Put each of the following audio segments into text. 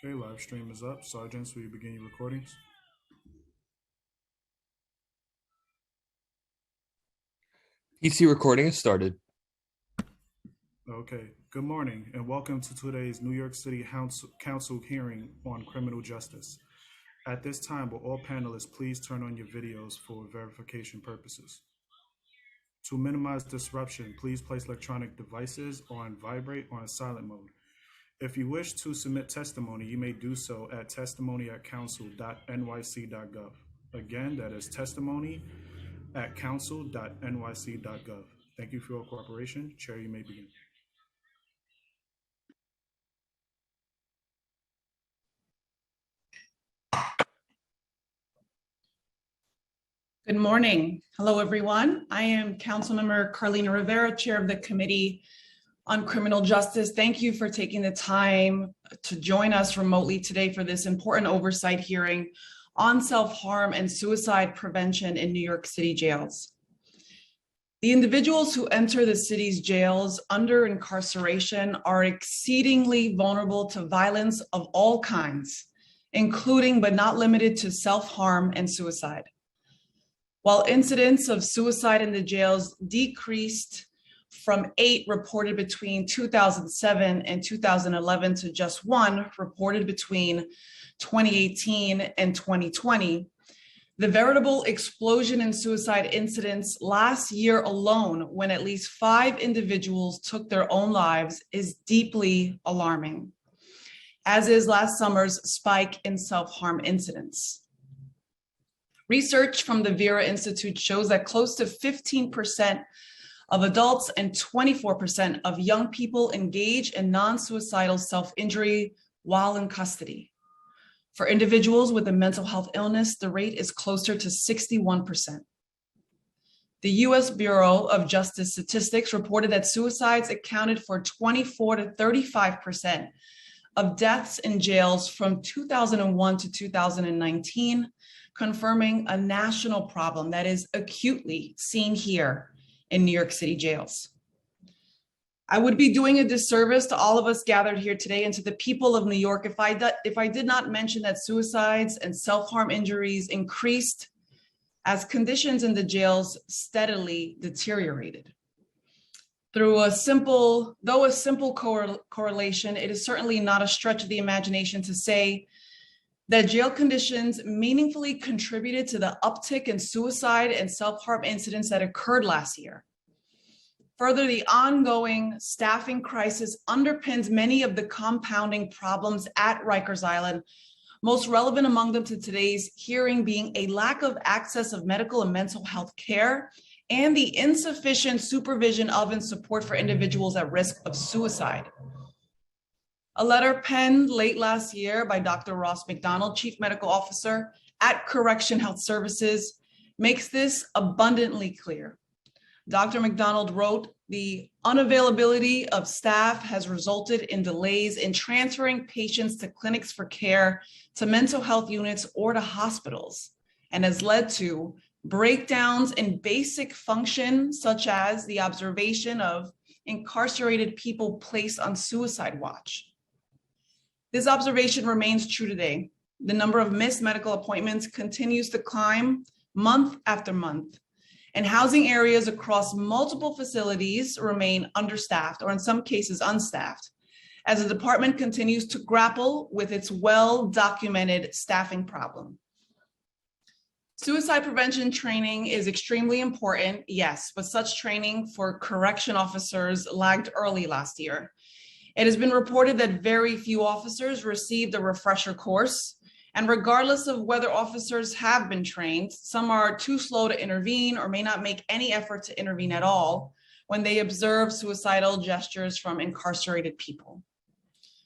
Okay, live stream is up. Sergeants, will you begin your recordings? PC recording has started. Okay, good morning and welcome to today's New York City Council hearing on criminal justice. At this time, will all panelists please turn on your videos for verification purposes. To minimize disruption, please place electronic devices on vibrate or on silent mode. If you wish to submit testimony, you may do so at testimony@council.nyc.gov. Again, that is testimony@council.nyc.gov. Thank you for your cooperation. Chair, you may begin. Good morning. Hello, everyone. I am Councilmember Carlina Rivera, Chair of the Committee on Criminal Justice. Thank you for taking the time to join us remotely today for this important oversight hearing on self-harm and suicide prevention in New York City jails. The individuals who enter the city's jails under incarceration are exceedingly vulnerable to violence of all kinds, including but not limited to self-harm and suicide. While incidents of suicide in the jails decreased from 8 reported between 2007 and 2011 to just 1 reported between 2018 and 2020, the veritable explosion in suicide incidents last year alone, when at least 5 individuals took their own lives, is deeply alarming, as is last summer's spike in self-harm incidents. Research from the Vera Institute shows that close to 15% of adults and 24% of young people engage in non-suicidal self-injury while in custody. For individuals with a mental health illness, the rate is closer to 61%. The U.S. Bureau of Justice Statistics reported that suicides accounted for 24 to 35% of deaths in jails from 2001 to 2019, confirming a national problem that is acutely seen here in New York City jails. I would be doing a disservice to all of us gathered here today and to the people of New York if I did not mention that suicides and self-harm injuries increased as conditions in the jails steadily deteriorated. Though a simple correlation, it is certainly not a stretch of the imagination to say that jail conditions meaningfully contributed to the uptick in suicide and self-harm incidents that occurred last year. Further, the ongoing staffing crisis underpins many of the compounding problems at Rikers Island, most relevant among them to today's hearing being a lack of access of medical and mental health care and the insufficient supervision of and support for individuals at risk of suicide. A letter penned late last year by Dr. Ross McDonald, Chief Medical Officer at Correctional Health Services, makes this abundantly clear. Dr. McDonald wrote, "The unavailability of staff has resulted in delays in transferring patients to clinics for care, to mental health units, or to hospitals, and has led to breakdowns in basic functions such as the observation of incarcerated people placed on suicide watch." This observation remains true today. The number of missed medical appointments continues to climb month after month, and housing areas across multiple facilities remain understaffed, or in some cases unstaffed, as the department continues to grapple with its well-documented staffing problem. Suicide prevention training is extremely important, yes, but such training for correction officers lagged early last year. It has been reported that very few officers received a refresher course, and regardless of whether officers have been trained, some are too slow to intervene or may not make any effort to intervene at all when they observe suicidal gestures from incarcerated people.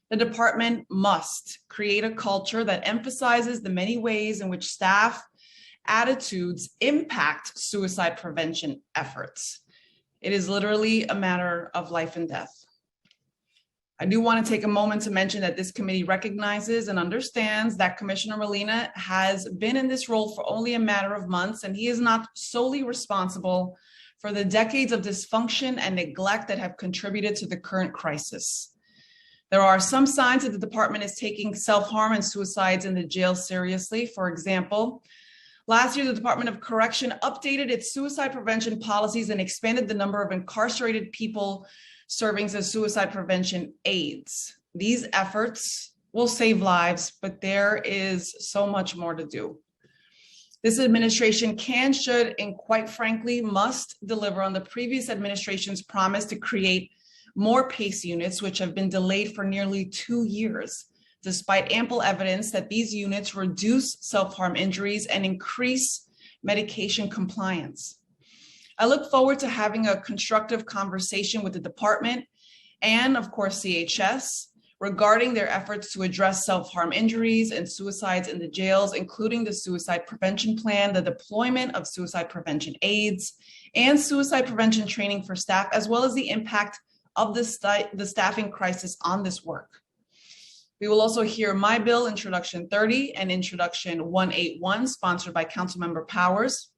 The department must create a culture that emphasizes the many ways in which staff attitudes impact suicide prevention efforts. It is literally a matter of life and death. I do want to take a moment to mention that this committee recognizes and understands that Commissioner Molina has been in this role for only a matter of months, and he is not solely responsible for the decades of dysfunction and neglect that have contributed to the current crisis. There are some signs that the department is taking self-harm and suicides in the jail seriously. For example, last year, the Department of Correction updated its suicide prevention policies and expanded the number of incarcerated people serving as suicide prevention aides. These efforts will save lives, but there is so much more to do. This administration can, should, and quite frankly, must deliver on the previous administration's promise to create more PACE units, which have been delayed for nearly 2 years, despite ample evidence that these units reduce self-harm injuries and increase medication compliance. I look forward to having a constructive conversation with the department and, of course, CHS regarding their efforts to address self-harm injuries and suicides in the jails, including the suicide prevention plan, the deployment of suicide prevention aides, and suicide prevention training for staff, as well as the impact of the staffing crisis on this work. We will also hear my bill, Introduction 30, and Introduction 181, sponsored by Councilmember Powers.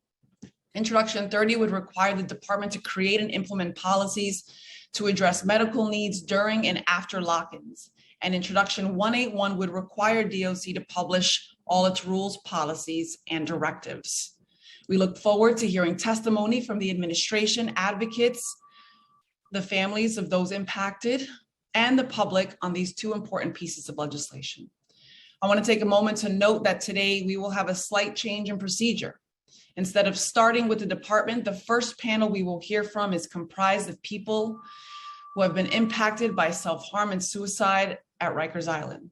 Introduction 30 would require the department to create and implement policies to address medical needs during and after lock-ins. And Introduction 181 would require DOC to publish all its rules, policies, and directives. We look forward to hearing testimony from the administration, advocates, the families of those impacted, and the public on these two important pieces of legislation. I want to take a moment to note that today we will have a slight change in procedure. Instead of starting with the department, the first panel we will hear from is comprised of people who have been impacted by self-harm and suicide at Rikers Island.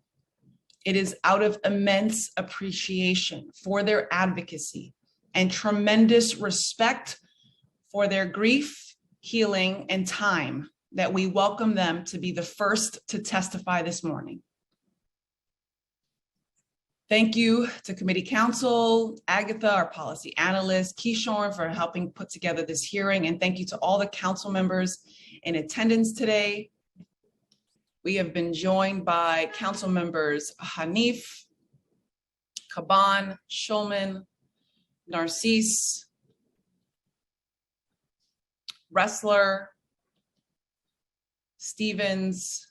It is out of immense appreciation for their advocacy and tremendous respect for their grief, healing, and time that we welcome them to be the first to testify this morning. Thank you to committee counsel, Agatha, our policy analyst, Keishorn, for helping put together this hearing. And thank you to all the council members in attendance today. We have been joined by council members Hanif, Kaban, Schulman, Narcisse, Ressler, Stevens,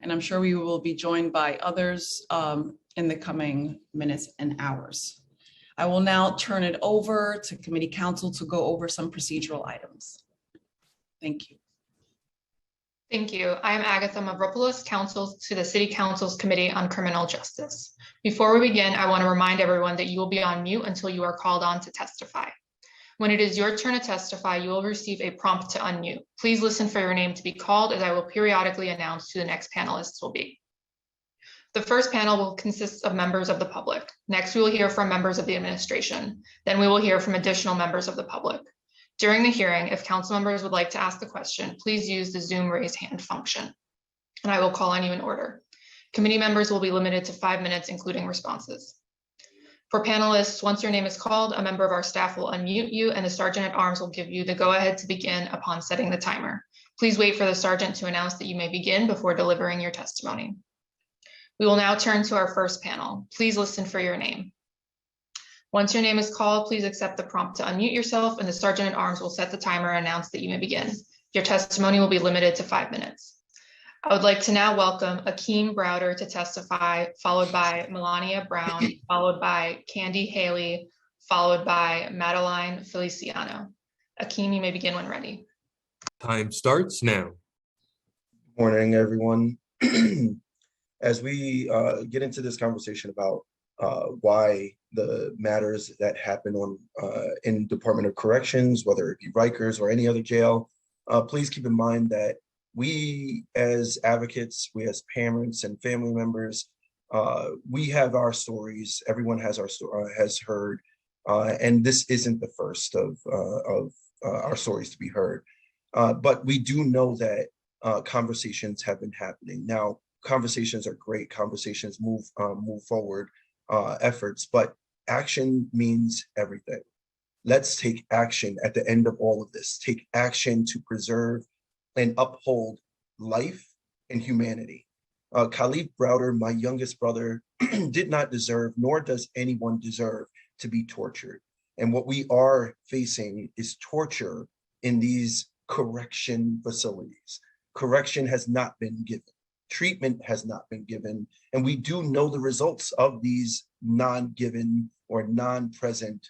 and I'm sure we will be joined by others in the coming minutes and hours. I will now turn it over to committee counsel to go over some procedural items. Thank you. Thank you. I am Agatha Mavropoulos, counsel to the City Council's Committee on Criminal Justice. Before we begin, I want to remind everyone that you will be on mute until you are called on to testify. When it is your turn to testify, you will receive a prompt to unmute. Please listen for your name to be called, as I will periodically announce who the next panelists will be. The first panel will consist of members of the public. Next, we will hear from members of the administration. Then we will hear from additional members of the public. During the hearing, if council members would like to ask the question, please use the Zoom raise hand function, and I will call on you in order. Committee members will be limited to 5 minutes, including responses. For panelists, once your name is called, a member of our staff will unmute you, and the Sergeant at Arms will give you the go-ahead to begin upon setting the timer. Please wait for the Sergeant to announce that you may begin before delivering your testimony. We will now turn to our first panel. Please listen for your name. Once your name is called, please accept the prompt to unmute yourself, and the Sergeant at Arms will set the timer and announce that you may begin. Your testimony will be limited to 5 minutes. I would like to now welcome Akeem Browder to testify, followed by Melania Brown, followed by Candy Haley, followed by Madeline Feliciano. Akeem, you may begin when ready. Time starts now. Morning, everyone. As we get into this conversation about why the matters that happen on in Department of Corrections, whether it be Rikers or any other jail, please keep in mind that we as advocates, we as parents and family members, we have our stories. Everyone has has heard, and this isn't the first of our stories to be heard. But we do know that conversations have been happening. Now, conversations are great. Conversations move forward efforts, but action means everything. Let's take action at the end of all of this. Take action to preserve and uphold life and humanity. Khalif Browder, my youngest brother, did not deserve, nor does anyone deserve, to be tortured. And what we are facing is torture in these correction facilities. Correction has not been given. treatment has not been given, and we do know the results of these non-given or non-present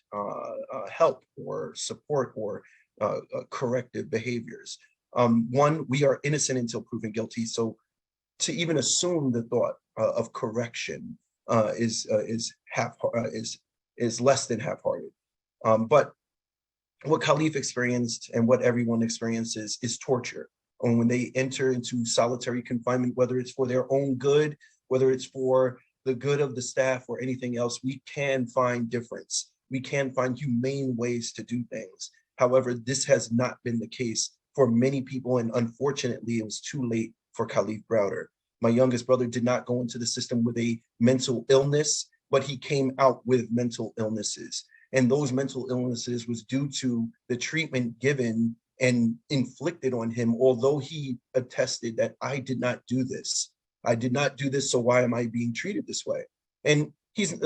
help or support or corrective behaviors. One, we are innocent until proven guilty. So to even assume the thought of correction is less than half-hearted. But what Khalif experienced and what everyone experiences is torture. And when they enter into solitary confinement, whether it's for their own good, whether it's for the good of the staff or anything else, we can find difference. We can find humane ways to do things. However, this has not been the case for many people, and unfortunately, it was too late for Khalif Browder. My youngest brother did not go into the system with a mental illness, but he came out with mental illnesses. And those mental illnesses was due to the treatment given and inflicted on him, although he attested that I did not do this. I did not do this, so why am I being treated this way? And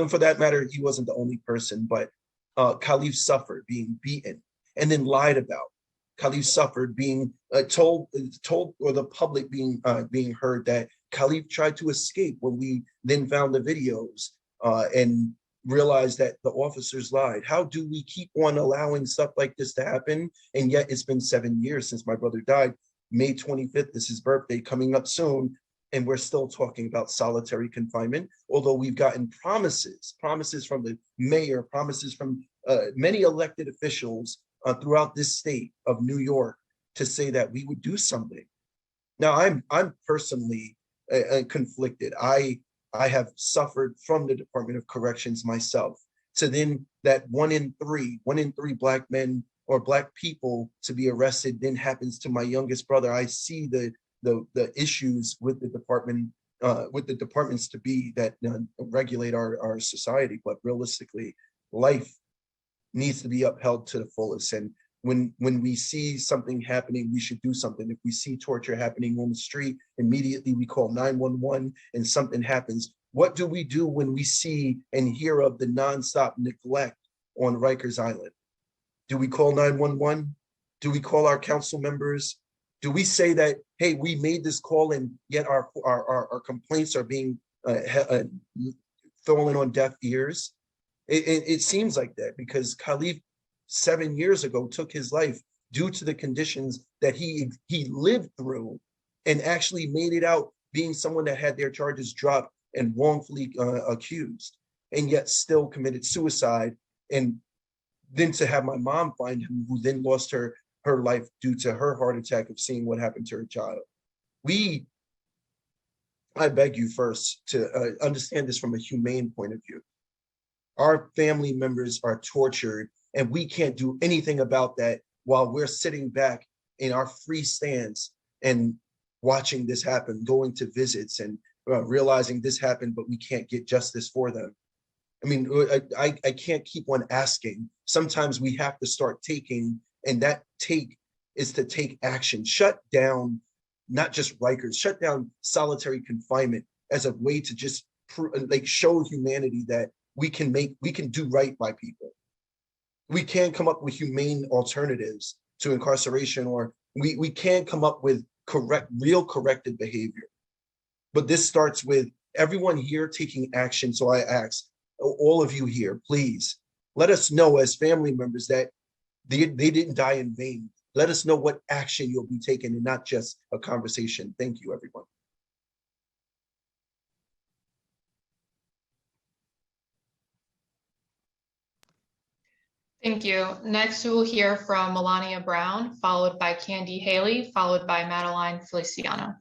for that matter, he wasn't the only person, but Khalif suffered being beaten and then lied about. Khalif suffered being told, or the public being heard that Khalif tried to escape when we then found the videos and realized that the officers lied. How do we keep on allowing stuff like this to happen? And yet it's been 7 years since my brother died. May 25th is his birthday, coming up soon. And we're still talking about solitary confinement, although we've gotten promises from the mayor, promises from many elected officials throughout this state of New York to say that we would do something. Now, I'm personally conflicted. I have suffered from the Department of Corrections myself. So then that one in three Black men or Black people to be arrested then happens to my youngest brother. I see the issues with the department, with the departments to be that regulate our society, but realistically, life needs to be upheld to the fullest. And when we see something happening, we should do something. If we see torture happening on the street, immediately we call 911 and something happens. What do we do when we see and hear of the nonstop neglect on Rikers Island? Do we call 911? Do we call our council members? Do we say that, hey, we made this call and yet our complaints are being fallen on deaf ears? It seems like that because Khalif 7 years ago took his life due to the conditions that he lived through and actually made it out being someone that had their charges dropped and wrongfully accused, and yet still committed suicide. And then to have my mom find him, who then lost her life due to her heart attack of seeing what happened to her child. I beg you first to understand this from a humane point of view. Our family members are tortured and we can't do anything about that while we're sitting back in our free stance and watching this happen, going to visits and realizing this happened, but we can't get justice for them. I mean, I can't keep on asking. Sometimes we have to start taking, and that take is to take action. Shut down, not just Rikers, shut down solitary confinement as a way to just show humanity that we can do right by people. We can come up with humane alternatives to incarceration, or we can come up with real corrective behavior. But this starts with everyone here taking action. So I ask all of you here, please let us know as family members that they didn't die in vain. Let us know what action you'll be taking and not just a conversation. Thank you, everyone. Thank you. Next, we will hear from Melania Brown, followed by Candy Haley, followed by Madeline Feliciano.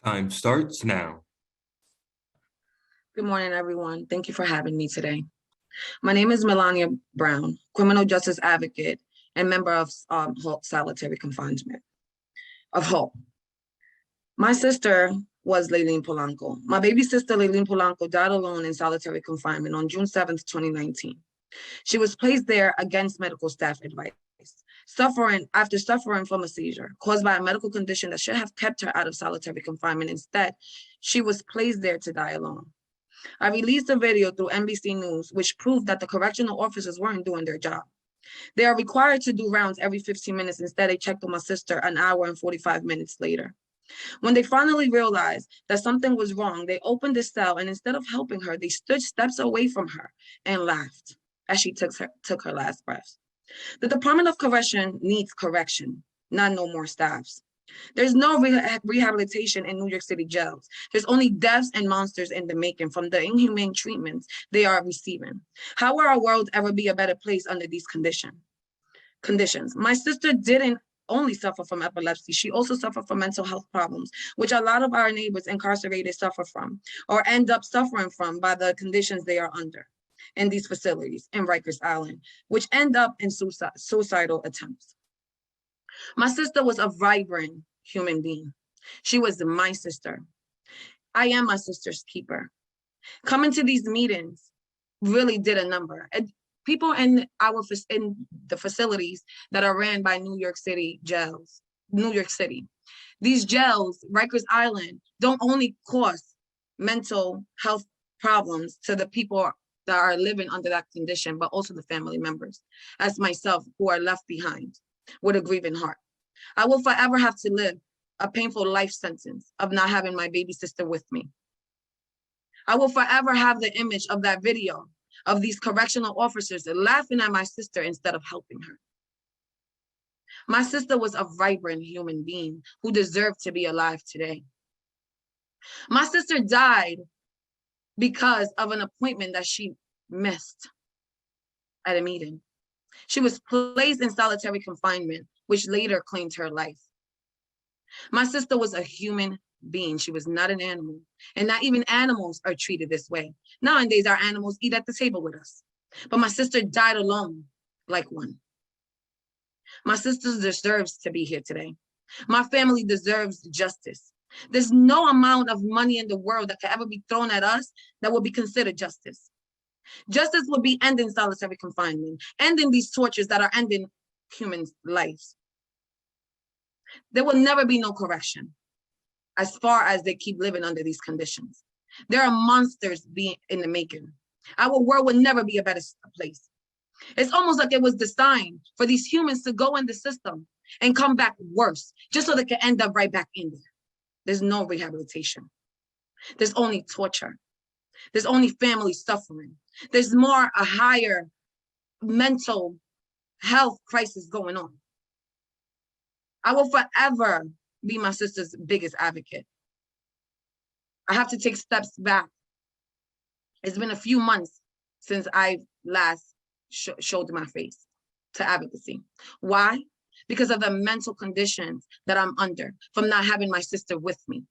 Time starts now. Good morning, everyone. Thank you for having me today. My name is Melania Brown, criminal justice advocate and member of HALT solitary confinement, of HALT. My sister was Layleen Polanco. My baby sister, Layleen Polanco, died alone in solitary confinement on June 7th, 2019. She was placed there against medical staff advice, after suffering from a seizure caused by a medical condition that should have kept her out of solitary confinement. Instead, she was placed there to die alone. I released a video through NBC News, which proved that the correctional officers weren't doing their job. They are required to do rounds every 15 minutes. Instead, they checked on my sister an hour and 45 minutes later. When they finally realized that something was wrong, they opened the cell, and instead of helping her, they stood steps away from her and laughed as she took her last breath. The Department of Correction needs correction, not no more staffs. There's no rehabilitation in New York City jails. There's only deaths and monsters in the making from the inhumane treatments they are receiving. How will our world ever be a better place under these conditions? My sister didn't only suffer from epilepsy. She also suffered from mental health problems, which a lot of our neighbors incarcerated suffer from or end up suffering from by the conditions they are under in these facilities in Rikers Island, which end up in suicidal attempts. My sister was a vibrant human being. She was my sister. I am my sister's keeper. Coming to these meetings really did a number. People in the facilities that are ran by New York City jails, New York City. These jails, Rikers Island, don't only cause mental health problems to the people that are living under that condition, but also the family members, as myself, who are left behind with a grieving heart. I will forever have to live a painful life sentence of not having my baby sister with me. I will forever have the image of that video of these correctional officers laughing at my sister instead of helping her. My sister was a vibrant human being who deserved to be alive today. My sister died because of an appointment that she missed at a meeting. She was placed in solitary confinement, which later claimed her life. My sister was a human being. She was not an animal, and not even animals are treated this way. Nowadays, our animals eat at the table with us, but my sister died alone like one. My sister deserves to be here today. My family deserves justice. There's no amount of money in the world that could ever be thrown at us that will be considered justice. Justice will be ending solitary confinement, ending these tortures that are ending human lives. There will never be no correction as far as they keep living under these conditions. There are monsters being in the making. Our world will never be a better place. It's almost like it was designed for these humans to go in the system and come back worse, just so they can end up right back in there. There's no rehabilitation. There's only torture. There's only family suffering. There's a higher mental health crisis going on. I will forever be my sister's biggest advocate. I have to take steps back. It's been a few months since I last showed my face to advocacy. Why? Because of the mental conditions that I'm under from not having my sister with me,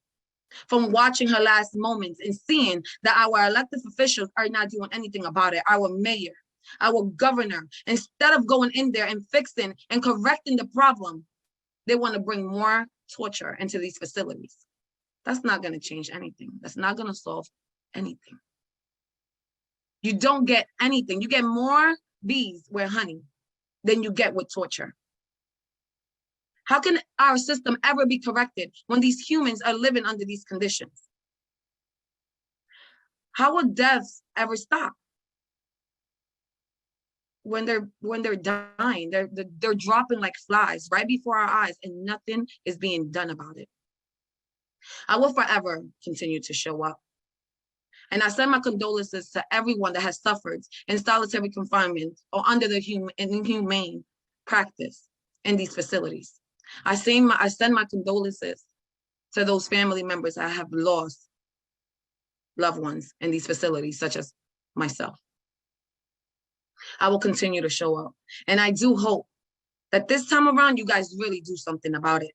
from watching her last moments and seeing that our elected officials are not doing anything about it. Our mayor, our governor, instead of going in there and fixing and correcting the problem, they want to bring more torture into these facilities. That's not going to change anything. That's not going to solve anything. You don't get anything. You get more bees with honey than you get with torture. How can our system ever be corrected when these humans are living under these conditions? How will deaths ever stop? When they're dying, they're dropping like flies right before our eyes, and nothing is being done about it. I will forever continue to show up. And I send my condolences to everyone that has suffered in solitary confinement or under the inhumane practice in these facilities. I send my condolences to those family members that have lost loved ones in these facilities, such as myself. I will continue to show up. And I do hope that this time around, you guys really do something about it.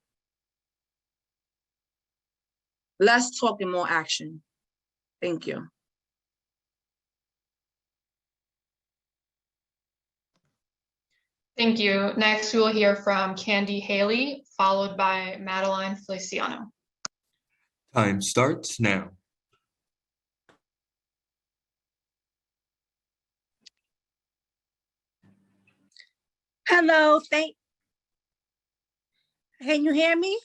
Less talk and more action. Thank you. Thank you. Next, we will hear from Candy Haley, followed by Madeline Feliciano. Time starts now. Hello, can you hear me?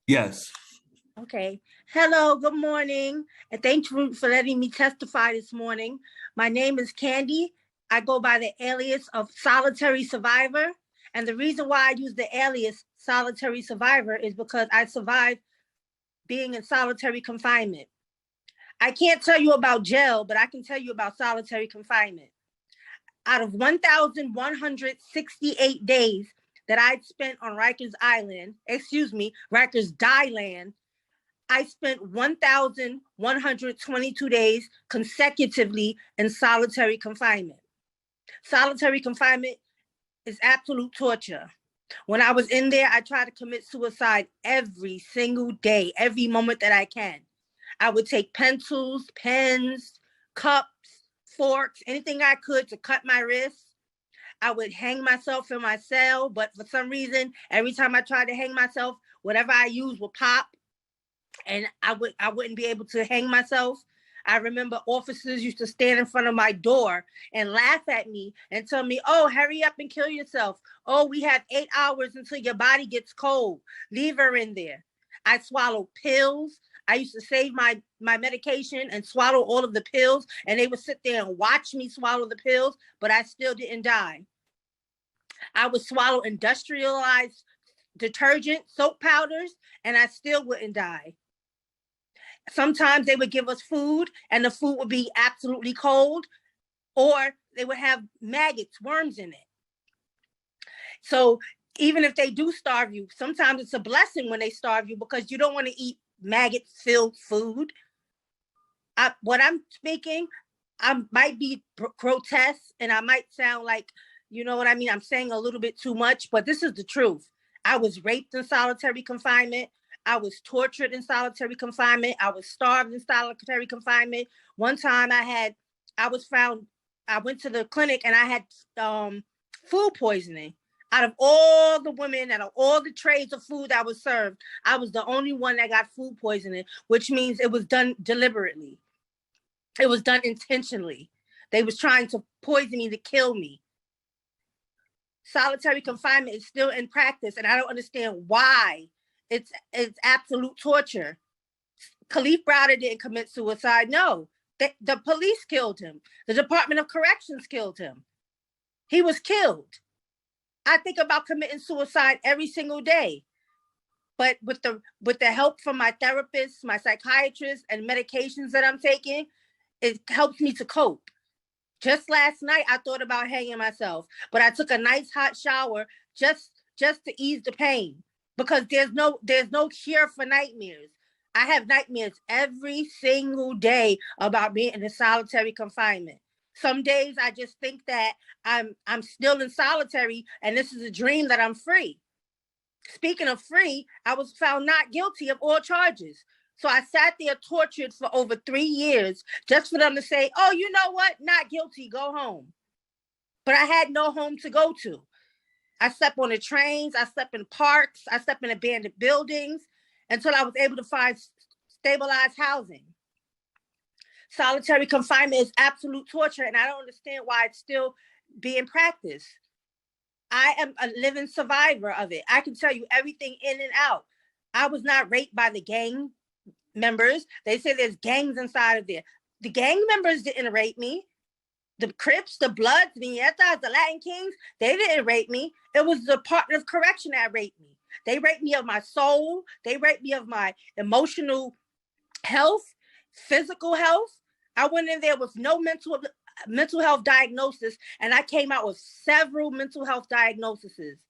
Yes. Okay. Hello, good morning, and thank you for letting me testify this morning. My name is Candy. I go by the alias of Solitary Survivor, And the reason why I use the alias solitary survivor is because I survived being in solitary confinement. I can't tell you about jail, but I can tell you about solitary confinement. Out of 1,168 days that I'd spent on Rikers Island, I spent 1,122 days consecutively in solitary confinement. Solitary confinement is absolute torture. When I was in there, I tried to commit suicide every single day, every moment that I can. I would take pencils, pens, cups, forks, anything I could to cut my wrists. I would hang myself in my cell, but for some reason, every time I tried to hang myself, whatever I used would pop, and I wouldn't be able to hang myself. I remember officers used to stand in front of my door and laugh at me and tell me, "Oh, hurry up and kill yourself. Oh, we have 8 hours until your body gets cold. Leave her in there." I swallowed pills. I used to save my medication and swallow all of the pills, and they would sit there and watch me swallow the pills, but I still didn't die. I would swallow industrialized detergent, soap powders, and I still wouldn't die. Sometimes they would give us food and the food would be absolutely cold, or they would have maggots, worms in it. So even if they do starve you, sometimes it's a blessing when they starve you because you don't want to eat maggot-filled food. What I'm speaking, I might be grotesque and I might sound like, you know what I mean? I'm saying a little bit too much, but this is the truth. I was raped in solitary confinement. I was tortured in solitary confinement. I was starved in solitary confinement. One time I went to the clinic and I had food poisoning. Out of all the women, out of all the trays of food that was served, I was the only one that got food poisoning, which means it was done deliberately. It was done intentionally. They was trying to poison me to kill me. Solitary confinement is still in practice, and I don't understand why. It's absolute torture. Khalif Browder didn't commit suicide. No, the police killed him. The Department of Corrections killed him. He was killed. I think about committing suicide every single day, but with the help from my therapist, my psychiatrist, and medications that I'm taking, it helps me to cope. Just last night, I thought about hanging myself, but I took a nice hot shower just to ease the pain, because there's no cure for nightmares. I have nightmares every single day about being in a solitary confinement. Some days I just think that I'm still in solitary and this is a dream that I'm free. Speaking of free, I was found not guilty of all charges. So I sat there tortured for over 3 years just for them to say, "Oh, you know what? Not guilty, go home." But I had no home to go to. I slept on the trains, I slept in parks, I slept in abandoned buildings until I was able to find stabilized housing. Solitary confinement is absolute torture, and I don't understand why it's still being practiced. I am a living survivor of it. I can tell you everything in and out. I was not raped by the gang members. They say there's gangs inside of there. The gang members didn't rape me. The Crips, the Bloods, the Nietas, the Latin Kings, they didn't rape me. It was the Department of Correction that raped me. They raped me of my soul. They raped me of my emotional health, physical health. I went in there with no mental health diagnosis, and I came out with several mental health diagnoses.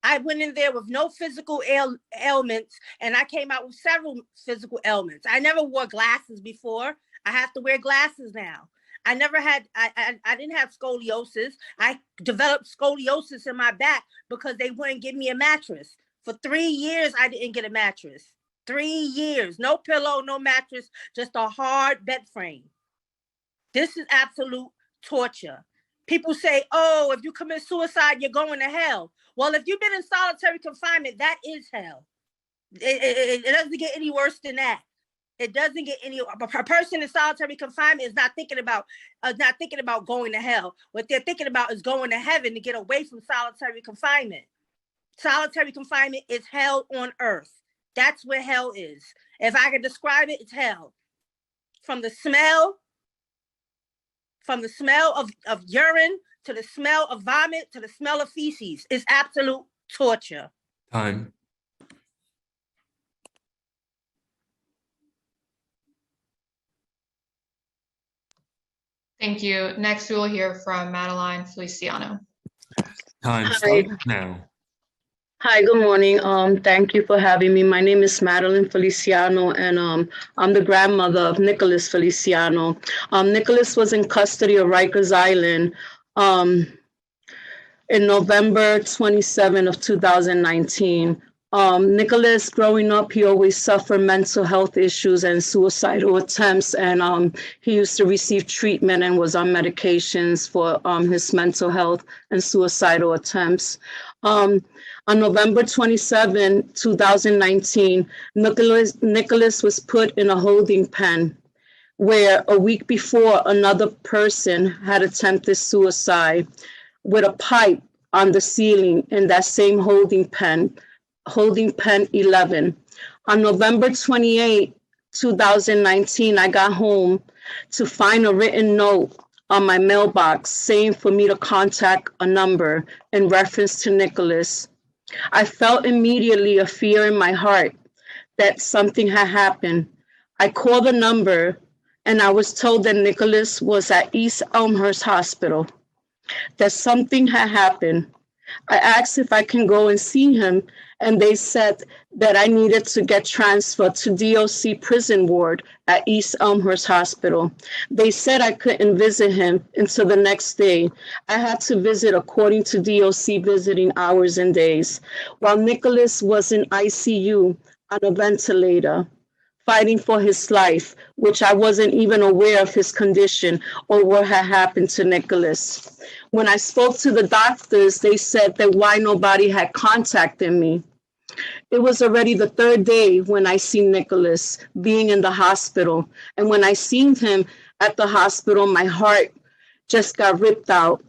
I went in there with no physical ailments, and I came out with several physical ailments. I never wore glasses before. I have to wear glasses now. I didn't have scoliosis. I developed scoliosis in my back because they wouldn't give me a mattress. For 3 years, I didn't get a mattress. 3 years, no pillow, no mattress, just a hard bed frame. This is absolute torture. People say, "Oh, if you commit suicide, you're going to hell." Well, if you've been in solitary confinement, that is hell. It doesn't get any worse than that. It doesn't get any. A person in solitary confinement is not thinking about going to hell. What they're thinking about is going to heaven to get away from solitary confinement. Solitary confinement is hell on earth. That's where hell is. If I could describe it, it's hell. From the smell of urine to the smell of vomit, to the smell of feces. It's absolute torture. Time. Thank you. Next, we will hear from Madeline Feliciano. Time Hi. starts now. Hi, good morning. Thank you for having me. My name is Madeline Feliciano, and I'm the grandmother of Nicholas Feliciano. Nicholas was in custody of Rikers Island in November 27 of 2019. Nicholas, growing up, he always suffered mental health issues and suicidal attempts, and he used to receive treatment and was on medications for his mental health and suicidal attempts. On November 27, 2019, Nicholas was put in a holding pen where a week before another person had attempted suicide with a pipe on the ceiling in that same holding pen 11. On November 28, 2019, I got home to find a written note on my mailbox saying for me to contact a number in reference to Nicholas. I felt immediately a fear in my heart that something had happened. I called the number and I was told that Nicholas was at East Elmhurst Hospital, that something had happened. I asked if I can go and see him, and they said that I needed to get transferred to DOC prison ward at East Elmhurst Hospital. They said I couldn't visit him until the next day. I had to visit according to DOC visiting hours and days, while Nicholas was in ICU on a ventilator, fighting for his life, which I wasn't even aware of his condition or what had happened to Nicholas. When I spoke to the doctors, they said that why nobody had contacted me. It was already the third day when I seen Nicholas being in the hospital. And when I seen him at the hospital, my heart just got ripped out.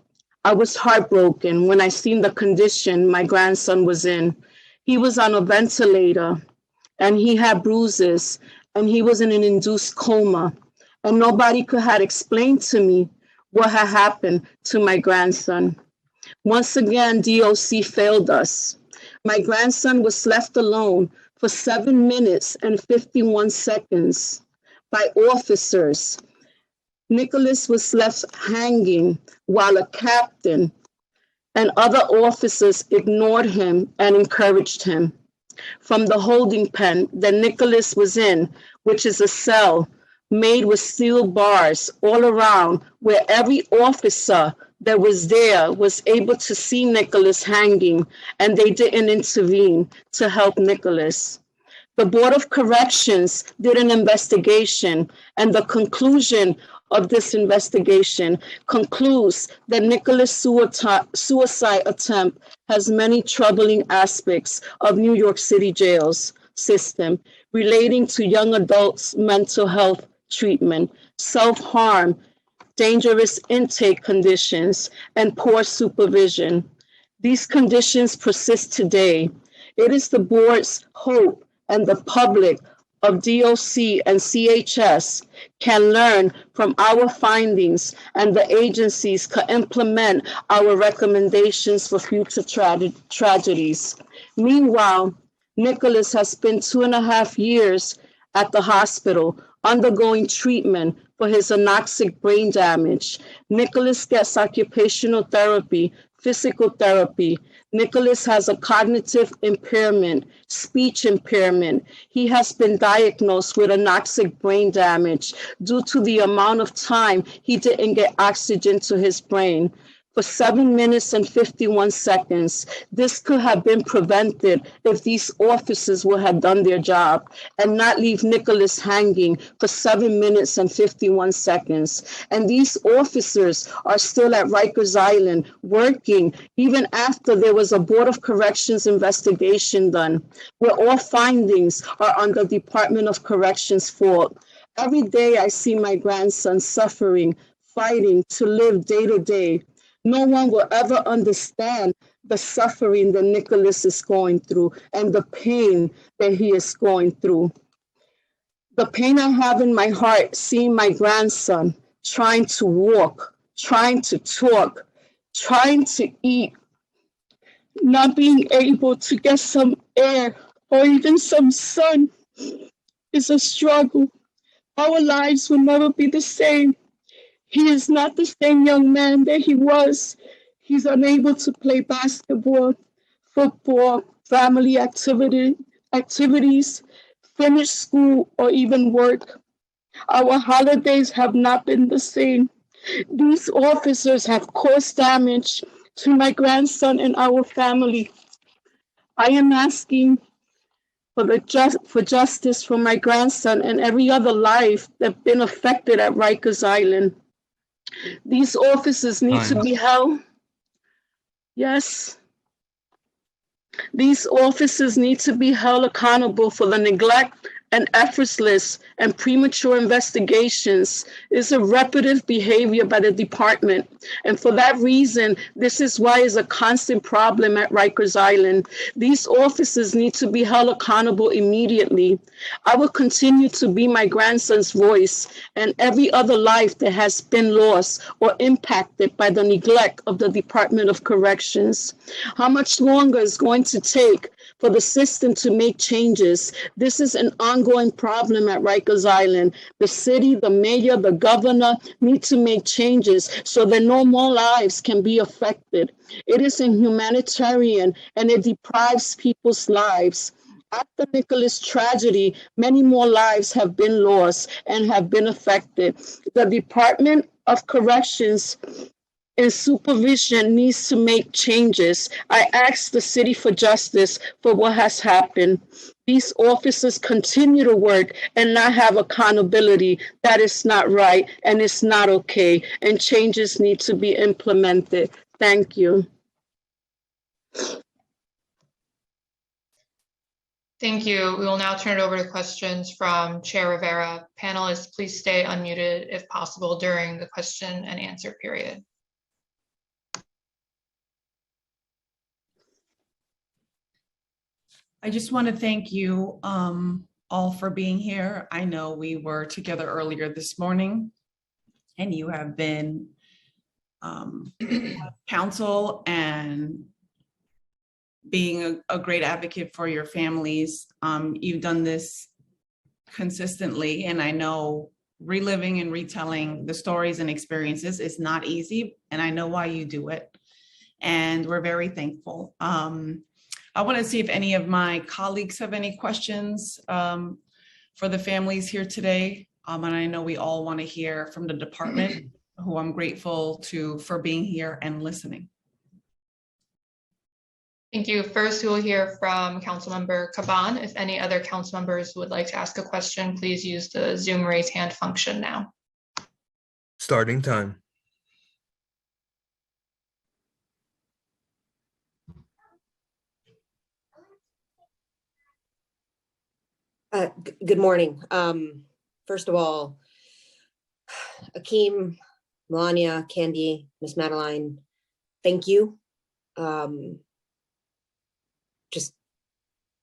I was heartbroken when I seen the condition my grandson was in. He was on a ventilator and he had bruises and he was in an induced coma. And nobody could have explained to me what had happened to my grandson. Once again, DOC failed us. My grandson was left alone for 7 minutes and 51 seconds by officers. Nicholas was left hanging while a captain and other officers ignored him and encouraged him. From the holding pen that Nicholas was in, which is a cell made with steel bars all around, where every officer that was there was able to see Nicholas hanging, and they didn't intervene to help Nicholas. The Board of Corrections did an investigation, and the conclusion of this investigation concludes that Nicholas' suicide attempt has many troubling aspects of New York City jails system relating to young adults' mental health treatment, self-harm, dangerous intake conditions, and poor supervision. These conditions persist today. It is the board's hope and the public of DOC and CHS can learn from our findings, and the agencies can implement our recommendations for future tragedies. Meanwhile, Nicholas has spent 2.5 years at the hospital undergoing treatment for his anoxic brain damage. Nicholas gets occupational therapy, physical therapy. Nicholas has a cognitive impairment, speech impairment. He has been diagnosed with anoxic brain damage due to the amount of time he didn't get oxygen to his brain. For 7 minutes and 51 seconds. This could have been prevented if these officers would have done their job and not leave Nicholas hanging for 7 minutes and 51 seconds. And these officers are still at Rikers Island working even after there was a Board of Corrections investigation done, where all findings are on the Department of Corrections' fault. Every day I see my grandson suffering, fighting to live day to day. No one will ever understand the suffering that Nicholas is going through and the pain that he is going through. The pain I have in my heart seeing my grandson trying to walk, trying to talk, trying to eat, not being able to get some air or even some sun is a struggle. Our lives will never be the same. He is not the same young man that he was. He's unable to play basketball, football, family activities, finish school, or even work. Our holidays have not been the same. These officers have caused damage to my grandson and our family. I am asking for justice for my grandson and every other life that's been affected at Rikers Island. These officers need to be held. Yes. These officers need to be held accountable for the neglect and effortless and premature investigations. Is a repetitive behavior by the department. And for that reason, this is why it's a constant problem at Rikers Island. These officers need to be held accountable immediately. I will continue to be my grandson's voice and every other life that has been lost or impacted by the neglect of the Department of Corrections. How much longer is going to take for the system to make changes? This is an ongoing problem at Rikers Island. The city, the mayor, the governor need to make changes so that no more lives can be affected. It is inhumanitarian and it deprives people's lives. After Nicholas' tragedy, many more lives have been lost and have been affected. The Department of Corrections and supervision needs to make changes. I ask the city for justice for what has happened. These officers continue to work and not have accountability. That is not right and it's not okay, and changes need to be implemented. Thank you. Thank you. We will now turn it over to questions from Chair Rivera. Panelists, please stay unmuted if possible during the question and answer period. I just want to thank you all for being here. I know we were together earlier this morning and you have been counsel and being a great advocate for your families. You've done this consistently, and I know reliving and retelling the stories and experiences is not easy, and I know why you do it, and we're very thankful. I want to see if any of my colleagues have any questions for the families here today, and I know we all want to hear from the department, who I'm grateful to for being here and listening. Thank you. First, we will hear from Councilmember Caban. If any other council members would like to ask a question, please use the Zoom raise hand function now. Starting time. Good morning. First of all, Akeem, Melania, Candy, Miss Madeline, thank you. Just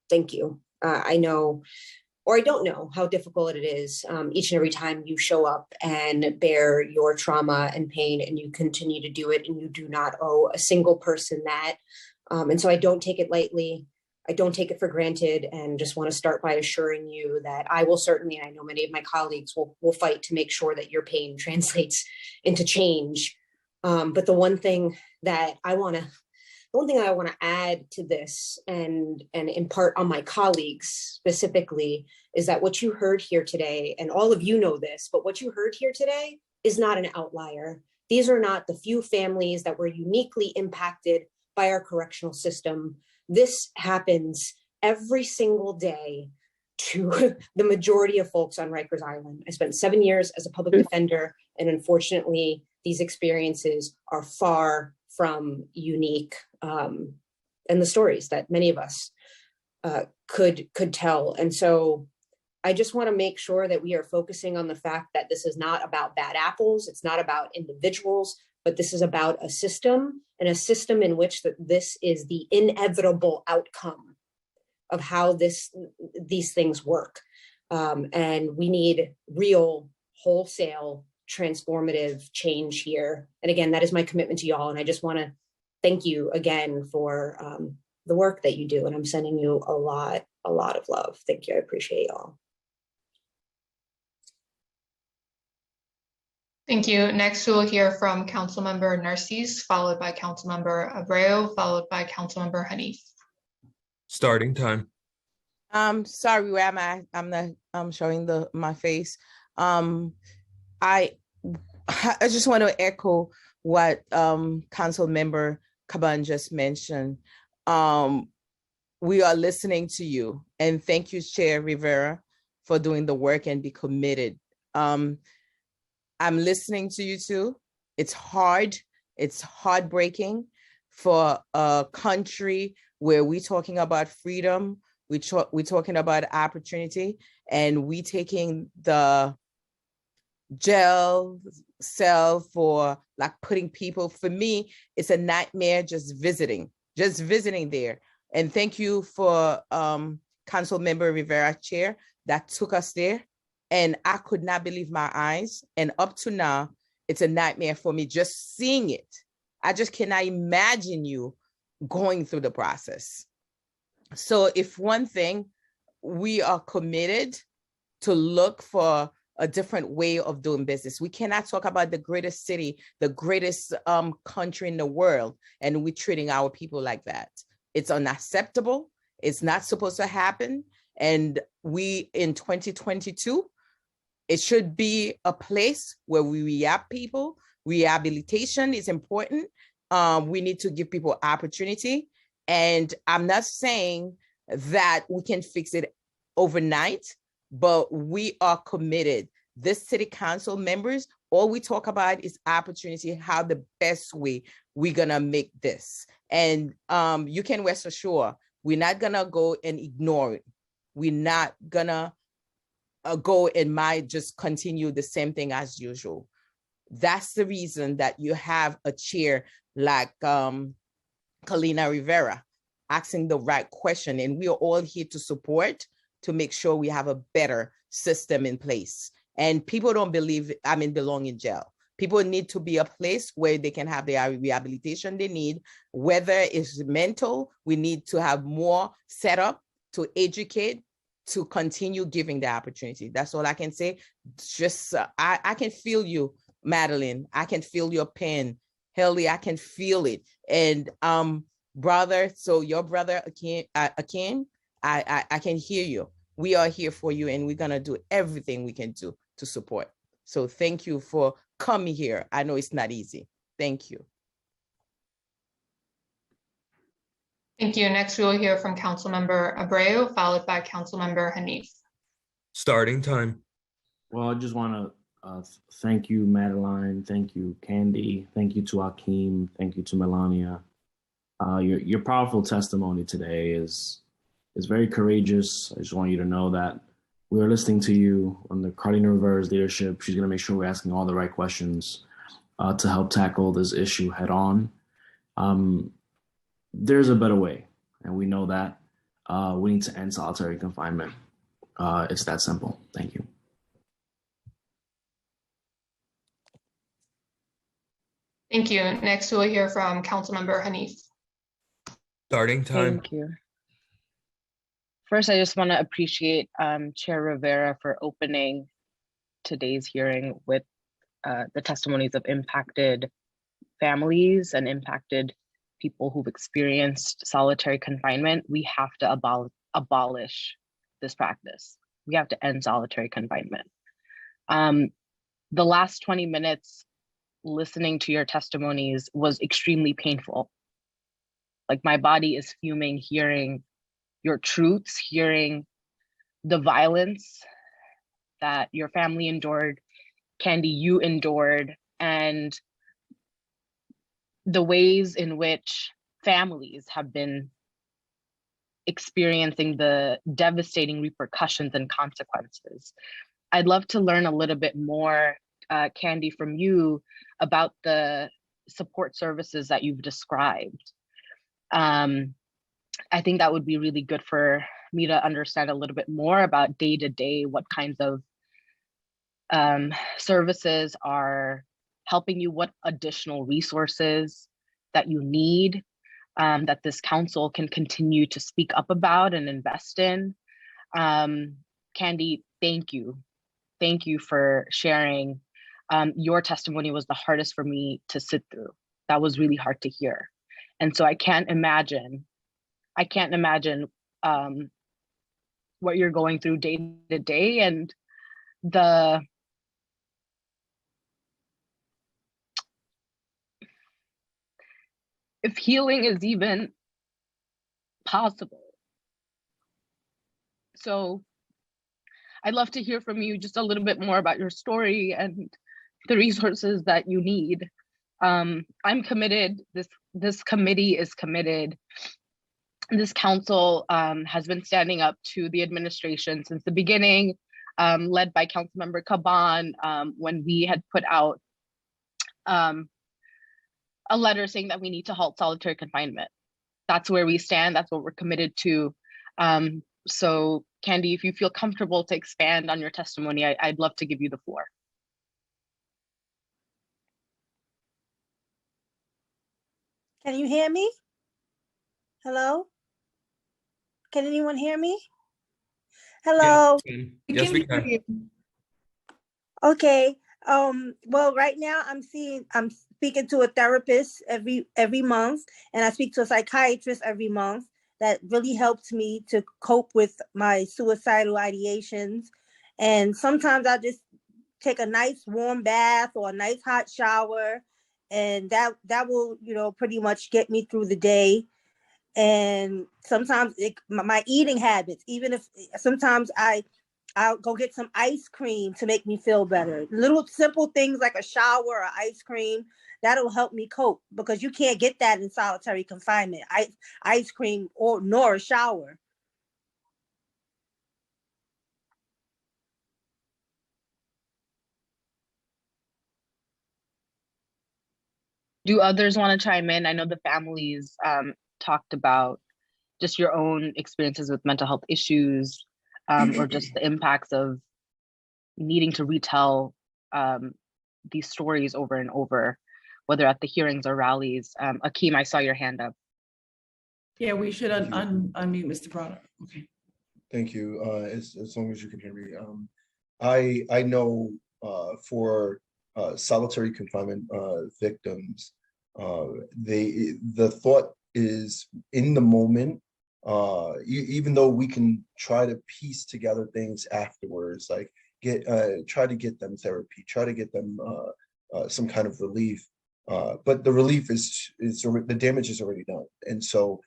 thank you. I know, or I don't know how difficult it is each and every time you show up and bear your trauma and pain, and you continue to do it, and you do not owe a single person that. And so I don't take it lightly. I don't take it for granted, and just want to start by assuring you that I will certainly, and I know many of my colleagues will fight to make sure that your pain translates into change. But the one thing I want to add to this and impart on my colleagues specifically is that what you heard here today, and all of you know this, but what you heard here today is not an outlier. These are not the few families that were uniquely impacted by our correctional system. This happens every single day to the majority of folks on Rikers Island. I spent 7 years as a public defender, and unfortunately, these experiences are far from unique, and the stories that many of us could tell. And so I just want to make sure that we are focusing on the fact that this is not about bad apples. It's not about individuals, but this is about a system, and a system in which this is the inevitable outcome of how these things work. And we need real, wholesale transformative change here. And again, that is my commitment to y'all. And I just want to thank you again for the work that you do. And I'm sending you a lot of love. Thank you. I appreciate y'all. Thank you. Next, we will hear from Councilmember Narcisse, followed by Councilmember Abreu, followed by Councilmember Hanif. Starting time. Sorry, where am I? I'm showing my face. I just want to echo what Council Member Caban just mentioned. We are listening to you, and thank you, Chair Rivera, for doing the work and be committed. I'm listening to you too. It's hard. It's heartbreaking for a country where we're talking about freedom, we're talking about opportunity, and we taking the jail cell for like putting people. For me, it's a nightmare just visiting there. And thank you for Council Member Rivera, Chair, that took us there. And I could not believe my eyes. And up to now, it's a nightmare for me just seeing it. I just cannot imagine you going through the process. So if one thing, we are committed to look for a different way of doing business. We cannot talk about the greatest city, the greatest country in the world, and we're treating our people like that. It's unacceptable. It's not supposed to happen. And we, in 2022, it should be a place where we rehab people. Rehabilitation is important. We need to give people opportunity. And I'm not saying that we can fix it overnight, but we are committed. This city council members, all we talk about is opportunity, how the best way we're gonna make this. And you can rest assured, we're not gonna go and ignore it. We're not gonna go and might just continue the same thing as usual. That's the reason that you have a chair like Kalina Rivera asking the right question. And we are all here to support, to make sure we have a better system in place. And people don't belong in jail. People need to be a place where they can have the rehabilitation they need, whether it's mental, we need to have more setup to educate, to continue giving the opportunity. That's all I can say. Just, I can feel you, Madeline. I can feel your pain. Helly, I can feel it. And brother, so your brother, Akin, I can hear you. We are here for you, and we're gonna do everything we can do to support. So thank you for coming here. I know it's not easy. Thank you. Thank you. Next, we will hear from Councilmember Abreu, followed by Councilmember Hanif. Starting time. Well, I just want to thank you, Madeline. Thank you, Candy. Thank you to Akeem. Thank you to Melania. Your powerful testimony today is very courageous. I just want you to know that we are listening to you under Carlina Rivera's leadership. She's going to make sure we're asking all the right questions to help tackle this issue head on. There's a better way, and we know that. We need to end solitary confinement. It's that simple. Thank you. Thank you. Next, we'll hear from Councilmember Hanif. Starting time. Thank you. First, I just want to appreciate Chair Rivera for opening today's hearing with the testimonies of impacted families and impacted people who've experienced solitary confinement. We have to abolish this practice. We have to end solitary confinement. The last 20 minutes listening to your testimonies was extremely painful. Like, my body is fuming hearing your truths, hearing the violence that your family endured, Candy, you endured, and the ways in which families have been experiencing the devastating repercussions and consequences. I'd love to learn a little bit more, Candy, from you about the support services that you've described. I think that would be really good for me to understand a little bit more about day to day, what kinds of services are helping you, what additional resources that you need that this council can continue to speak up about and invest in. Candy, thank you. Thank you for sharing. Your testimony was the hardest for me to sit through. That was really hard to hear. And so I can't imagine what you're going through day to day, and if healing is even possible. So I'd love to hear from you just a little bit more about your story and the resources that you need. I'm committed, this committee is committed. This council has been standing up to the administration since the beginning, led by Councilmember Caban, when we had put out a letter saying that we need to halt solitary confinement. That's where we stand, that's what we're committed to. So Candy, if you feel comfortable to expand on your testimony, I'd love to give you the floor. Can you hear me? Hello? Can anyone hear me? Hello? Yes, we can. Okay. Well, right now I'm speaking to a therapist every month, and I speak to a psychiatrist every month. That really helps me to cope with my suicidal ideations. And sometimes I just take a nice warm bath or a nice hot shower, and that will, pretty much get me through the day. And sometimes my eating habits, even if sometimes I'll go get some ice cream to make me feel better. Little simple things like a shower or ice cream, that'll help me cope, because you can't get that in solitary confinement, ice cream nor a shower. Do others want to chime in? I know the families talked about just your own experiences with mental health issues, or just the impacts of needing to retell these stories over and over, whether at the hearings or rallies. Akeem, I saw your hand up. Yeah, we should unmute Mr. Prada. Okay. Thank you. As long as you can hear me. I know for solitary confinement victims, the thought is in the moment, even though we can try to piece together things afterwards, like try to get them therapy, try to get them some kind of relief, but the relief is the damage is already done. And so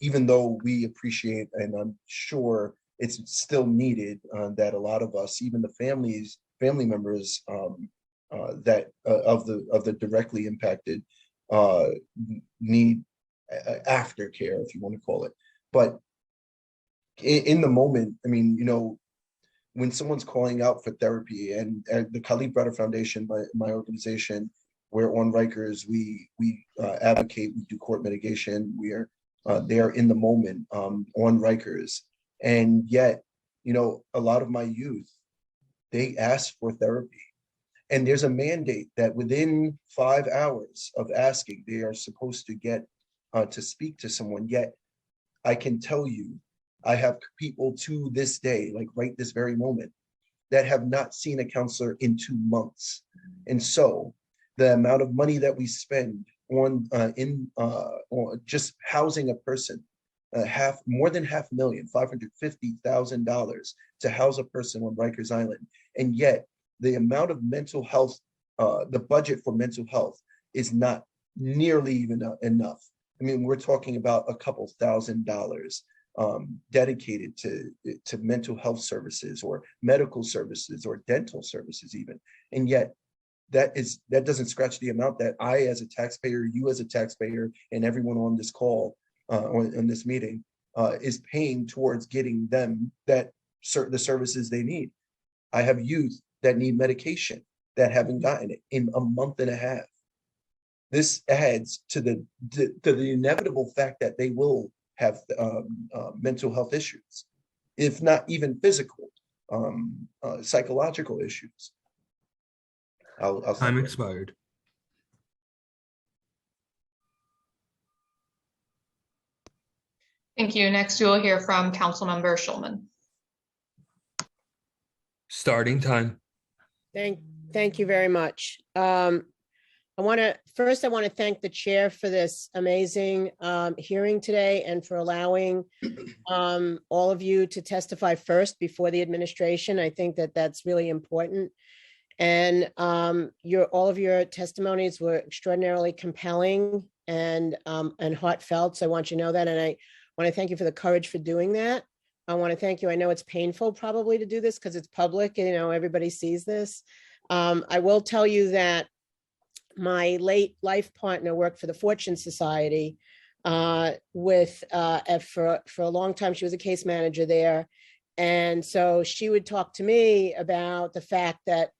even though we appreciate, and I'm sure it's still needed, that a lot of us, even the family members that of the directly impacted, need aftercare, if you want to call it. But in the moment, I mean, when someone's calling out for therapy, and the Khalid Browder Foundation, my organization, we're on Rikers, we advocate, we do court mitigation, we are there in the moment on Rikers. And yet, a lot of my youth, they ask for therapy. And there's a mandate that within 5 hours of asking, they are supposed to get to speak to someone. Yet, I can tell you, I have people to this day, like right this very moment, that have not seen a counselor in 2 months. And so the amount of money that we spend on just housing a person, more than $500,000, $550,000 to house a person on Rikers Island. And yet the amount of mental health, the budget for mental health is not nearly even enough. I mean, we're talking about a couple $1,000 dedicated to mental health services or medical services or dental services even. And yet that doesn't scratch the amount that I, as a taxpayer, you as a taxpayer, and everyone on this call, on this meeting, is paying towards getting them the services they need. I have youth that need medication that haven't gotten it in a month and a half. This adds to the inevitable fact that they will have mental health issues, if not even physical. psychological issues. I'll stop Time there. expired. Thank you. Next, we will hear from Councilmember Schulman. Starting time. Thank you very much. I want to thank the chair for this amazing hearing today and for allowing all of you to testify first before the administration. I think that that's really important. And all of your testimonies were extraordinarily compelling and heartfelt. So I want you to know that. And I want to thank you for the courage for doing that. I want to thank you. I know it's painful probably to do this because it's public, you know, everybody sees this. I will tell you that my late life partner worked for the Fortune Society for a long time. She was a case manager there. And so she would talk to me about the fact that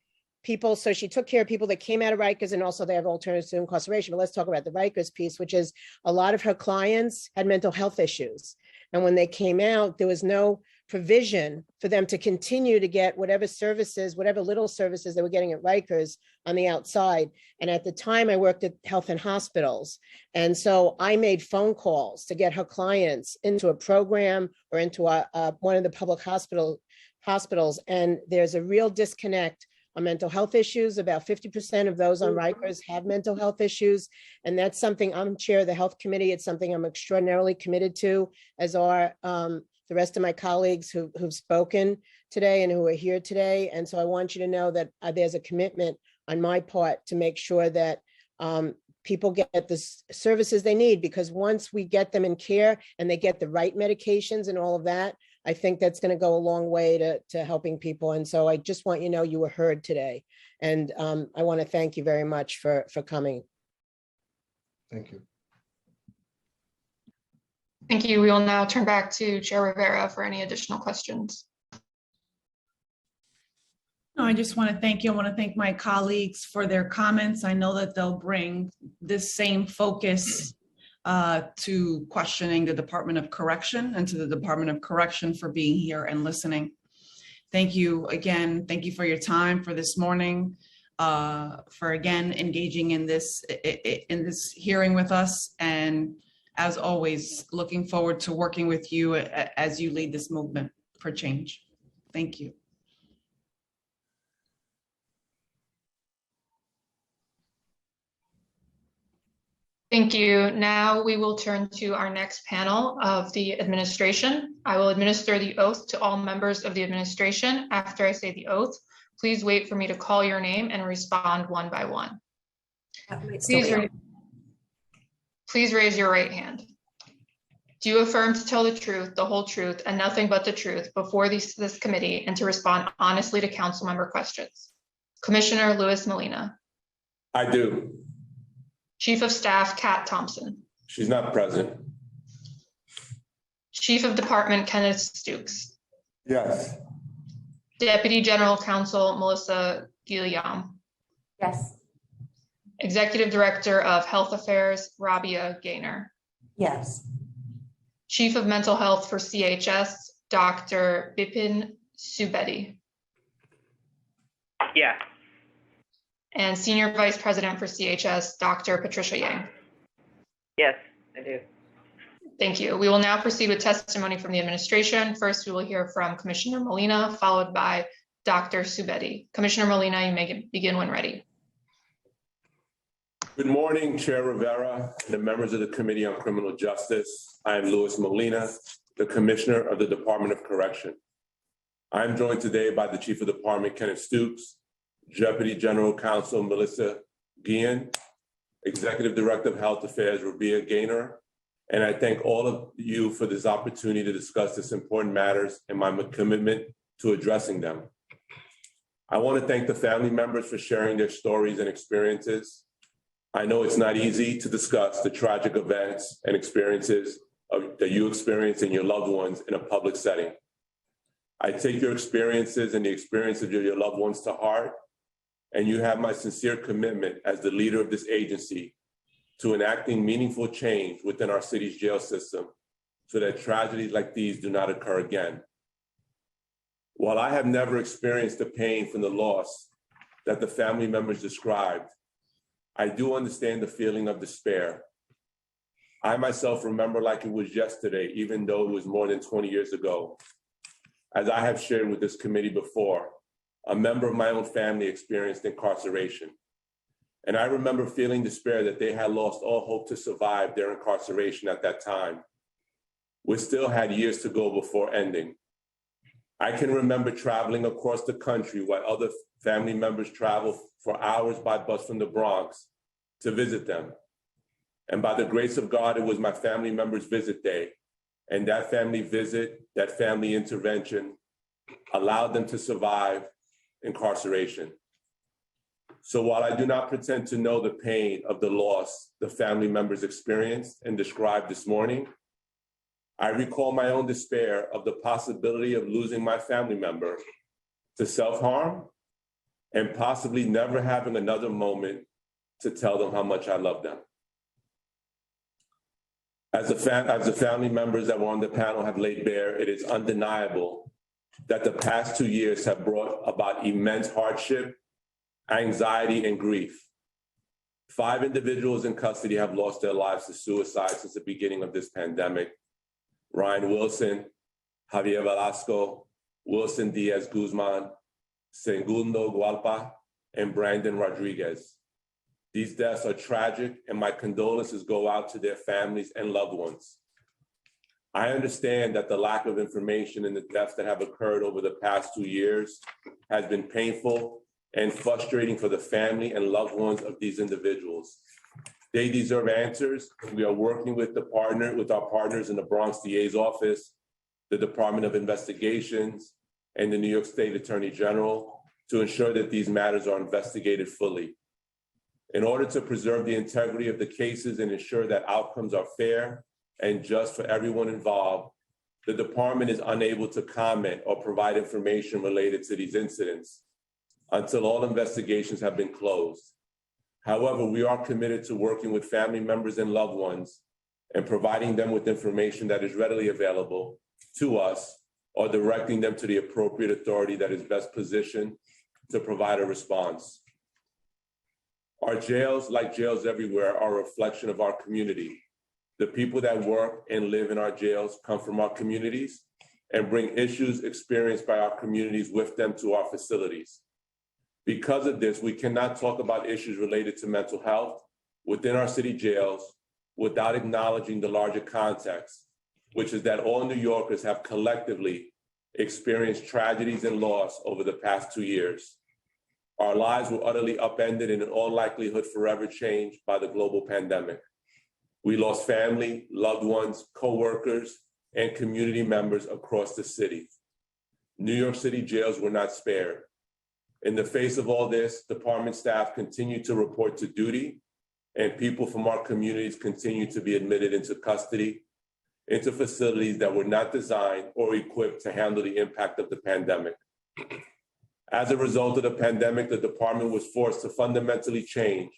so she took care of people that came out of Rikers, and also they have alternatives to incarceration. But let's talk about the Rikers piece, which is a lot of her clients had mental health issues. And when they came out, there was no provision for them to continue to get whatever services, whatever little services they were getting at Rikers on the outside. And at the time I worked at Health and Hospitals. And so I made phone calls to get her clients into a program or into one of the public hospitals. And there's a real disconnect on mental health issues. About 50% of those on Rikers have mental health issues. And that's something, I'm chair of the health committee. It's something I'm extraordinarily committed to, as are the rest of my colleagues who've spoken today and who are here today. And so I want you to know that there's a commitment on my part to make sure that people get the services they need, because once we get them in care and they get the right medications and all of that, I think that's going to go a long way to helping people. And so I just want you to know you were heard today. And I want to thank you very much for coming. Thank you. Thank you. We will now turn back to Chair Rivera for any additional questions. No, I just want to thank you. I want to thank my colleagues for their comments. I know that they'll bring this same focus to questioning the Department of Correction, and to the Department of Correction for being here and listening. Thank you again. Thank you for your time for this morning, for again engaging in this hearing with us. And as always, looking forward to working with you as you lead this movement for change. Thank you. Thank you. Now we will turn to our next panel of the administration. I will administer the oath to all members of the administration. After I say the oath, please wait for me to call your name and respond one by one. Please raise your right hand. Do you affirm to tell the truth, the whole truth, and nothing but the truth before this committee, and to respond honestly to council member questions? Commissioner Luis Molina. I do. Chief of Staff Kat Thompson. She's not present. Chief of Department Kenneth Stokes. Yes. Deputy General Counsel Melissa Guillaume. Yes. Executive Director of Health Affairs Rabia Gaynor. Yes. Chief of Mental Health for CHS Dr. Bipin Subedi. Yes. And Senior Vice President for CHS, Dr. Patricia Yang. Yes, I do. Thank you. We will now proceed with testimony from the administration. First, we will hear from Commissioner Molina, followed by Dr. Subedi. Commissioner Molina, you may begin when ready. Good morning, Chair Rivera and the members of the Committee on Criminal Justice. I am Luis Molina, the Commissioner of the Department of Correction. I am joined today by the Chief of Department, Kenneth Stokes, Deputy General Counsel Melissa Guillen, Executive Director of Health Affairs Rabia Gaynor, and I thank all of you for this opportunity to discuss this important matters and my commitment to addressing them. I want to thank the family members for sharing their stories and experiences. I know it's not easy to discuss the tragic events and experiences that you experience in your loved ones in a public setting. I take your experiences and the experiences of your loved ones to heart, and you have my sincere commitment as the leader of this agency to enacting meaningful change within our city's jail system so that tragedies like these do not occur again. While I have never experienced the pain from the loss that the family members described, I do understand the feeling of despair. I myself remember like it was yesterday, even though it was more than 20 years ago. As I have shared with this committee before, a member of my own family experienced incarceration. And I remember feeling despair that they had lost all hope to survive their incarceration at that time. We still had years to go before ending. I can remember traveling across the country while other family members traveled for hours by bus from the Bronx to visit them. And by the grace of God, it was my family member's visit day. And that family visit, that family intervention allowed them to survive incarceration. So while I do not pretend to know the pain of the loss the family members experienced and described this morning, I recall my own despair of the possibility of losing my family member to self-harm and possibly never having another moment to tell them how much I love them. As the family members that were on the panel have laid bare, it is undeniable that the past 2 years have brought about immense hardship, anxiety, and grief. 5 individuals in custody have lost their lives to suicide since the beginning of this pandemic. Ryan Wilson, Javier Velasco, Wilson Diaz Guzman, Segundo Gualpa, and Brandon Rodriguez. These deaths are tragic, and my condolences go out to their families and loved ones. I understand that the lack of information in the deaths that have occurred over the past 2 years has been painful and frustrating for the family and loved ones of these individuals. They deserve answers. We are working with our partners in the Bronx DA's office, the Department of Investigations, and the New York State Attorney General to ensure that these matters are investigated fully. In order to preserve the integrity of the cases and ensure that outcomes are fair and just for everyone involved, the department is unable to comment or provide information related to these incidents until all investigations have been closed. However, we are committed to working with family members and loved ones and providing them with information that is readily available to us or directing them to the appropriate authority that is best positioned to provide a response. Our jails, like jails everywhere, are a reflection of our community. The people that work and live in our jails come from our communities and bring issues experienced by our communities with them to our facilities. Because of this, we cannot talk about issues related to mental health within our city jails without acknowledging the larger context, which is that all New Yorkers have collectively experienced tragedies and loss over the past 2 years. Our lives were utterly upended and in all likelihood forever changed by the global pandemic. We lost family, loved ones, co-workers, and community members across the city. New York City jails were not spared. In the face of all this, department staff continue to report to duty, and people from our communities continue to be admitted into custody, into facilities that were not designed or equipped to handle the impact of the pandemic. As a result of the pandemic, the department was forced to fundamentally change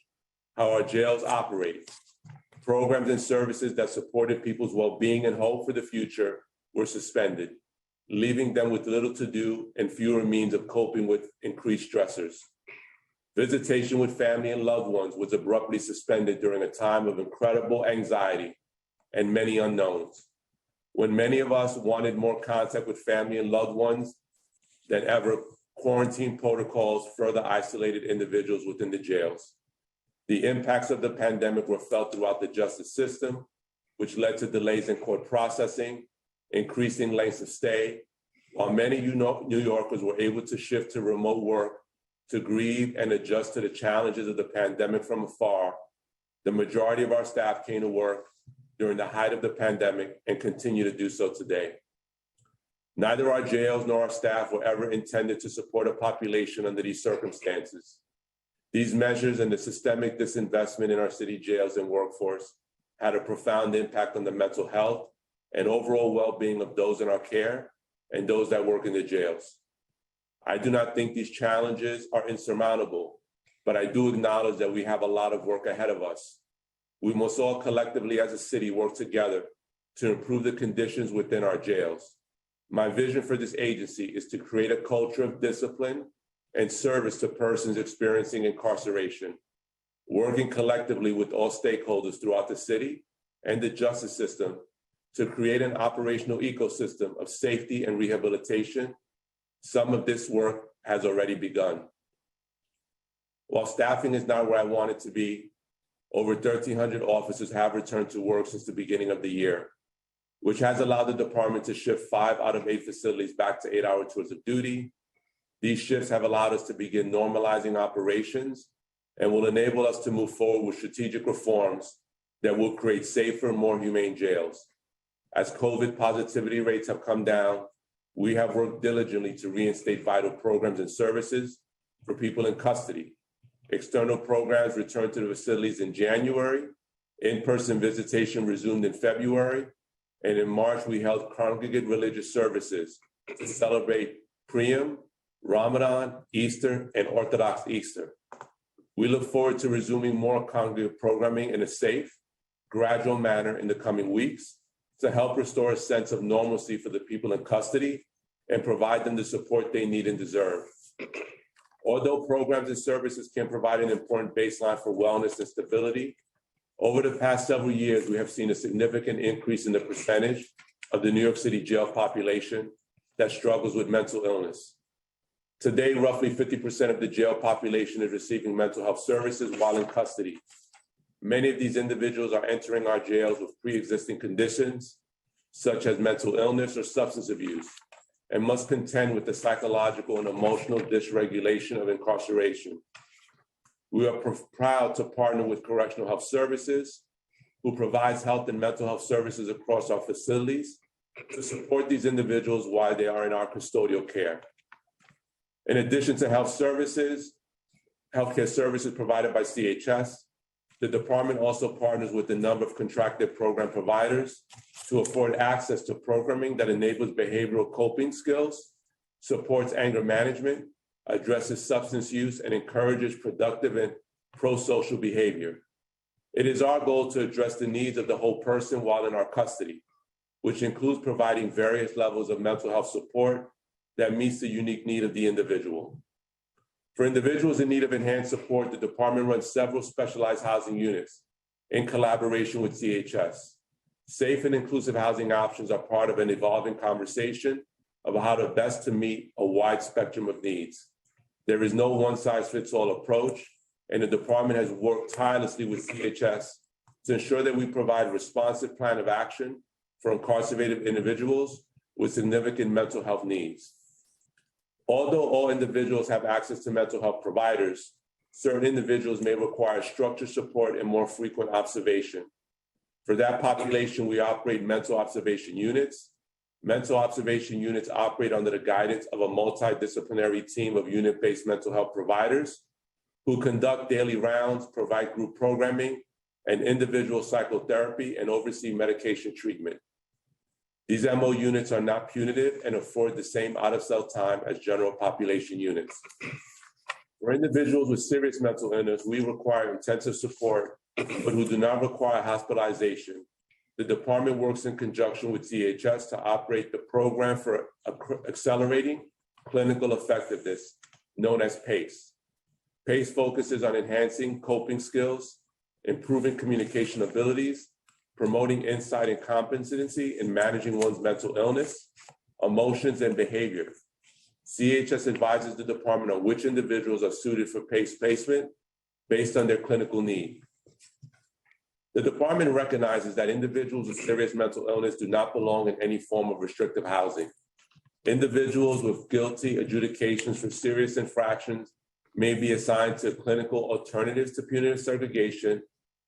how our jails operate. Programs and services that supported people's well-being and hope for the future were suspended, leaving them with little to do and fewer means of coping with increased stressors. Visitation with family and loved ones was abruptly suspended during a time of incredible anxiety and many unknowns, when many of us wanted more contact with family and loved ones than ever. Quarantine protocols further isolated individuals within the jails. The impacts of the pandemic were felt throughout the justice system, which led to delays in court processing, increasing lengths of stay, while many New Yorkers were able to shift to remote work to grieve and adjust to the challenges of the pandemic from afar. The majority of our staff came to work during the height of the pandemic and continue to do so today. Neither our jails nor our staff were ever intended to support a population under these circumstances. These measures and the systemic disinvestment in our city jails and workforce had a profound impact on the mental health and overall well-being of those in our care and those that work in the jails. I do not think these challenges are insurmountable, but I do acknowledge that we have a lot of work ahead of us. We must all collectively as a city work together to improve the conditions within our jails. My vision for this agency is to create a culture of discipline and service to persons experiencing incarceration, working collectively with all stakeholders throughout the city and the justice system to create an operational ecosystem of safety and rehabilitation. Some of this work has already begun. While staffing is not where I want it to be, over 1,300 officers have returned to work since the beginning of the year, which has allowed the department to shift 5 out of 8 facilities back to 8-hour tours of duty. These shifts have allowed us to begin normalizing operations and will enable us to move forward with strategic reforms that will create safer, more humane jails. As COVID positivity rates have come down, we have worked diligently to reinstate vital programs and services for people in custody. External programs returned to the facilities in January, in-person visitation resumed in February, and in March, we held congregate religious services to celebrate Purim, Ramadan, Easter, and Orthodox Easter. We look forward to resuming more congregate programming in a safe, gradual manner in the coming weeks to help restore a sense of normalcy for the people in custody and provide them the support they need and deserve. Although programs and services can provide an important baseline for wellness and stability, over the past several years, we have seen a significant increase in the percentage of the New York City jail population that struggles with mental illness. Today, roughly 50% of the jail population is receiving mental health services while in custody. Many of these individuals are entering our jails with pre-existing conditions, such as mental illness or substance abuse, and must contend with the psychological and emotional dysregulation of incarceration. We are proud to partner with Correctional Health Services, who provides health and mental health services across our facilities to support these individuals while they are in our custodial care. In addition to health services, healthcare services provided by CHS, the department also partners with a number of contracted program providers to afford access to programming that enables behavioral coping skills, supports anger management, addresses substance use, and encourages productive and pro-social behavior. It is our goal to address the needs of the whole person while in our custody, which includes providing various levels of mental health support that meets the unique need of the individual. For individuals in need of enhanced support, the department runs several specialized housing units in collaboration with CHS. Safe and inclusive housing options are part of an evolving conversation about how to best to meet a wide spectrum of needs. There is no one-size-fits-all approach, and the department has worked tirelessly with CHS to ensure that we provide a responsive plan of action for incarcerated individuals with significant mental health needs. Although all individuals have access to mental health providers, certain individuals may require structured support and more frequent observation. For that population, we operate mental observation units. Mental observation units operate under the guidance of a multidisciplinary team of unit-based mental health providers who conduct daily rounds, provide group programming, and individual psychotherapy, and oversee medication treatment. These MO units are not punitive and afford the same out-of-cell time as general population units. For individuals with serious mental illness, we require intensive support, but who do not require hospitalization. The department works in conjunction with CHS to operate the program for accelerating clinical effectiveness, known as PACE. PACE focuses on enhancing coping skills, improving communication abilities, promoting insight and competency in managing one's mental illness, emotions, and behavior. CHS advises the department on which individuals are suited for PACE placement based on their clinical need. The department recognizes that individuals with serious mental illness do not belong in any form of restrictive housing. Individuals with guilty adjudications for serious infractions may be assigned to clinical alternatives to punitive segregation,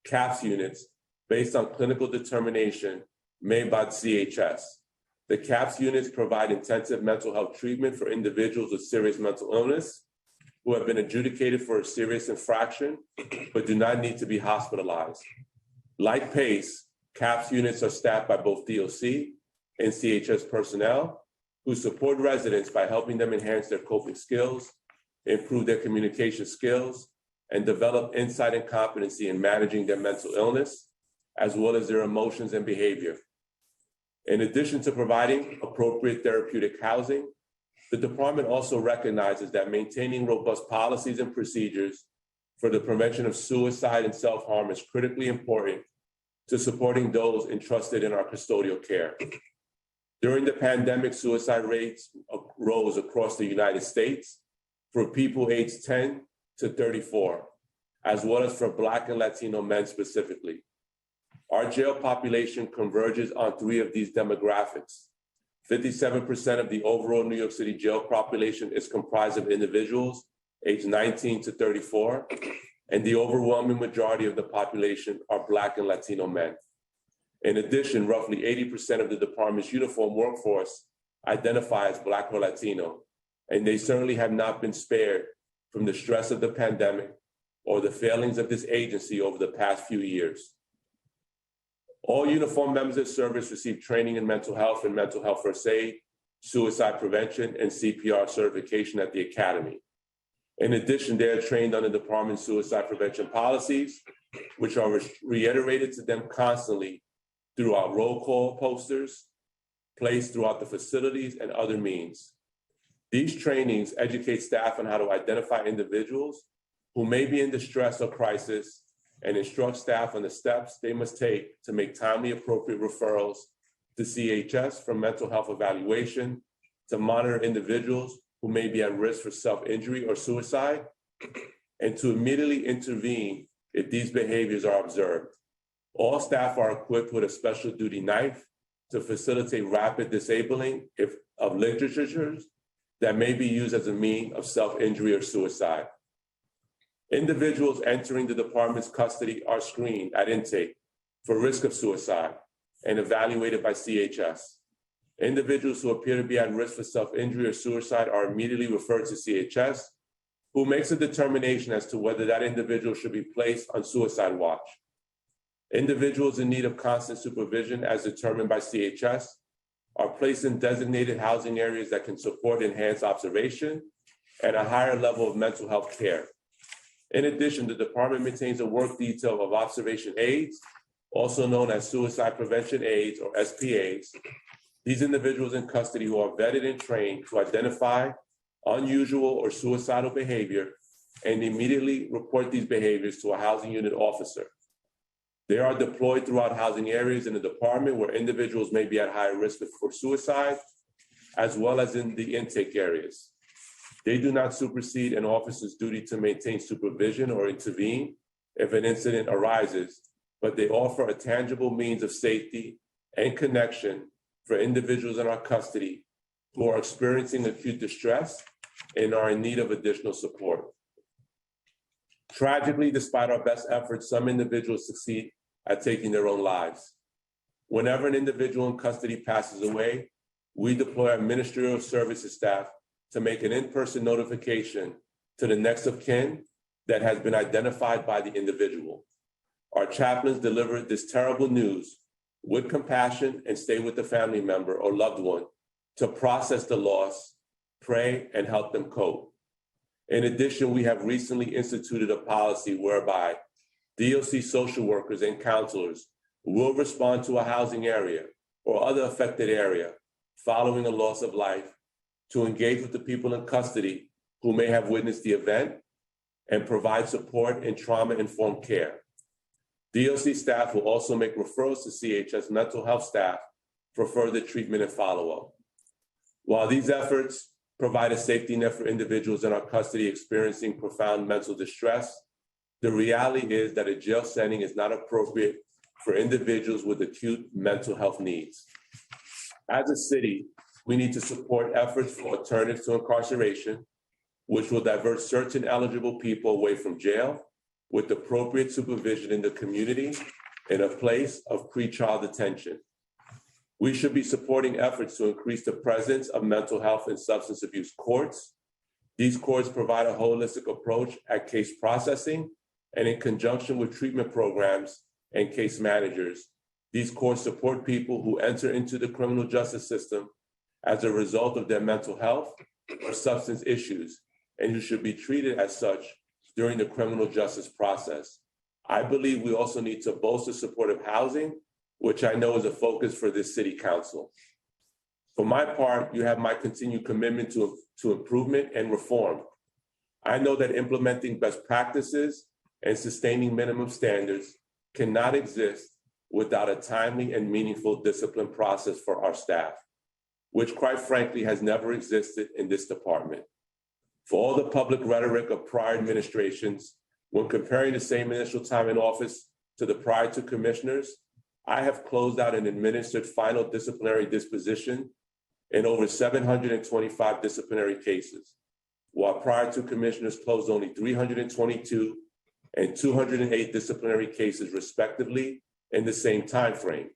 CAPS units, based on clinical determination made by CHS. The CAPS units provide intensive mental health treatment for individuals with serious mental illness who have been adjudicated for a serious infraction, but do not need to be hospitalized. Like PACE, CAPS units are staffed by both DOC and CHS personnel who support residents by helping them enhance their coping skills, improve their communication skills, and develop insight and competency in managing their mental illness, as well as their emotions and behavior. In addition to providing appropriate therapeutic housing, the department also recognizes that maintaining robust policies and procedures for the prevention of suicide and self-harm is critically important to supporting those entrusted in our custodial care. During the pandemic, suicide rates rose across the United States for people aged 10 to 34, as well as for Black and Latino men specifically. Our jail population converges on three of these demographics. 57% of the overall New York City jail population is comprised of individuals aged 19 to 34, and the overwhelming majority of the population are Black and Latino men. In addition, roughly 80% of the department's uniform workforce identify as Black or Latino, and they certainly have not been spared from the stress of the pandemic or the failings of this agency over the past few years. All uniformed members of service receive training in mental health and mental health first aid, suicide prevention, and CPR certification at the academy. In addition, they are trained on the department's suicide prevention policies, which are reiterated to them constantly through our roll call posters, placed throughout the facilities, and other means. These trainings educate staff on how to identify individuals who may be in distress or crisis and instruct staff on the steps they must take to make timely, appropriate referrals to CHS for mental health evaluation, to monitor individuals who may be at risk for self-injury or suicide, and to immediately intervene if these behaviors are observed. All staff are equipped with a special duty knife to facilitate rapid disabling of literatures that may be used as a means of self-injury or suicide. Individuals entering the department's custody are screened at intake for risk of suicide and evaluated by CHS. Individuals who appear to be at risk for self-injury or suicide are immediately referred to CHS, who makes a determination as to whether that individual should be placed on suicide watch. Individuals in need of constant supervision, as determined by CHS, are placed in designated housing areas that can support enhanced observation and a higher level of mental health care. In addition, the department maintains a work detail of observation aides, also known as suicide prevention aides or SPAs. These individuals in custody who are vetted and trained to identify unusual or suicidal behavior and immediately report these behaviors to a housing unit officer. They are deployed throughout housing areas in the department where individuals may be at high risk for suicide, as well as in the intake areas. They do not supersede an officer's duty to maintain supervision or intervene if an incident arises, but they offer a tangible means of safety and connection for individuals in our custody who are experiencing acute distress and are in need of additional support. Tragically, despite our best efforts, some individuals succeed at taking their own lives. Whenever an individual in custody passes away, we deploy our ministerial services staff to make an in-person notification to the next of kin that has been identified by the individual. Our chaplains deliver this terrible news with compassion and stay with the family member or loved one to process the loss, pray, and help them cope. In addition, we have recently instituted a policy whereby DOC social workers and counselors will respond to a housing area or other affected area following a loss of life to engage with the people in custody who may have witnessed the event and provide support and trauma-informed care. DOC staff will also make referrals to CHS mental health staff for further treatment and follow-up. While these efforts provide a safety net for individuals in our custody experiencing profound mental distress, the reality is that a jail setting is not appropriate for individuals with acute mental health needs. As a city, we need to support efforts for alternatives to incarceration, which will divert certain eligible people away from jail with appropriate supervision in the community in a place of pretrial detention. We should be supporting efforts to increase the presence of mental health and substance abuse courts. These courts provide a holistic approach at case processing, and in conjunction with treatment programs and case managers, these courts support people who enter into the criminal justice system as a result of their mental health or substance issues, and who should be treated as such during the criminal justice process. I believe we also need to bolster supportive housing which I know is a focus for this city council. For my part, you have my continued commitment to improvement and reform. I know that implementing best practices and sustaining minimum standards cannot exist without a timely and meaningful discipline process for our staff, which quite frankly has never existed in this department. For all the public rhetoric of prior administrations, when comparing the same initial time in office to the prior two commissioners, I have closed out and administered final disciplinary disposition in over 725 disciplinary cases, while prior two commissioners closed only 322 and 208 disciplinary cases respectively in the same time frame.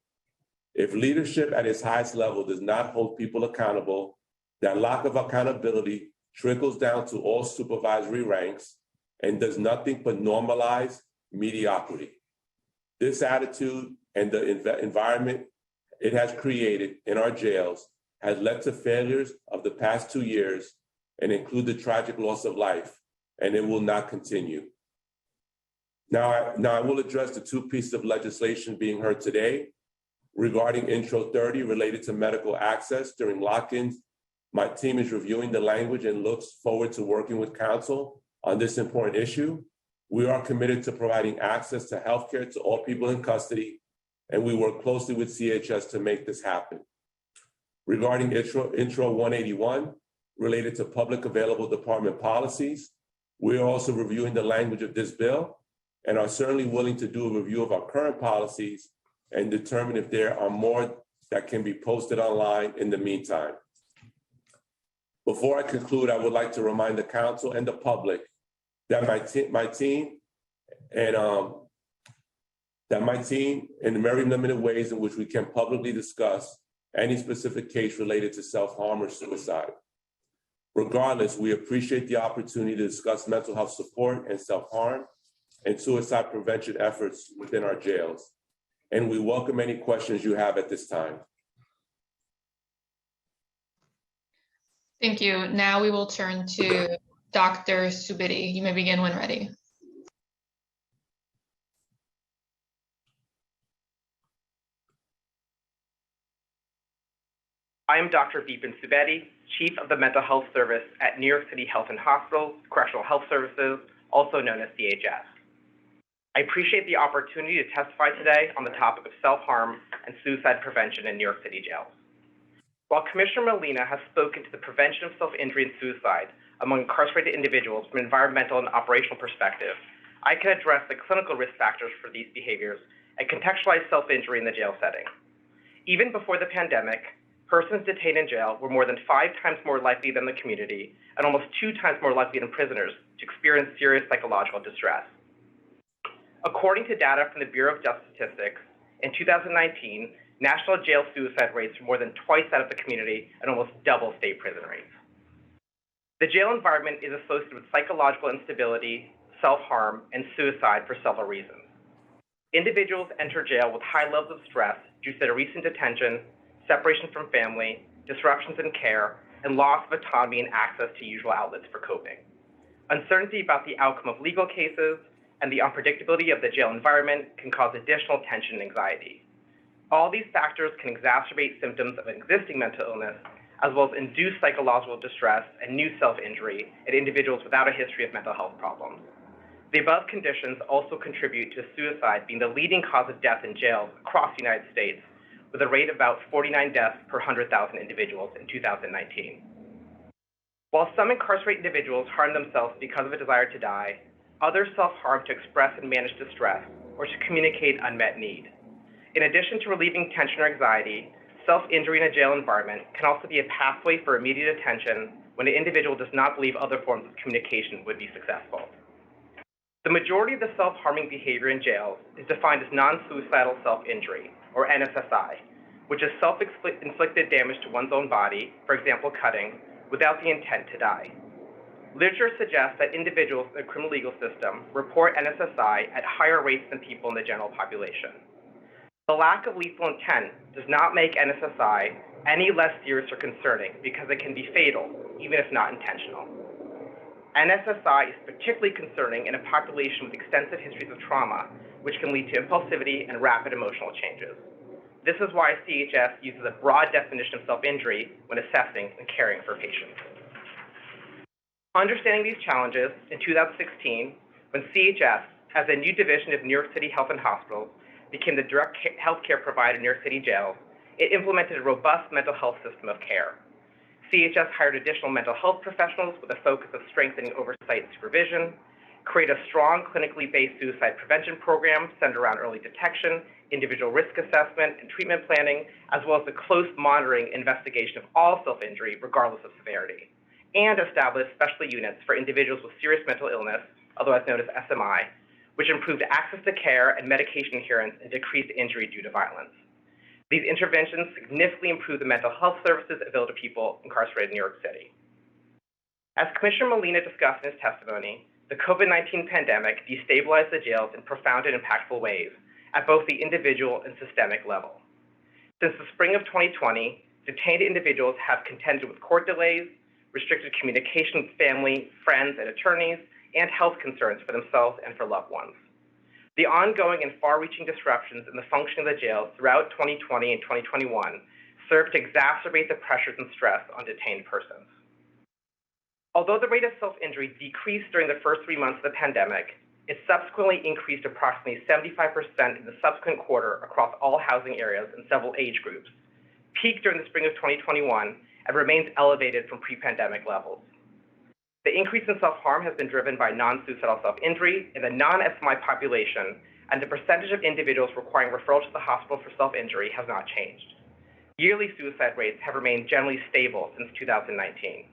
If leadership at its highest level does not hold people accountable, that lack of accountability trickles down to all supervisory ranks and does nothing but normalize mediocrity. This attitude and the environment it has created in our jails has led to failures of the past 2 years and include the tragic loss of life, and it will not continue. Now I will address the two pieces of legislation being heard today. Regarding Intro 30 related to medical access during lock-ins, my team is reviewing the language and looks forward to working with council on this important issue. We are committed to providing access to healthcare to all people in custody, and we work closely with CHS to make this happen. Regarding Intro 181, related to public available department policies, we are also reviewing the language of this bill and are certainly willing to do a review of our current policies and determine if there are more that can be posted online in the meantime. Before I conclude, I would like to remind the council and the public that my team, in the very limited ways in which we can publicly discuss any specific case related to self-harm or suicide. Regardless, we appreciate the opportunity to discuss mental health support and self-harm and suicide prevention efforts within our jails. And we welcome any questions you have at this time. Thank you. Now we will turn to Dr. Subidi. You may begin when ready. I am Dr. Vipin Subedi, Chief of the Mental Health Service at New York City Health and Hospitals, Correctional Health Services, also known as CHS. I appreciate the opportunity to testify today on the topic of self-harm and suicide prevention in New York City jails. While Commissioner Molina has spoken to the prevention of self-injury and suicide among incarcerated individuals from an environmental and operational perspective, I can address the clinical risk factors for these behaviors and contextualize self-injury in the jail setting. Even before the pandemic, persons detained in jail were more than 5 times more likely than the community and almost 2 times more likely than prisoners to experience serious psychological distress. According to data from the Bureau of Justice Statistics, in 2019, national jail suicide rates were more than twice that of the community and almost double state prison rates. The jail environment is associated with psychological instability, self-harm, and suicide for several reasons. Individuals enter jail with high levels of stress due to their recent detention, separation from family, disruptions in care, and loss of autonomy and access to usual outlets for coping. Uncertainty about the outcome of legal cases and the unpredictability of the jail environment can cause additional tension and anxiety. All these factors can exacerbate symptoms of existing mental illness, as well as induce psychological distress and new self-injury in individuals without a history of mental health problems. The above conditions also contribute to suicide being the leading cause of death in jails across the United States, with a rate of about 49 deaths per 100,000 individuals in 2019. While some incarcerated individuals harm themselves because of a desire to die, others self-harm to express and manage distress or to communicate unmet need. In addition to relieving tension or anxiety, self-injury in a jail environment can also be a pathway for immediate attention when an individual does not believe other forms of communication would be successful. The majority of the self-harming behavior in jails is defined as non-suicidal self-injury, or NSSI, which is self-inflicted damage to one's own body, for example, cutting, without the intent to die. Literature suggests that individuals in the criminal legal system report NSSI at higher rates than people in the general population. The lack of lethal intent does not make NSSI any less serious or concerning because it can be fatal, even if not intentional. NSSI is particularly concerning in a population with extensive histories of trauma, which can lead to impulsivity and rapid emotional changes. This is why CHS uses a broad definition of self-injury when assessing and caring for patients. Understanding these challenges, in 2016, when CHS, as a new division of New York City Health and Hospitals, became the direct healthcare provider in New York City jails, it implemented a robust mental health system of care. CHS hired additional mental health professionals with a focus of strengthening oversight and supervision, create a strong clinically based suicide prevention program centered around early detection, individual risk assessment, and treatment planning, as well as the close monitoring and investigation of all self-injury, regardless of severity, and establish special units for individuals with serious mental illness, otherwise known as SMI, which improved access to care and medication adherence and decreased injury due to violence. These interventions significantly improve the mental health services available to people incarcerated in New York City. As Commissioner Molina discussed in his testimony, the COVID-19 pandemic destabilized the jails in profound and impactful ways at both the individual and systemic level. Since the spring of 2020, detained individuals have contended with court delays, restricted communication with family, friends, and attorneys, and health concerns for themselves and for loved ones. The ongoing and far-reaching disruptions in the functioning of the jails throughout 2020 and 2021 served to exacerbate the pressures and stress on detained persons. Although the rate of self-injury decreased during the first 3 months of the pandemic, it subsequently increased approximately 75% in the subsequent quarter across all housing areas and several age groups, peaked during the spring of 2021, and remains elevated from pre-pandemic levels. The increase in self-harm has been driven by non-suicidal self-injury in the non-SMI population, and the percentage of individuals requiring referral to the hospital for self-injury has not changed. Yearly suicide rates have remained generally stable since 2019.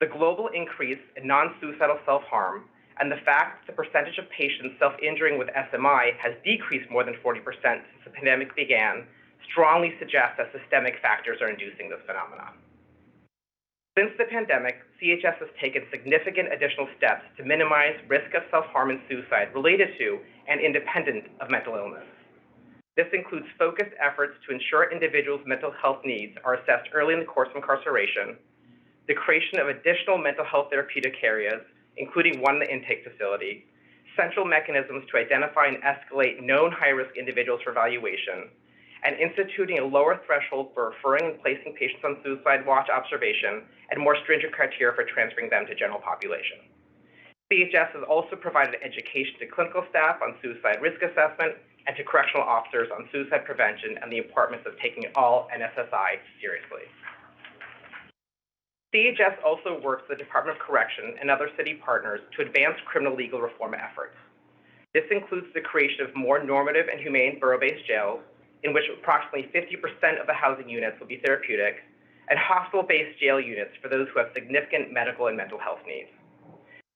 The global increase in non-suicidal self-harm and the fact that the percentage of patients self-injuring with SMI has decreased more than 40% since the pandemic began strongly suggest that systemic factors are inducing this phenomenon. Since the pandemic, CHS has taken significant additional steps to minimize risk of self-harm and suicide related to and independent of mental illness. This includes focused efforts to ensure individuals' mental health needs are assessed early in the course of incarceration, the creation of additional mental health therapeutic areas, including one in the intake facility, central mechanisms to identify and escalate known high-risk individuals for evaluation, and instituting a lower threshold for referring and placing patients on suicide watch observation and more stringent criteria for transferring them to general population. CHS has also provided education to clinical staff on suicide risk assessment and to correctional officers on suicide prevention and the importance of taking all NSSI seriously. CHS also works with the Department of Correction and other city partners to advance criminal legal reform efforts. This includes the creation of more normative and humane borough-based jails, in which approximately 50% of the housing units will be therapeutic, and hospital-based jail units for those who have significant medical and mental health needs.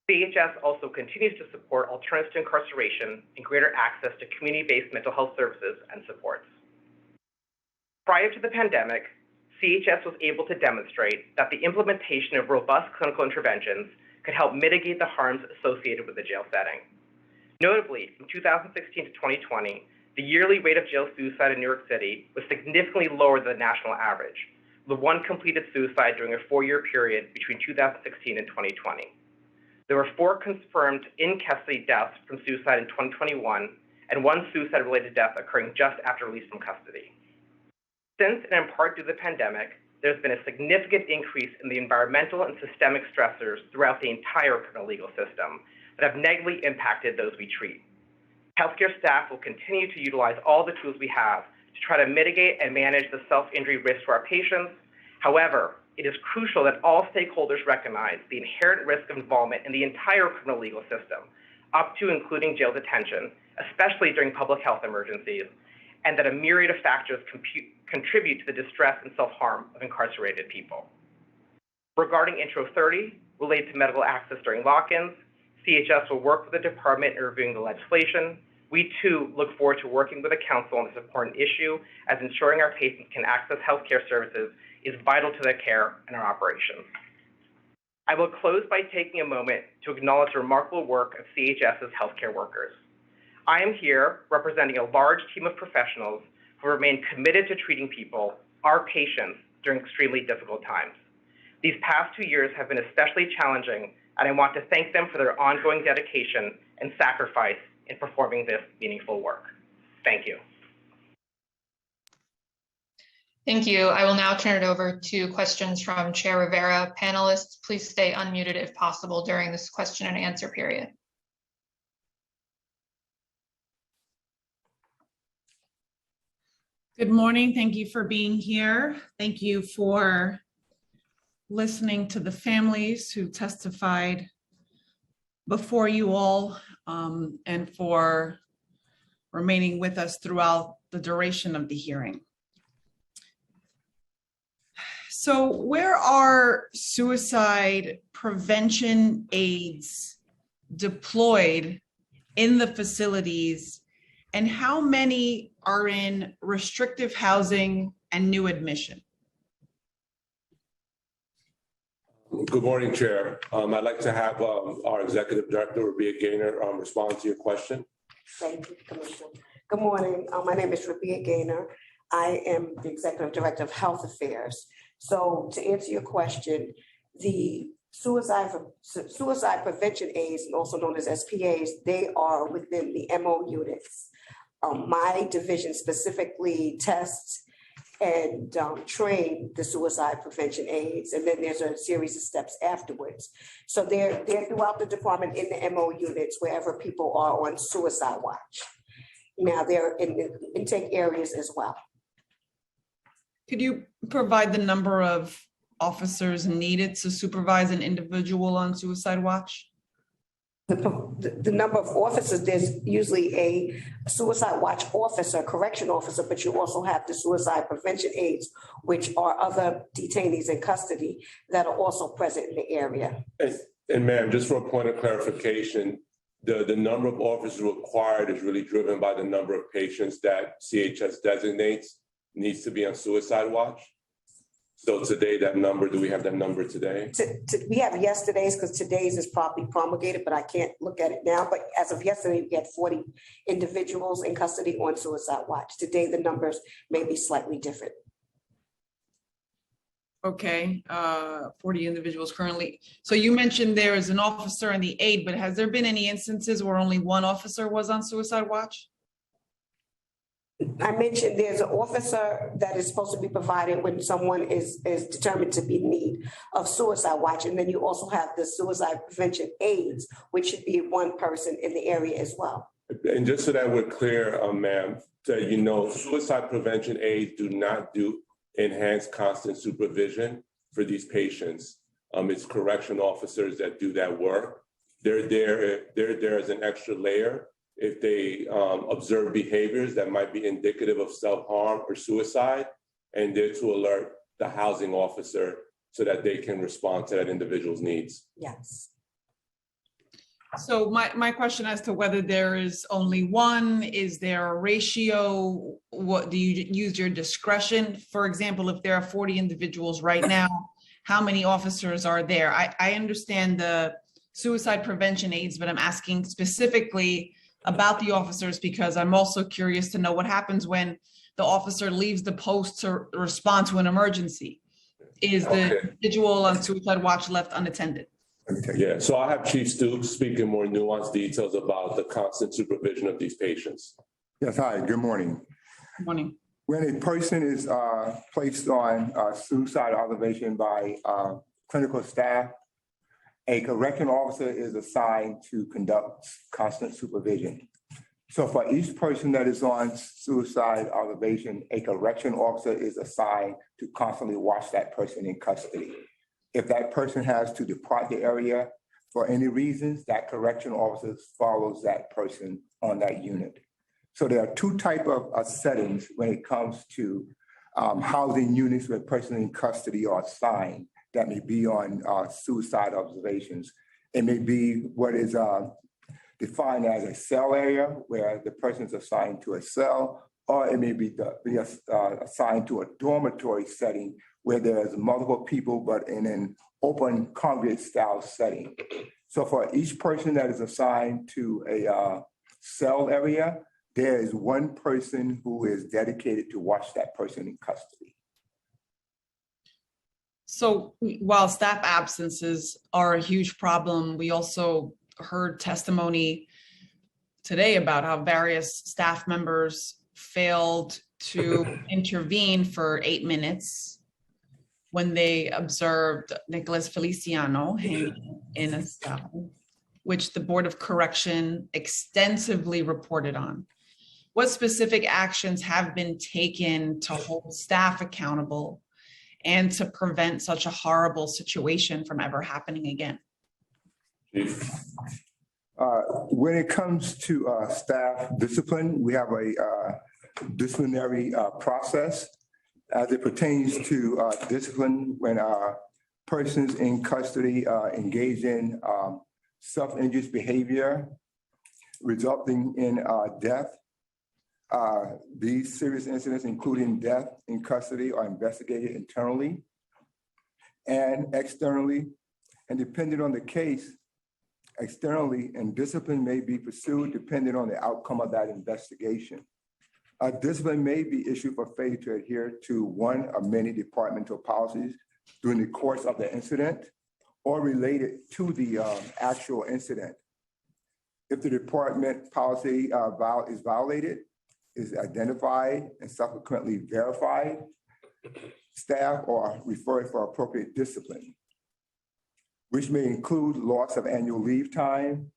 CHS also continues to support alternatives to incarceration and greater access to community-based mental health services and supports. Prior to the pandemic, CHS was able to demonstrate that the implementation of robust clinical interventions could help mitigate the harms associated with the jail setting. Notably, from 2016 to 2020, the yearly rate of jail suicide in New York City was significantly lower than the national average, with one completed suicide during a 4-year period between 2016 and 2020. There were 4 confirmed in-custody deaths from suicide in 2021, and 1 suicide-related death occurring just after release from custody. Since, and in part due to the pandemic, there's been a significant increase in the environmental and systemic stressors throughout the entire criminal legal system that have negatively impacted those we treat. Healthcare staff will continue to utilize all the tools we have to try to mitigate and manage the self-injury risk to our patients. However, it is crucial that all stakeholders recognize the inherent risk of involvement in the entire criminal legal system, up to including jail detention, especially during public health emergencies, and that a myriad of factors contribute to the distress and self-harm of incarcerated people. Regarding Intro 30, related to medical access during lock-ins, CHS will work with the department in reviewing the legislation. We, too, look forward to working with the council on this important issue, as ensuring our patients can access healthcare services is vital to their care and our operations. I will close by taking a moment to acknowledge the remarkable work of CHS's healthcare workers. I am here representing a large team of professionals who remain committed to treating people, our patients, during extremely difficult times. These past 2 years have been especially challenging, and I want to thank them for their ongoing dedication and sacrifice in performing this meaningful work. Thank you. Thank you. I will now turn it over to questions from Chair Rivera. Panelists, please stay unmuted if possible during this question and answer period. Good morning. Thank you for being here. Thank you for listening to the families who testified before you all, and for remaining with us throughout the duration of the hearing. So where are suicide prevention aides deployed in the facilities, and how many are in restrictive housing and new admission? Good morning, Chair. I'd like to have our Executive Director, Rabia Gaynor, respond to your question. Thank you, Commissioner. Good morning. My name is Rabia Gaynor. I am the Executive Director of Health Affairs. So to answer your question, the suicide prevention aides, also known as SPAs, they are within the MO units. My division specifically tests and train the suicide prevention aides, and then there's a series of steps afterwards. So they're throughout the department in the MO units wherever people are on suicide watch. Now they're in the intake areas as well. Could you provide the number of officers needed to supervise an individual on suicide watch? The number of officers, there's usually a suicide watch officer, correction officer, but you also have the suicide prevention aides, which are other detainees in custody that are also present in the area. And ma'am, just for a point of clarification, the number of officers required is really driven by the number of patients that CHS designates needs to be on suicide watch. So today, that number, do we have that number today? We have yesterday's, because today's is probably promulgated, but I can't look at it now. But as of yesterday, we had 40 individuals in custody on suicide watch. Today, the numbers may be slightly different. Okay, 40 individuals currently. So you mentioned there is an officer and the aide, but has there been any instances where only one officer was on suicide watch? I mentioned there's an officer that is supposed to be provided when someone is determined to be in need of suicide watch. And then you also have the suicide prevention aides, which should be one person in the area as well. And just so that we're clear, ma'am, that you know, suicide prevention aides do not do enhanced constant supervision for these patients. It's correction officers that do that work. They're there as an extra layer if they observe behaviors that might be indicative of self-harm or suicide, and they're to alert the housing officer so that they can respond to that individual's needs. Yes. So my question as to whether there is only one, is there a ratio? What do you use your discretion? For example, if there are 40 individuals right now, how many officers are there? I understand the suicide prevention aides, but I'm asking specifically about the officers because I'm also curious to know what happens when the officer leaves the post to respond to an emergency. Is the individual on suicide watch left unattended? Yeah, so I'll have Chief Stoops speak in more nuanced details about the constant supervision of these patients. Yes, hi, good morning. Good morning. When a person is placed on suicide observation by clinical staff, a correction officer is assigned to conduct constant supervision. So for each person that is on suicide observation, a correction officer is assigned to constantly watch that person in custody. If that person has to depart the area for any reasons, that correction officer follows that person on that unit. So there are two types of settings when it comes to housing units where persons in custody are assigned that may be on suicide observations. It may be what is defined as a cell area where the person is assigned to a cell, or it may be assigned to a dormitory setting where there's multiple people, but in an open congregate style setting. So for each person that is assigned to a cell area, there is one person who is dedicated to watch that person in custody. So while staff absences are a huge problem, we also heard testimony today about how various staff members failed to intervene for 8 minutes when they observed Nicholas Feliciano hanging in a cell, which the Board of Correction extensively reported on. What specific actions have been taken to hold staff accountable and to prevent such a horrible situation from ever happening again? When it comes to staff discipline, we have a disciplinary process as it pertains to discipline when persons in custody engage in self-injurious behavior resulting in death. These serious incidents, including death in custody, are investigated internally and externally, and depending on the case, externally, and discipline may be pursued depending on the outcome of that investigation. Discipline may be issued for failure to adhere to one of many departmental policies during the course of the incident or related to the actual incident. If the department policy is violated, is identified and subsequently verified, staff are referred for appropriate discipline, which may include loss of annual leave time,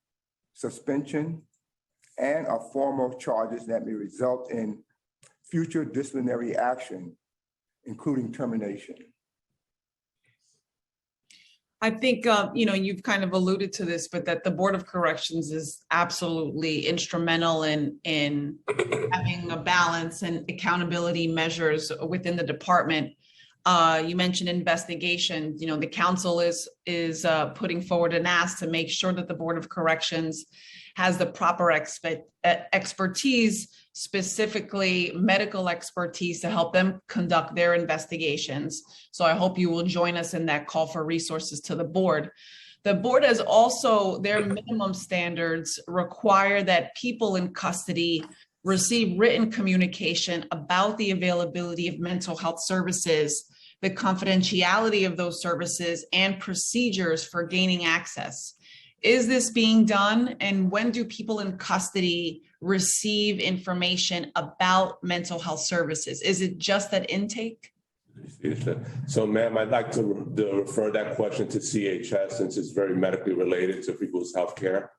suspension, and formal charges that may result in future disciplinary action, including termination. I think, you've kind of alluded to this, but that the Board of Corrections is absolutely instrumental in having a balance and accountability measures within the department. You mentioned investigation. The council is putting forward an ask to make sure that the Board of Corrections has the proper expertise, specifically medical expertise, to help them conduct their investigations. So I hope you will join us in that call for resources to the board. The board has also, their minimum standards require that people in custody receive written communication about the availability of mental health services, the confidentiality of those services, and procedures for gaining access. Is this being done? And when do people in custody receive information about mental health services? Is it just at intake? So ma'am, I'd like to refer that question to CHS since it's very medically related to people's health care.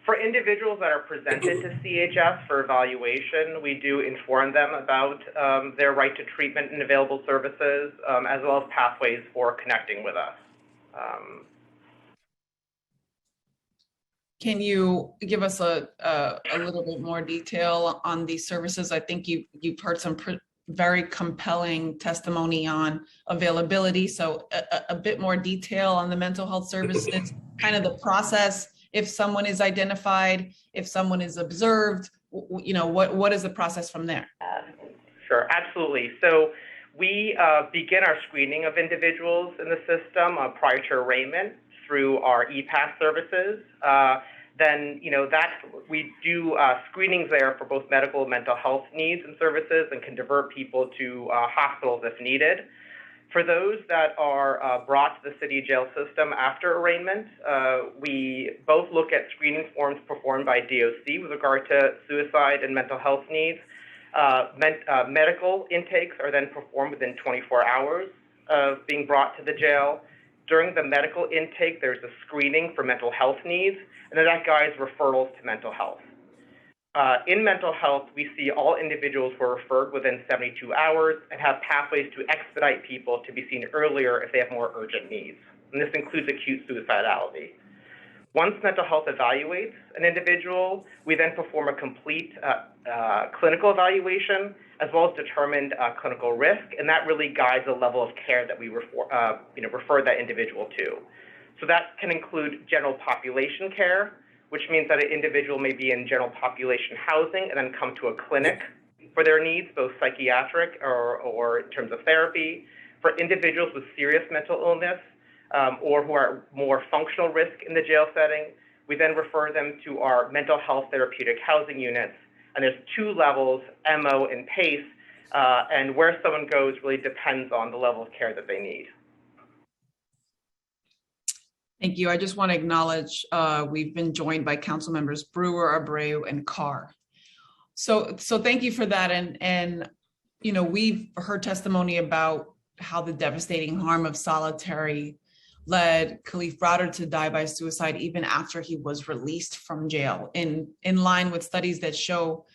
For individuals that are presented to CHS for evaluation, we do inform them about their right to treatment and available services, as well as pathways for connecting with us. Can you give us a little bit more detail on these services? I think you've heard some very compelling testimony on availability. So a bit more detail on the mental health services, kind of the process. If someone is identified, if someone is observed, what is the process from there? Sure, absolutely. So we begin our screening of individuals in the system prior to arraignment through our EPAS services. Then, we do screenings there for both medical and mental health needs and services, and can divert people to hospitals if needed. For those that are brought to the city jail system after arraignment, we both look at screening forms performed by DOC with regard to suicide and mental health needs. Medical intakes are then performed within 24 hours of being brought to the jail. During the medical intake, there's a screening for mental health needs, and then that guides referrals to mental health. In mental health, we see all individuals who are referred within 72 hours and have pathways to expedite people to be seen earlier if they have more urgent needs. And this includes acute suicidality. Once mental health evaluates an individual, we then perform a complete clinical evaluation as well as determined clinical risk, and that really guides the level of care that we refer that individual to. So that can include general population care, which means that an individual may be in general population housing and then come to a clinic for their needs, both psychiatric or in terms of therapy. For individuals with serious mental illness or who are more functional risk in the jail setting, we then refer them to our mental health therapeutic housing units. And there's 2 levels, MO and PACE, and where someone goes really depends on the level of care that they need. Thank you. I just want to acknowledge we've been joined by council members Brewer, Abreu, and Carr. So thank you for that. And you know, we've heard testimony about how the devastating harm of solitary led Khalif Browder to die by suicide even after he was released from jail, in line with studies that show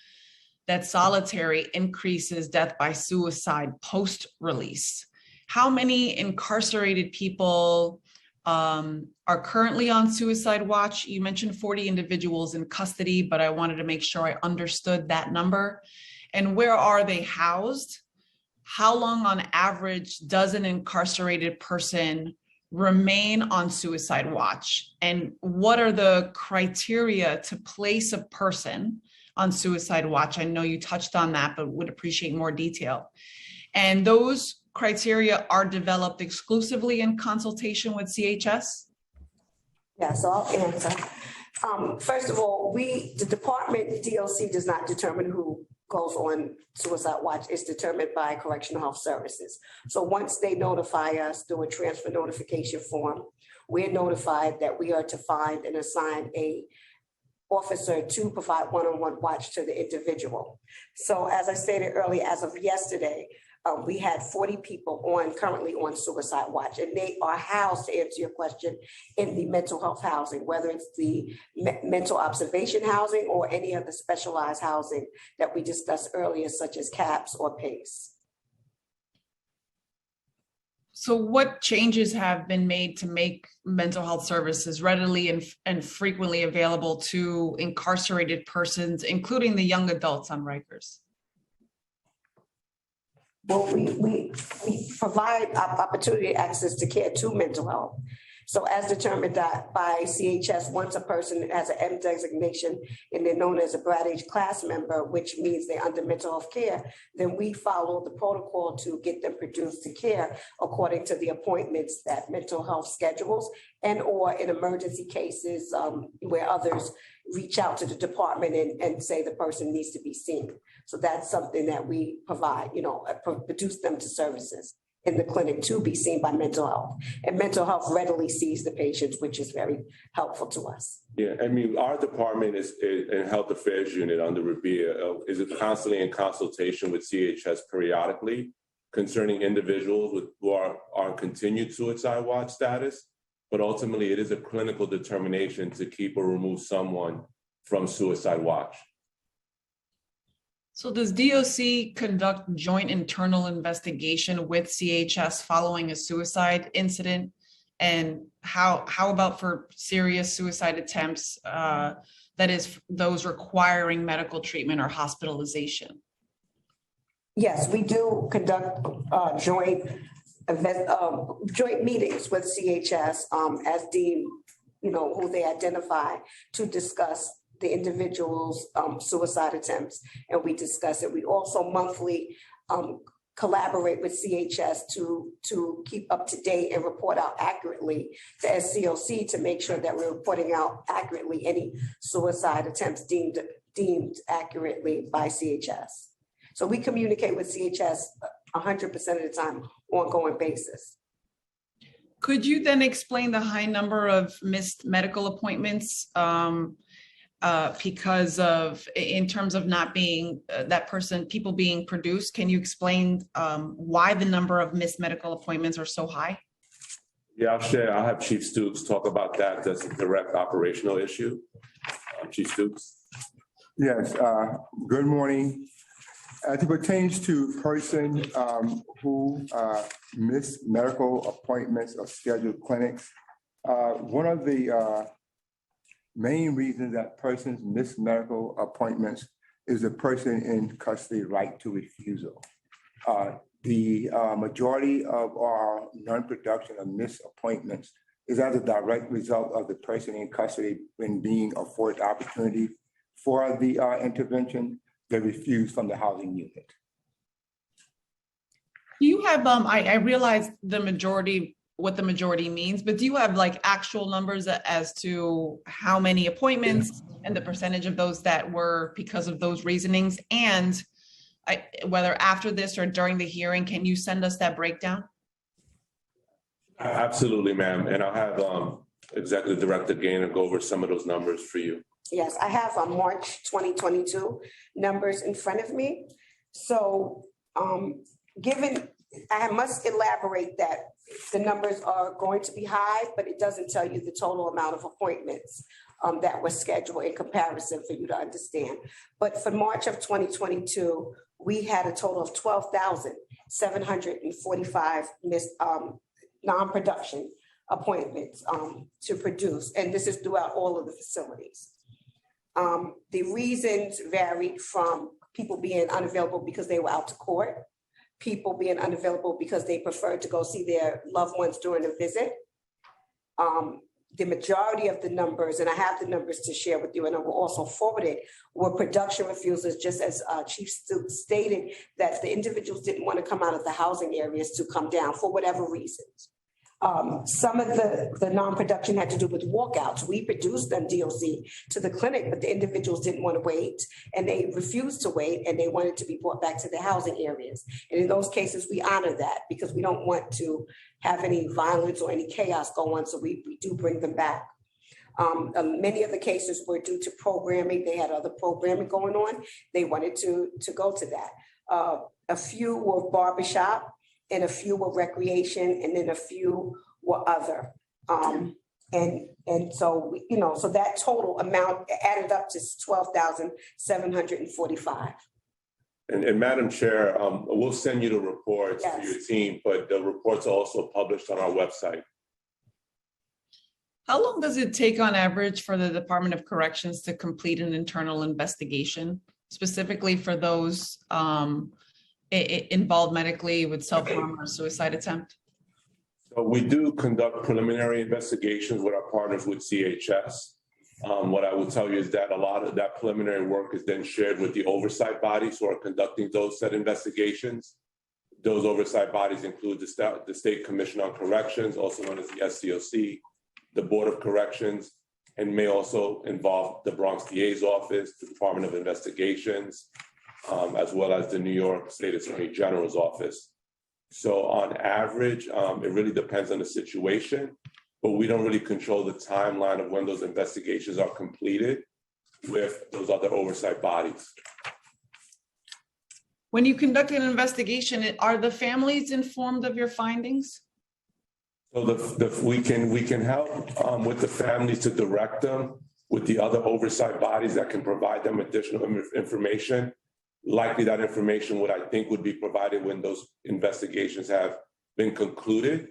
that solitary increases death by suicide post-release. How many incarcerated people are currently on suicide watch? You mentioned 40 individuals in custody, but I wanted to make sure I understood that number. And where are they housed? How long on average does an incarcerated person remain on suicide watch? And what are the criteria to place a person on suicide watch? I know you touched on that, but would appreciate more detail. And those criteria are developed exclusively in consultation with CHS? Yeah, so I'll answer. First of all, the department, DOC, does not determine who goes on suicide watch. It's determined by Correctional Health Services. So once they notify us through a transfer notification form, we're notified that we are to find and assign a officer to provide one-on-one watch to the individual. So as I stated earlier, as of yesterday, we had 40 people currently on suicide watch, and they are housed, to answer your question, in the mental health housing, whether it's the mental observation housing or any of the specialized housing that we discussed earlier, such as CAPS or PACE. So what changes have been made to make mental health services readily and frequently available to incarcerated persons, including the young adults on Rikers? Well, we provide opportunity access to care to mental health. So as determined by CHS, once a person has an M designation and they're known as a Brad H class member, which means they're under mental health care, then we follow the protocol to get them produced to care according to the appointments that mental health schedules, and or in emergency cases where others reach out to the department and say the person needs to be seen. So that's something that we provide, produce them to services in the clinic to be seen by mental health. And mental health readily sees the patients, which is very helpful to us. Yeah, I mean, our department is in Health Affairs Unit under Rabia is constantly in consultation with CHS periodically concerning individuals who are on continued suicide watch status, but ultimately it is a clinical determination to keep or remove someone from suicide watch. So does DOC conduct joint internal investigation with CHS following a suicide incident? And how about for serious suicide attempts, that is those requiring medical treatment or hospitalization? Yes, we do conduct joint meetings with CHS as deemed, who they identify to discuss the individual's suicide attempts, and we discuss it. We also monthly collaborate with CHS to keep up to date and report out accurately to SCOC to make sure that we're reporting out accurately any suicide attempts deemed accurately by CHS. So we communicate with CHS 100% of the time, ongoing basis. Could you then explain the high number of missed medical appointments because of, in terms of not being people being produced? Can you explain why the number of missed medical appointments are so high? Yeah, I'll have Chief Stoops talk about that. That's a direct operational issue. Chief Stoops. Yes, good morning. As it pertains to persons who miss medical appointments or scheduled clinics, one of the main reasons that persons miss medical appointments is the person in custody right to refusal. The majority of our non-production of missed appointments is as a direct result of the person in custody when being afforded opportunity for the intervention, they refuse from the housing unit. Do you have, I realize what the majority means, but do you have like actual numbers as to how many appointments and the percentage of those that were because of those reasonings? And whether after this or during the hearing, can you send us that breakdown? Absolutely, ma'am. And I'll have Executive Director Gaynor go over some of those numbers for you. Yes, I have March 2022 numbers in front of me. So I must elaborate that the numbers are going to be high, but it doesn't tell you the total amount of appointments that were scheduled in comparison for you to understand. But for March of 2022, we had a total of 12,745 non-production appointments to produce, and this is throughout all of the facilities. The reasons varied from people being unavailable because they were out to court, people being unavailable because they preferred to go see their loved ones during a visit. The majority of the numbers, and I have the numbers to share with you, and I will also forward it, were production refusals, just as Chief stated, that the individuals didn't want to come out of the housing areas to come down for whatever reasons. Some of the non-production had to do with walkouts. We produced them DOC to the clinic, but the individuals didn't want to wait, and they refused to wait, and they wanted to be brought back to their housing areas. And in those cases, we honor that because we don't want to have any violence or any chaos go on, so we do bring them back. Many of the cases were due to programming. They had other programming going on. They wanted to go to that. A few were barbershop, and a few were recreation, and then a few were other. And so, so that total amount added up to 12,745. And Madam Chair, we'll send you the reports to your team, but the reports are also published on our website. How long does it take on average for the Department of Corrections to complete an internal investigation, specifically for those involved medically with self-harm or suicide attempt? So we do conduct preliminary investigations with our partners with CHS. What I will tell you is that a lot of that preliminary work is then shared with the oversight bodies who are conducting those said investigations. Those oversight bodies include the State Commission on Corrections, also known as the SCOC, the Board of Corrections, and may also involve the Bronx DA's office, the Department of Investigations, as well as the New York State Attorney General's office. So on average, it really depends on the situation, but we don't really control the timeline of when those investigations are completed with those other oversight bodies. When you conduct an investigation, are the families informed of your findings? So we can help with the families to direct them with the other oversight bodies that can provide them additional information. Likely that information would be provided when those investigations have been concluded.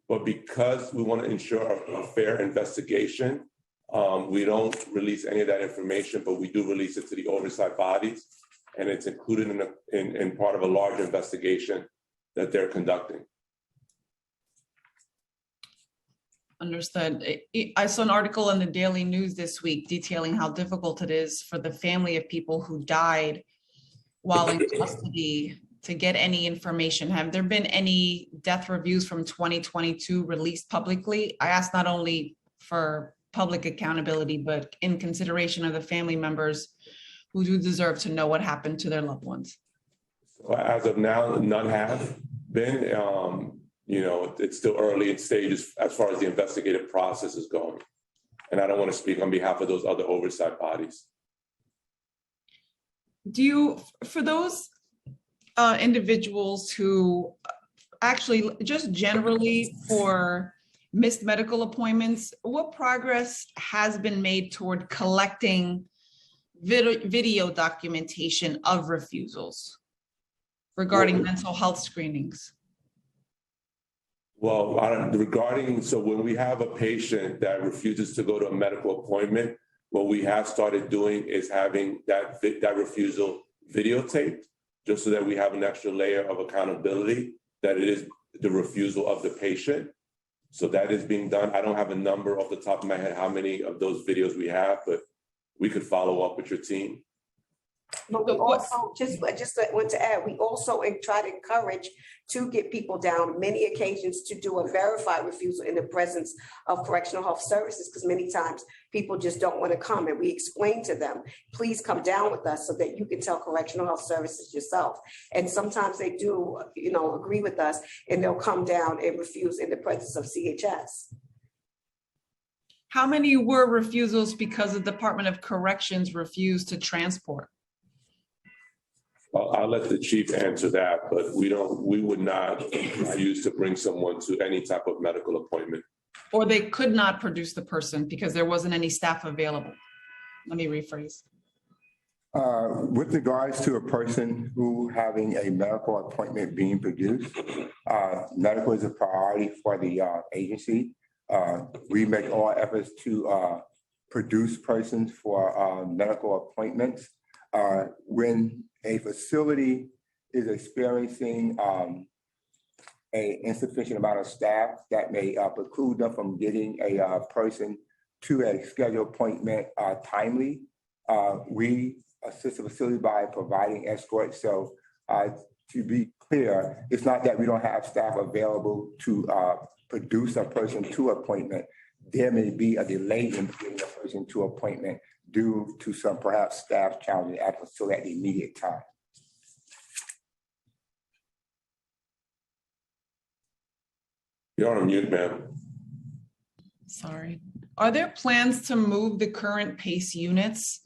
But because we want to ensure a fair investigation, we don't release any of that information, but we do release it to the oversight bodies, and it's included in part of a larger investigation that they're conducting. Understood. I saw an article in the Daily News this week detailing how difficult it is for the family of people who died while in custody to get any information. Have there been any death reviews from 2022 released publicly? I ask not only for public accountability, but in consideration of the family members who do deserve to know what happened to their loved ones. So as of now, none have been. It's still early in stages as far as the investigative process is going. And I don't want to speak on behalf of those other oversight bodies. For those individuals who actually just generally for missed medical appointments, what progress has been made toward collecting video documentation of refusals regarding mental health screenings? Well, so when we have a patient that refuses to go to a medical appointment, what we have started doing is having that refusal videotaped, just so that we have an extra layer of accountability that it is the refusal of the patient. So that is being done. I don't have a number off the top of my head how many of those videos we have, but we could follow up with your team. But we also, just want to add, we also try to encourage to get people down many occasions to do a verified refusal in the presence of correctional health services, because many times people just don't want to come, and we explain to them, please come down with us so that you can tell correctional health services yourself. And sometimes they do, agree with us, and they'll come down and refuse in the presence of CHS. How many were refusals because the Department of Corrections refused to transport? I'll let the chief answer that, but we would not use to bring someone to any type of medical appointment. Or they could not produce the person because there wasn't any staff available? Let me rephrase. With regards to a person who having a medical appointment being produced, medical is a priority for the agency. We make all efforts to produce persons for medical appointments. When a facility is experiencing an insufficient amount of staff that may preclude them from getting a person to a scheduled appointment timely, we assist the facility by providing escorts. So to be clear, it's not that we don't have staff available to produce a person to appointment. There may be a delay in getting a person to appointment due to some perhaps staff challenges at the facility at the immediate time. You're on mute, ma'am. Sorry. Are there plans to move the current PACE units?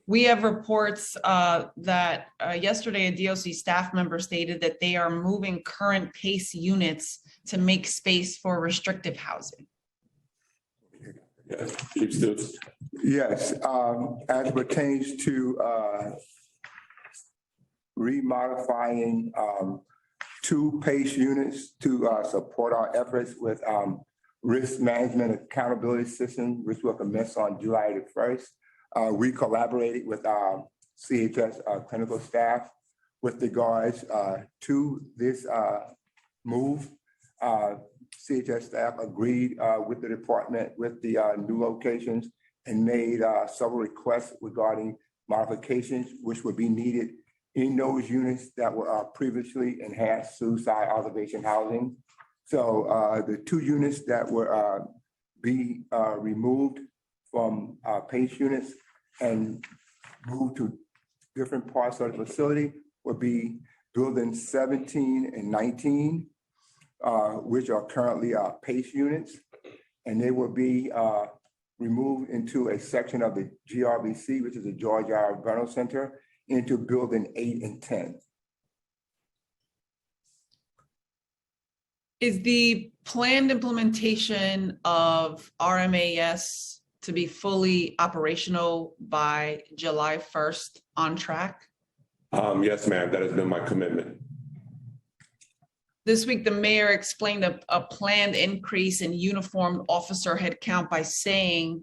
We have reports that yesterday a DOC staff member stated that they are moving current PACE units to make space for restrictive housing. Yes, Chief Stoops. Yes, as pertains to remodifying 2 PACE units to support our efforts with risk management accountability system, which will commence on July the 1st. We collaborated with our CHS clinical staff with regards to this move. CHS staff agreed with the department with the new locations and made several requests regarding modifications which would be needed in those units that were previously enhanced suicide observation housing. So the 2 units that were be removed from PACE units and moved to different parts of the facility would be buildings 17 and 19, which are currently PACE units, and they will be removed into a section of the GRBC, which is the Georgia Rental Center, into building 8 and 10. Is the planned implementation of RMAS to be fully operational by July 1st on track? Yes, ma'am, that has been my commitment. This week, the mayor explained a planned increase in uniformed officer headcount by saying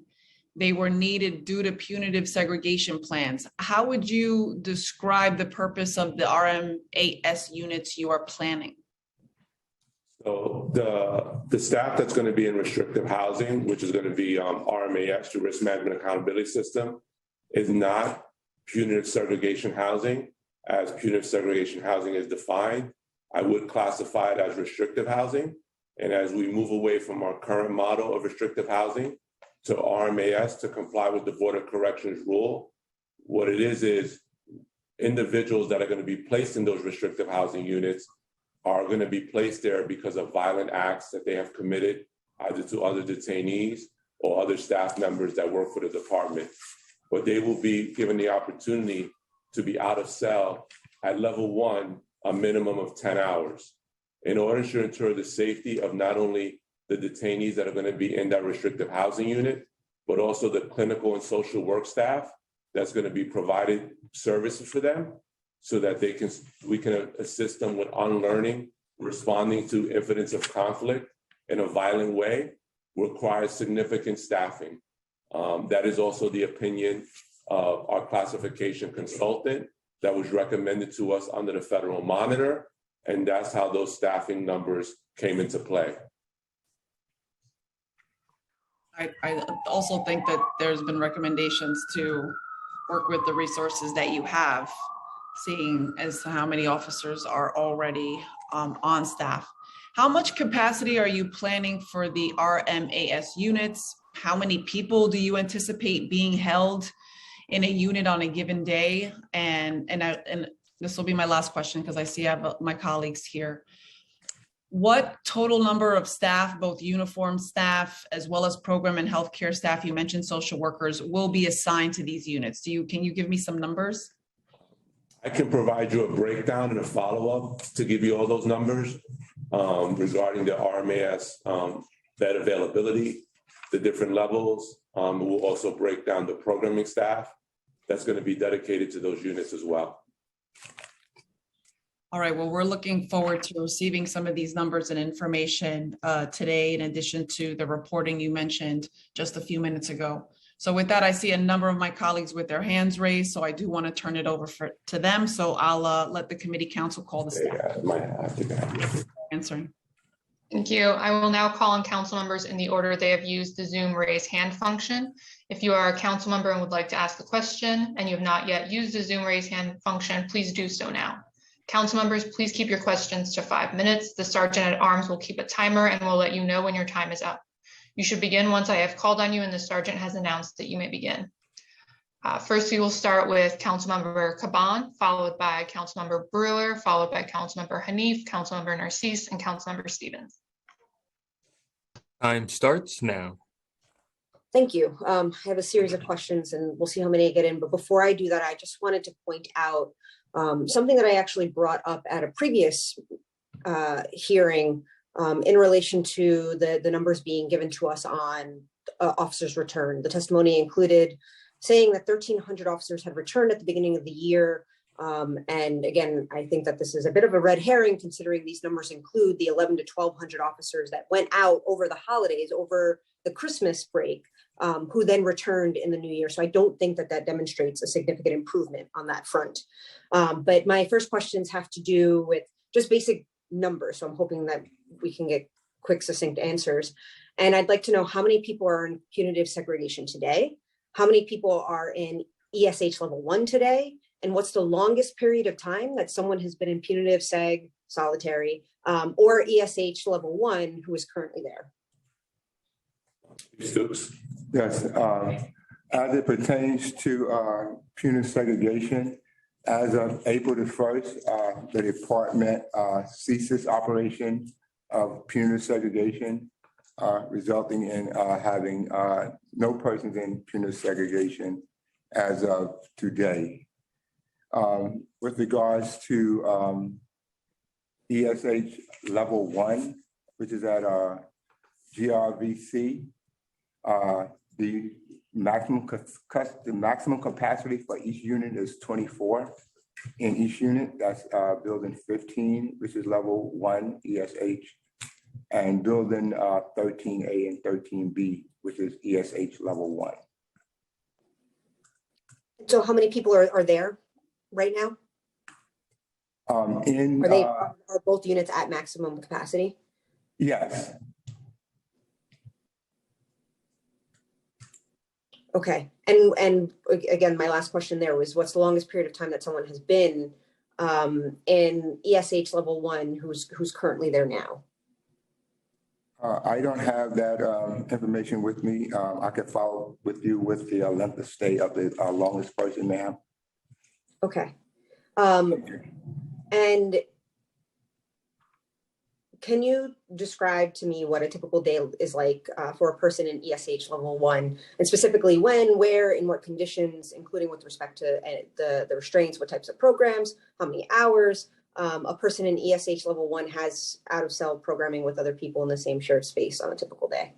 they were needed due to punitive segregation plans. How would you describe the purpose of the RMAS units you are planning? So the staff that's going to be in restrictive housing, which is going to be RMAS, the Risk Management Accountability System, is not punitive segregation housing. As punitive segregation housing is defined, I would classify it as restrictive housing. And as we move away from our current model of restrictive housing to RMAS to comply with the Board of Corrections rule, what it is individuals that are going to be placed in those restrictive housing units are going to be placed there because of violent acts that they have committed either to other detainees or other staff members that work for the department. But they will be given the opportunity to be out of cell at level 1, a minimum of 10 hours. In order to ensure the safety of not only the detainees that are going to be in that restrictive housing unit, but also the clinical and social work staff that's going to be provided services for them, so that we can assist them with unlearning, responding to incidents of conflict in a violent way, requires significant staffing. That is also the opinion of our classification consultant that was recommended to us under the federal monitor, and that's how those staffing numbers came into play. I also think that there's been recommendations to work with the resources that you have, seeing as to how many officers are already on staff. How much capacity are you planning for the RMAS units? How many people do you anticipate being held in a unit on a given day? And this will be my last question because I see I have my colleagues here. what total number of staff, both uniform staff as well as program and healthcare staff, you mentioned social workers, will be assigned to these units? Can you give me some numbers? I can provide you a breakdown and a follow-up to give you all those numbers regarding the RMAS bed availability, the different levels. We'll also break down the programming staff that's going to be dedicated to those units as well. All right, well, we're looking forward to receiving some of these numbers and information today, in addition to the reporting you mentioned just a few minutes ago. So with that, I see a number of my colleagues with their hands raised, so I do want to turn it over to them. So I'll let the committee counsel call the staff. Answering. Thank you. I will now call on council members in the order they have used the Zoom raise hand function. If you are a council member and would like to ask a question and you have not yet used the Zoom raise hand function, please do so now. Council members, please keep your questions to 5 minutes. The Sergeant at Arms will keep a timer and will let you know when your time is up. You should begin once I have called on you and the Sergeant has announced that you may begin. First, we will start with Councilmember Caban, followed by Councilmember Brewer, followed by Councilmember Hanif, Councilmember Narcisse, and Councilmember Stevens. Time starts now. Thank you. I have a series of questions and we'll see how many I get in. But before I do that, I just wanted to point out something that I actually brought up at a previous hearing in relation to the numbers being given to us on officers' return. The testimony included saying that 1,300 officers had returned at the beginning of the year. And again, I think that this is a bit of a red herring, considering these numbers include the 1,100 to 1,200 officers that went out over the holidays, over the Christmas break, who then returned in the new year. So I don't think that that demonstrates a significant improvement on that front. But my first questions have to do with just basic numbers. So I'm hoping that we can get quick, succinct answers. And I'd like to know how many people are in punitive segregation today, how many people are in ESH level 1 today, and what's the longest period of time that someone has been in punitive seg, solitary, or ESH level 1 who is currently there? Stokes. Yes, as it pertains to punitive segregation, as of April the 1st, the department ceases operation of punitive segregation, resulting in having no persons in punitive segregation as of today. With regards to ESH level 1, which is at GRVC, the maximum capacity for each unit is 24 in each unit. That's building 15, which is level 1 ESH, and building 13A and 13B, which is ESH level 1. So how many people are there right now? Are both units at maximum capacity? Yes. Okay, and again, my last question there was, what's the longest period of time that someone has been in ESH level 1 who's currently there now? I don't have that information with me. I could follow with you with the length of stay of the longest person, ma'am. Okay. And can you describe to me what a typical day is like for a person in ESH level 1, and specifically when, where, in what conditions, including with respect to the restraints, what types of programs, how many hours a person in ESH level 1 has out of cell programming with other people in the same shared space on a typical day?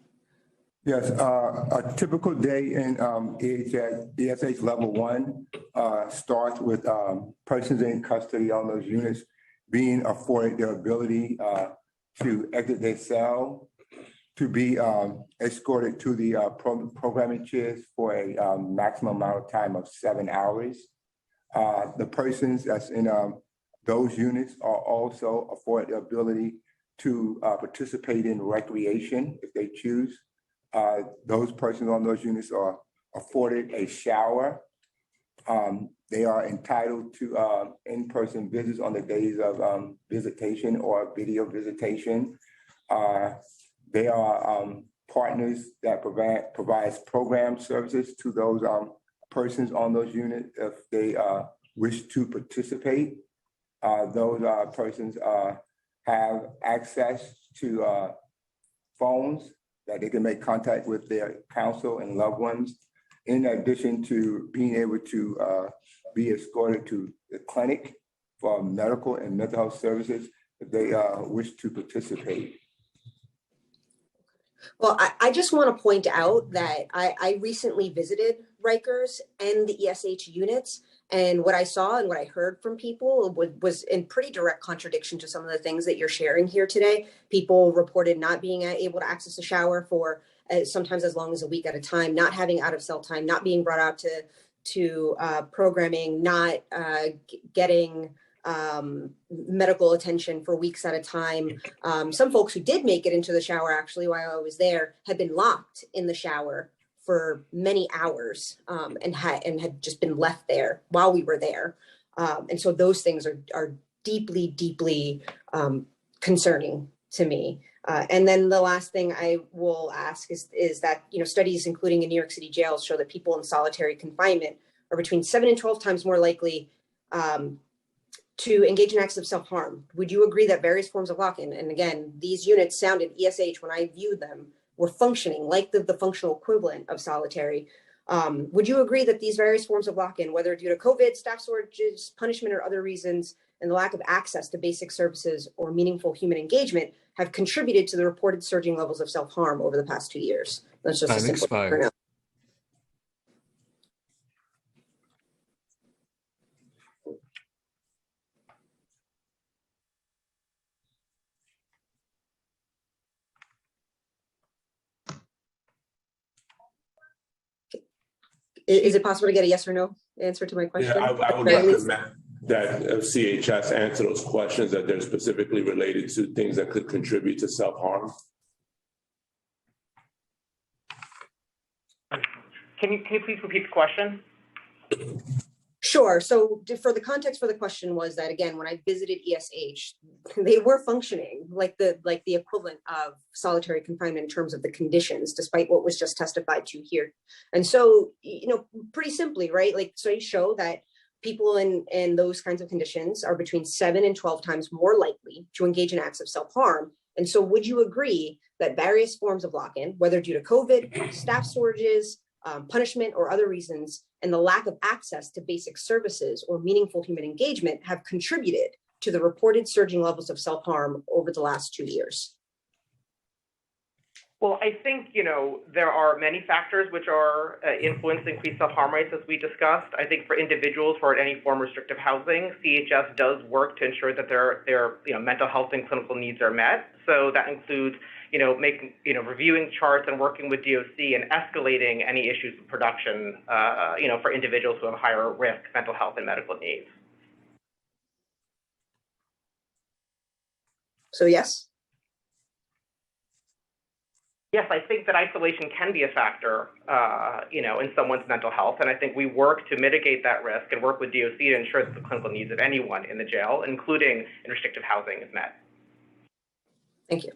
Yes, a typical day in ESH level 1 starts with persons in custody on those units being afforded the ability to exit their cell, to be escorted to the programming chairs for a maximum amount of time of 7 hours. The persons that's in those units are also afforded the ability to participate in recreation if they choose. Those persons on those units are afforded a shower. They are entitled to in-person visits on the days of visitation or video visitation. They are partners that provides program services to those persons on those units if they wish to participate. Those persons have access to phones that they can make contact with their counsel and loved ones, in addition to being able to be escorted to the clinic for medical and mental health services if they wish to participate. Well, I just want to point out that I recently visited Rikers and the ESH units, and what I saw and what I heard from people was in pretty direct contradiction to some of the things that you're sharing here today. People reported not being able to access a shower for sometimes as long as a week at a time, not having out of cell time, not being brought out to programming, not getting medical attention for weeks at a time. Some folks who did make it into the shower, actually, while I was there, had been locked in the shower for many hours and had just been left there while we were there. And so those things are deeply, deeply concerning to me. And then the last thing I will ask is that, studies, including in New York City jails, show that people in solitary confinement are between 7 and 12 times more likely to engage in acts of self-harm. Would you agree that various forms of lock-in, and again, these units sounded, ESH, when I viewed them, were functioning like the functional equivalent of solitary. Would you agree that these various forms of lock-in, whether due to COVID, staff shortages, punishment, or other reasons, and the lack of access to basic services or meaningful human engagement, have contributed to the reported surging levels of self-harm over the past 2 years? That's just a Time simple expired. Is it possible to get a yes or no answer to my question? Yeah, I would recommend that CHS answer those questions that they're specifically related to things that could contribute to self-harm. Can you please repeat the question? Sure. So for the context for the question was that, again, when I visited ESH, they were functioning like the equivalent of solitary confinement in terms of the conditions, despite what was just testified to here. And so, pretty simply, right? Like, so you show that people in those kinds of conditions are between 7 and 12 times more likely to engage in acts of self-harm. And so would you agree that various forms of lock-in, whether due to COVID, staff shortages, punishment, or other reasons, and the lack of access to basic services or meaningful human engagement, have contributed to the reported surging levels of self-harm over the last 2 years? Well, I think, there are many factors which are influencing increased self-harm rates, as we discussed. I think for individuals who are at any form of restrictive housing, CHS does work to ensure that their mental health and clinical needs are met. So that includes, reviewing charts and working with DOC and escalating any issues of production, for individuals who have higher risk mental health and medical needs. So yes? Yes, I think that isolation can be a factor, in someone's mental health. And I think we work to mitigate that risk and work with DOC to ensure that the clinical needs of anyone in the jail, including in restrictive housing, is met. Thank you.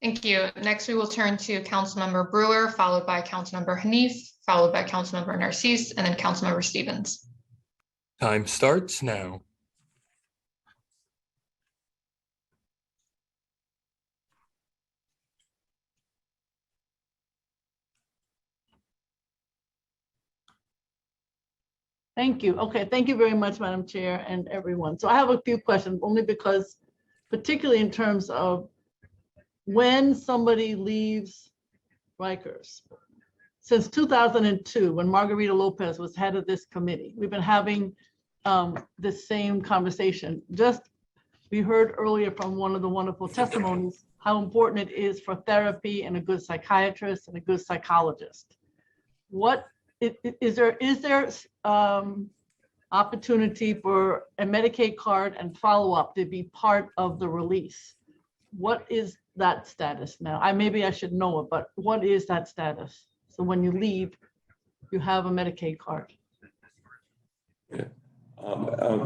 Thank you. Next, we will turn to Councilmember Brewer, followed by Councilmember Hanif, followed by Councilmember Narcisse, and then Councilmember Stevens. Time starts now. Thank you. Okay, thank you very much, Madam Chair and everyone. So I have a few questions, only because, particularly in terms of when somebody leaves Rikers. Since 2002, when Margarita Lopez was head of this committee, we've been having this same conversation. We heard earlier from one of the wonderful testimonies how important it is for therapy and a good psychiatrist and a good psychologist. Is there opportunity for a Medicaid card and follow-up to be part of the release? What is that status now? Maybe I should know it, but what is that status? So when you leave, you have a Medicaid card. Yeah.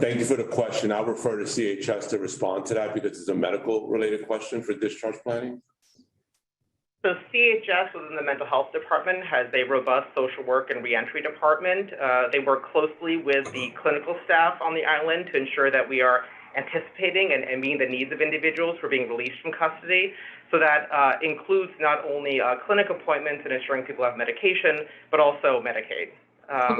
Thank you for the question. I'll refer to CHS to respond to that because it's a medical related question for discharge planning. So CHS within the mental health department has a robust social work and reentry department. They work closely with the clinical staff on the island to ensure that we are anticipating and meeting the needs of individuals who are being released from custody. So that includes not only clinic appointments and ensuring people have medication, but also Medicaid,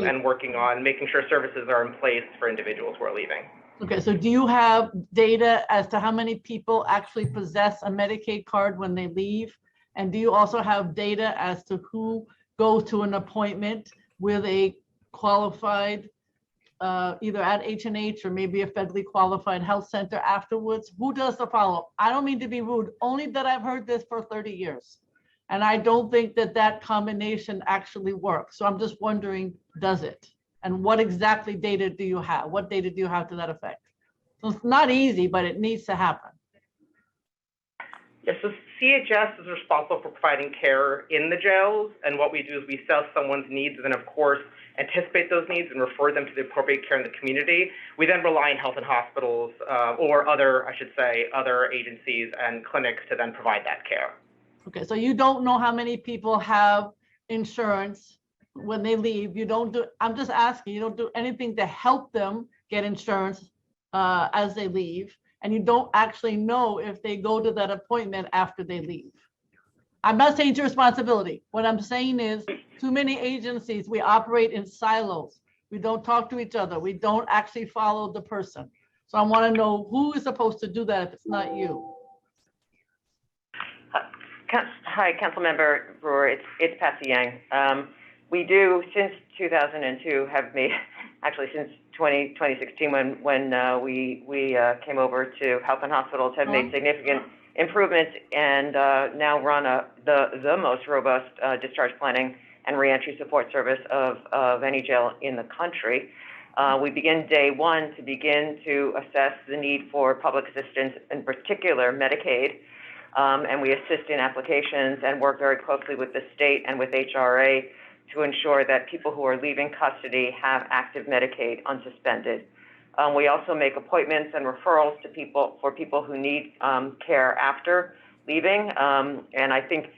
and working on making sure services are in place for individuals who are leaving. Okay, so do you have data as to how many people actually possess a Medicaid card when they leave? And do you also have data as to who goes to an appointment with a qualified, either at H&H or maybe a federally qualified health center afterwards? Who does the follow-up? I don't mean to be rude, only that I've heard this for 30 years. And I don't think that that combination actually works. So I'm just wondering, does it? And what exactly data do you have? What data do you have to that effect? So it's not easy, but it needs to happen. Yes, so CHS is responsible for providing care in the jails. And what we do is we assess someone's needs and then, of course, anticipate those needs and refer them to the appropriate care in the community. We then rely on health and hospitals or other, I should say, other agencies and clinics to then provide that care. Okay, so you don't know how many people have insurance when they leave. You don't do, I'm just asking, you don't do anything to help them get insurance as they leave, and you don't actually know if they go to that appointment after they leave. I'm not saying it's your responsibility. What I'm saying is too many agencies, we operate in silos. We don't talk to each other. We don't actually follow the person. So I want to know who is supposed to do that if it's not you. Hi, Councilmember Brewer. It's Patsy Yang. We do, since 2002, have made, actually since 2016, when we came over to Health and Hospitals, have made significant improvements and now run the most robust discharge planning and reentry support service of any jail in the country. We begin day one to begin to assess the need for public assistance, in particular Medicaid, and we assist in applications and work very closely with the state and with HRA to ensure that people who are leaving custody have active Medicaid unsuspended. We also make appointments and referrals to people who need care after leaving. And I think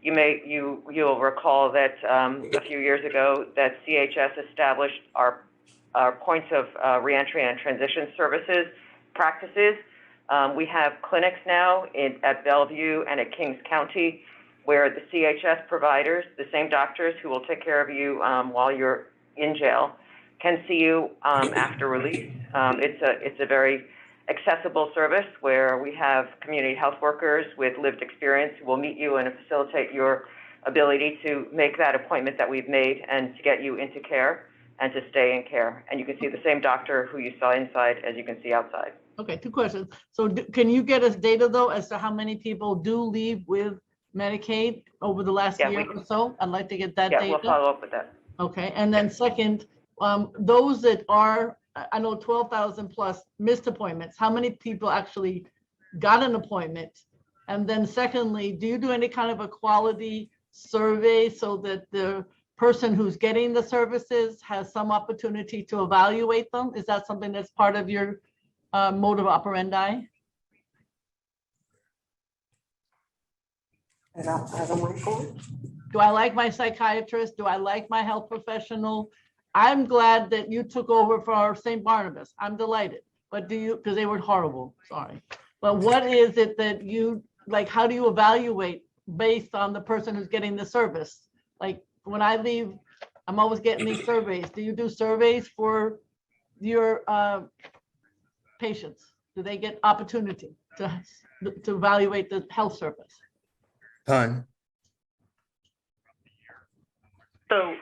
you'll recall that a few years ago that CHS established our points of reentry and transition services practices. We have clinics now at Bellevue and at Kings County, where the CHS providers, the same doctors who will take care of you while you're in jail, can see you after release. It's a very accessible service where we have community health workers with lived experience who will meet you and facilitate your ability to make that appointment that we've made and to get you into care and to stay in care. And you can see the same doctor who you saw inside as you can see outside. Okay, two questions. So can you get us data though as to how many people do leave with Medicaid over the last year or so? I'd like to get that data. Yeah, we'll follow up with that. Okay, and then second, those that are, I know 12,000 plus missed appointments, how many people actually got an appointment? And then secondly, do you do any kind of a quality survey so that the person who's getting the services has some opportunity to evaluate them? Is that something that's part of your mode of operandi? Do I like my psychiatrist? Do I like my health professional? I'm glad that you took over for St. Barnabas. I'm delighted. But do you, because they were horrible, sorry. But what is it that you, like, how do you evaluate based on the person who's getting the service? Like when I leave, I'm always getting these surveys. Do you do surveys for your patients? Do they get opportunity to evaluate the health service? Time. So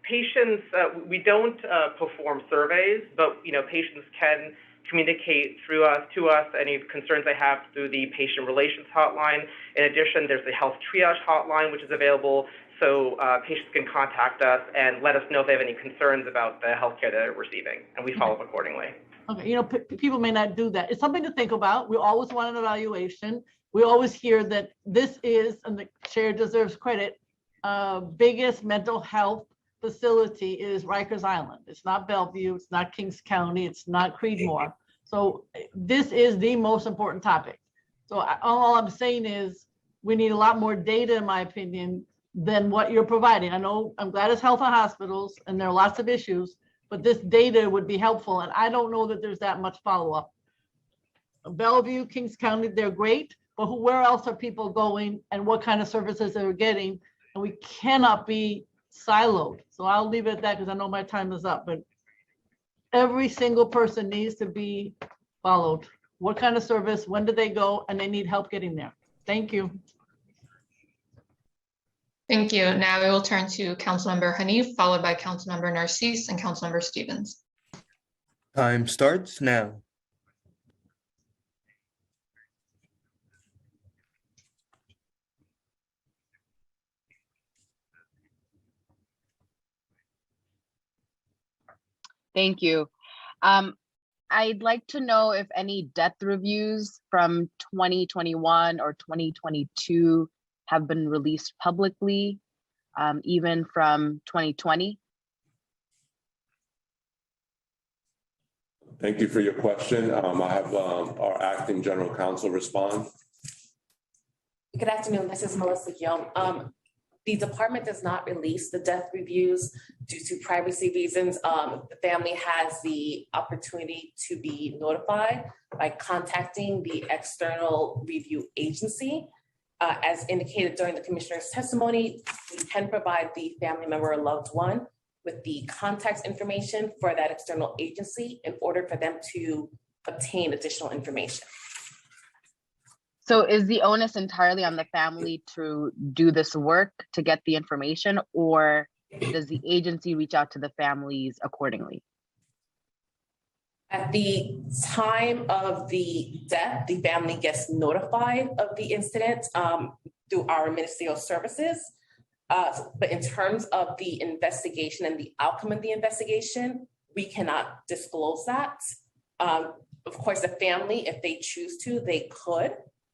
patients, we don't perform surveys, but patients can communicate to us any concerns they have through the patient relations hotline. In addition, there's the health triage hotline, which is available, so patients can contact us and let us know if they have any concerns about the healthcare that they're receiving, and we follow up accordingly. Okay, people may not do that. It's something to think about. We always want an evaluation. We always hear that this is, and the chair deserves credit, biggest mental health facility is Rikers Island. It's not Bellevue, it's not Kings County, it's not Creedmoor. So this is the most important topic. So all I'm saying is we need a lot more data, in my opinion, than what you're providing. I know, I'm glad it's Health and Hospitals and there are lots of issues, but this data would be helpful. And I don't know that there's that much follow-up. Bellevue, Kings County, they're great, but where else are people going and what kind of services they're getting? And we cannot be siloed. So I'll leave it at that because I know my time is up, but every single person needs to be followed. What kind of service, when do they go, and they need help getting there. Thank you. Thank you. Now we will turn to Councilmember Hanif, followed by Councilmember Narcisse and Councilmember Stevens. Time starts now. Thank you. I'd like to know if any death reviews from 2021 or 2022 have been released publicly, even from 2020. Thank you for your question. I have our acting general counsel respond. Good afternoon, this is Melissa Young. The department does not release the death reviews due to privacy reasons. The family has the opportunity to be notified by contacting the external review agency. As indicated during the commissioner's testimony, we can provide the family member or loved one with the contact information for that external agency in order for them to obtain additional information. So is the onus entirely on the family to do this work to get the information, or does the agency reach out to the families accordingly? At the time of the death, the family gets notified of the incident through our ministerial services. But in terms of the investigation and the outcome of the investigation, we cannot disclose that. Of course, the family, if they choose to, they could.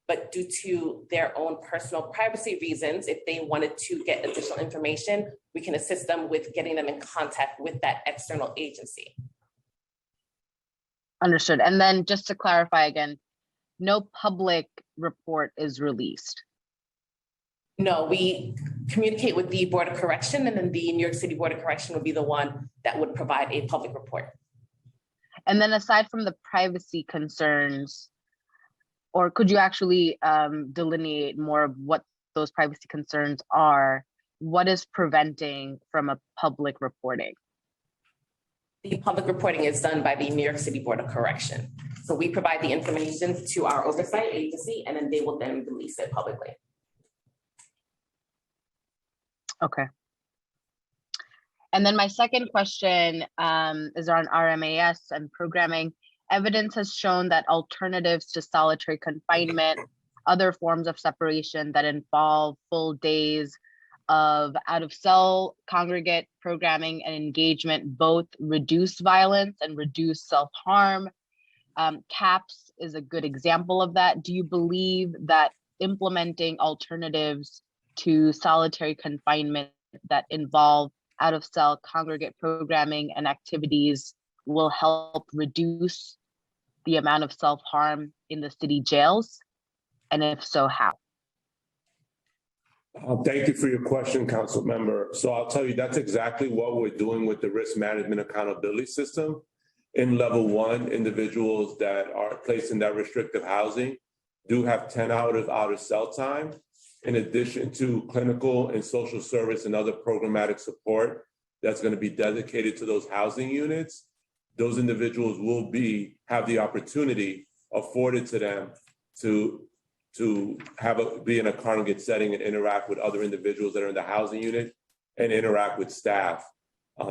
But due to their own personal privacy reasons, if they wanted to get additional information, we can assist them with getting them in contact with that external agency. Understood. And then just to clarify again, no public report is released. No, we communicate with the Board of Correction, and then the New York City Board of Correction would be the one that would provide a public report. And then aside from the privacy concerns, or could you actually delineate more of what those privacy concerns are? What is preventing from a public reporting? The public reporting is done by the New York City Board of Correction. So we provide the information to our oversight agency, and then they will then release it publicly. Okay. And then my second question is on RMAS and programming. Evidence has shown that alternatives to solitary confinement, other forms of separation that involve full days of out-of-cell congregate programming and engagement both reduce violence and reduce self-harm. CAPS is a good example of that. Do you believe that implementing alternatives to solitary confinement that involve out-of-cell congregate programming and activities will help reduce the amount of self-harm in the city jails? And if so, how? Thank you for your question, Council Member. So I'll tell you, that's exactly what we're doing with the risk management accountability system. In level 1, individuals that are placed in that restrictive housing do have 10 hours out of cell time, in addition to clinical and social service and other programmatic support that's going to be dedicated to those housing units. Those individuals will have the opportunity afforded to them to be in a congregate setting and interact with other individuals that are in the housing unit and interact with staff.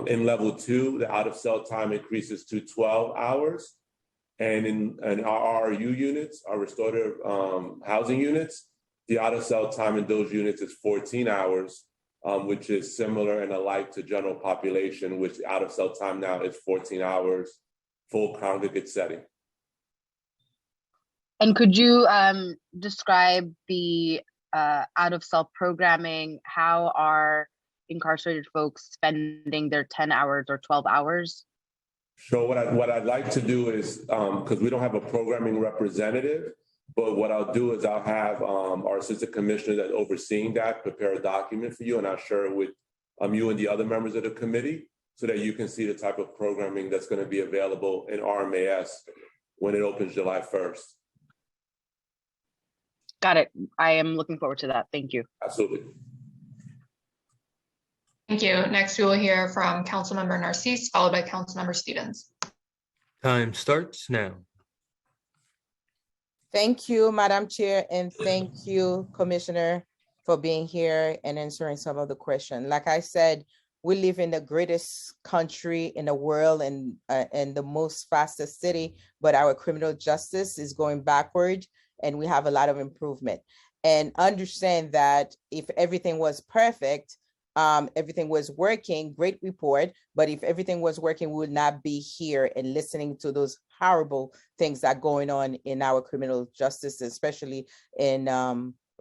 In level 2, the out of cell time increases to 12 hours. And in our RRU units, our restorative housing units, the out of cell time in those units is 14 hours. Which is similar and alike to general population, which out of cell time now is 14 hours, full congregate setting. And could you describe the out of cell programming? How are incarcerated folks spending their 10 hours or 12 hours? So what I'd like to do is, because we don't have a programming representative, but what I'll do is I'll have our assistant commissioner that's overseeing that prepare a document for you, and I'll share it with you and the other members of the committee so that you can see the type of programming that's going to be available in RMAS when it opens July 1st. Got it. I am looking forward to that. Thank you. Absolutely. Thank you. Next, we will hear from Councilmember Narcisse, followed by Councilmember Stevens. Time starts now. Thank you, Madam Chair, and thank you, Commissioner, for being here and answering some of the questions. Like I said, we live in the greatest country in the world and the most fastest city, but our criminal justice is going backward and we have a lot of improvement. And understand that if everything was perfect, everything was working, great report, but if everything was working, we would not be here and listening to those horrible things that are going on in our criminal justice, especially in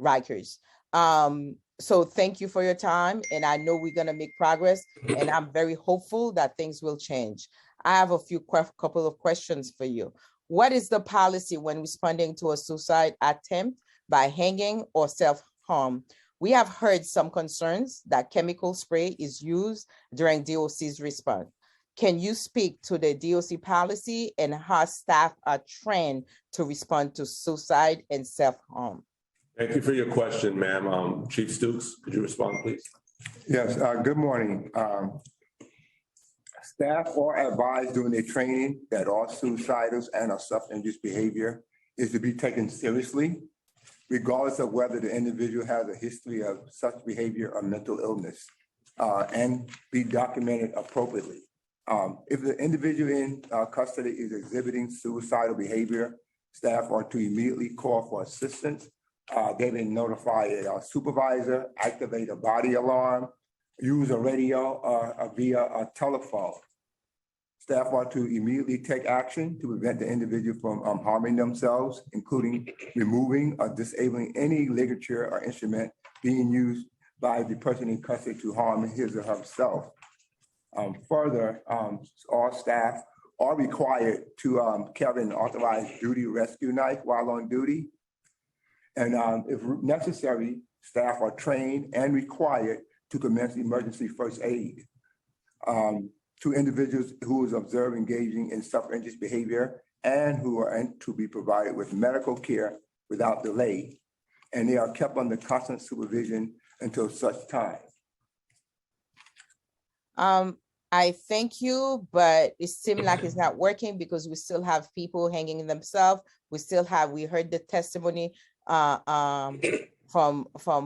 Rikers. So thank you for your time, and I know we're gonna make progress, and I'm very hopeful that things will change. I have a couple of questions for you. What is the policy when responding to a suicide attempt by hanging or self-harm? We have heard some concerns that chemical spray is used during DOC's response. Can you speak to the DOC policy and how staff are trained to respond to suicide and self-harm? Thank you for your question, ma'am. Chief Stokes, could you respond, please? Yes, good morning. Staff are advised during their training that all suicidals and or self-injurious behavior is to be taken seriously, regardless of whether the individual has a history of such behavior or mental illness, and be documented appropriately. If the individual in custody is exhibiting suicidal behavior, staff are to immediately call for assistance. They then notify a supervisor, activate a body alarm, use a radio or via a telephone. Staff are to immediately take action to prevent the individual from harming themselves, including removing or disabling any ligature or instrument being used by the person in custody to harm his or herself. Further, all staff are required to carry an authorized duty rescue knife while on duty. And if necessary, staff are trained and required to commence emergency first aid to individuals who is observed engaging in self-injurious behavior and who are to be provided with medical care without delay. And they are kept under constant supervision until such time. I thank you, but it seems like it's not working because we still have people hanging themselves. We heard the testimony from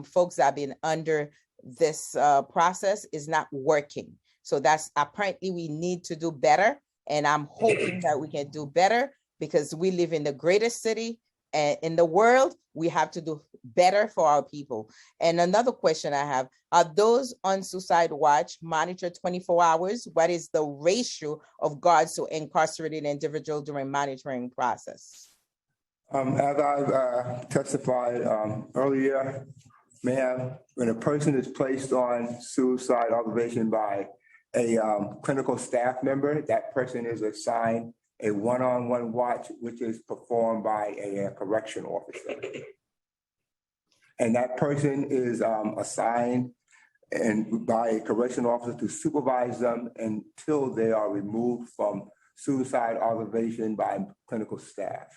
folks that have been under this process is not working. So that's apparently we need to do better. And I'm hoping that we can do better because we live in the greatest city in the world. We have to do better for our people. And another question I have, are those on suicide watch monitored 24 hours? What is the ratio of guards to incarcerated individuals during monitoring process? As I testified earlier, ma'am, when a person is placed on suicide observation by a clinical staff member, that person is assigned a one-on-one watch, which is performed by a correctional officer. And that person is assigned by a correctional officer to supervise them until they are removed from suicide observation by clinical staff.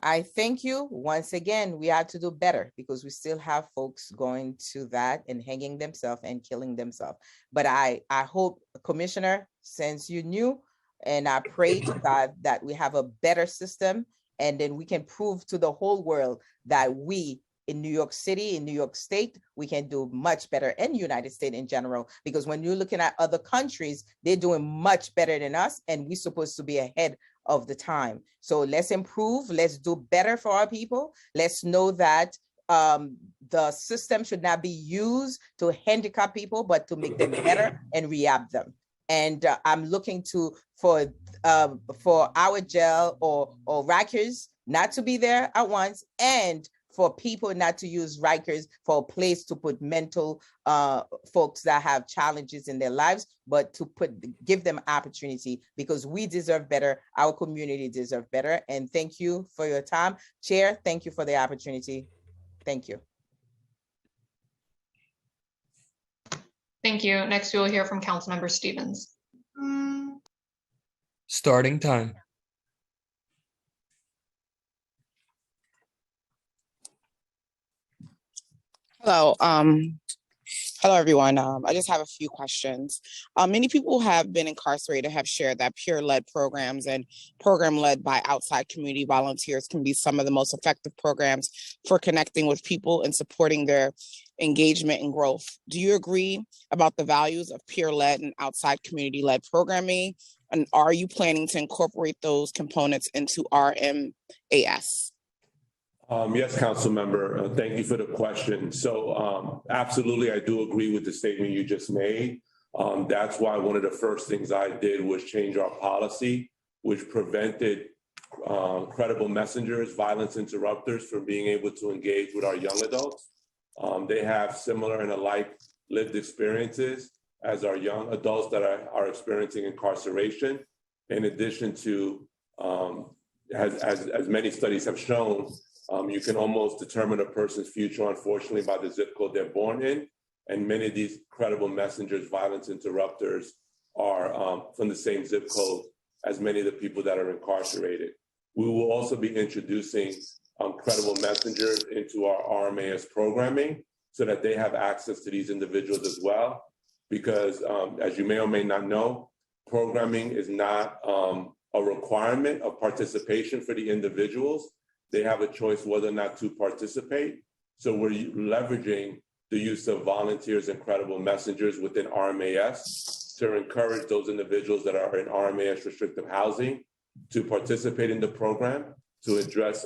I thank you. Once again, we have to do better because we still have folks going to that and hanging themselves and killing themselves. But I hope, Commissioner, since you knew, and I pray to God that we have a better system and then we can prove to the whole world that we in New York City, in New York State, we can do much better, and United States in general, because when you're looking at other countries, they're doing much better than us, and we're supposed to be ahead of the time. So let's improve, let's do better for our people. Let's know that the system should not be used to handicap people, but to make them better and rehab them. And I'm looking for our jail or Rikers not to be there at once, and for people not to use Rikers for a place to put mental folks that have challenges in their lives, but to give them opportunity, because we deserve better. Our community deserves better. And thank you for your time. Chair, thank you for the opportunity. Thank you. Thank you. Next, we will hear from Councilmember Stevens. Starting time. Hello, hello everyone. I just have a few questions. Many people who have been incarcerated have shared that peer-led programs and program led by outside community volunteers can be some of the most effective programs for connecting with people and supporting their engagement and growth. Do you agree about the values of peer-led and outside community-led programming? And are you planning to incorporate those components into RMAS? Yes, Council Member, thank you for the question. So absolutely, I do agree with the statement you just made. That's why one of the first things I did was change our policy, which prevented credible messengers, violence interrupters from being able to engage with our young adults. They have similar and alike lived experiences as our young adults that are experiencing incarceration. In addition to, as many studies have shown, you can almost determine a person's future, unfortunately, by the zip code they're born in. And many of these credible messengers, violence interrupters, are from the same zip code as many of the people that are incarcerated. We will also be introducing credible messengers into our RMAS programming so that they have access to these individuals as well. Because as you may or may not know, programming is not a requirement of participation for the individuals. They have a choice whether or not to participate. So we're leveraging the use of volunteers and credible messengers within RMAS to encourage those individuals that are in RMAS restrictive housing to participate in the program, to address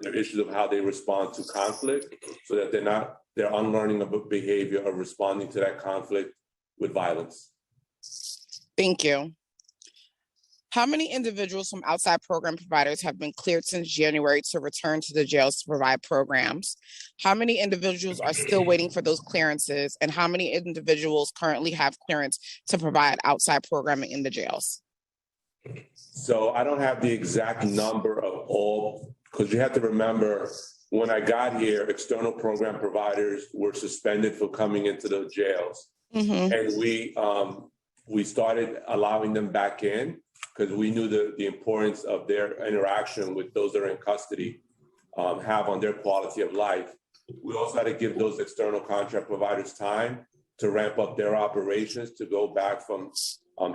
their issues of how they respond to conflict, so that they're unlearning of a behavior of responding to that conflict with violence. Thank you. How many individuals from outside program providers have been cleared since January to return to the jails to provide programs? How many individuals are still waiting for those clearances? And how many individuals currently have clearance to provide outside programming in the jails? So I don't have the exact number of all, because you have to remember, when I got here, external program providers were suspended for coming into the jails. And we started allowing them back in, because we knew the importance of their interaction with those that are in custody have on their quality of life. We also had to give those external contract providers time to ramp up their operations, to go back from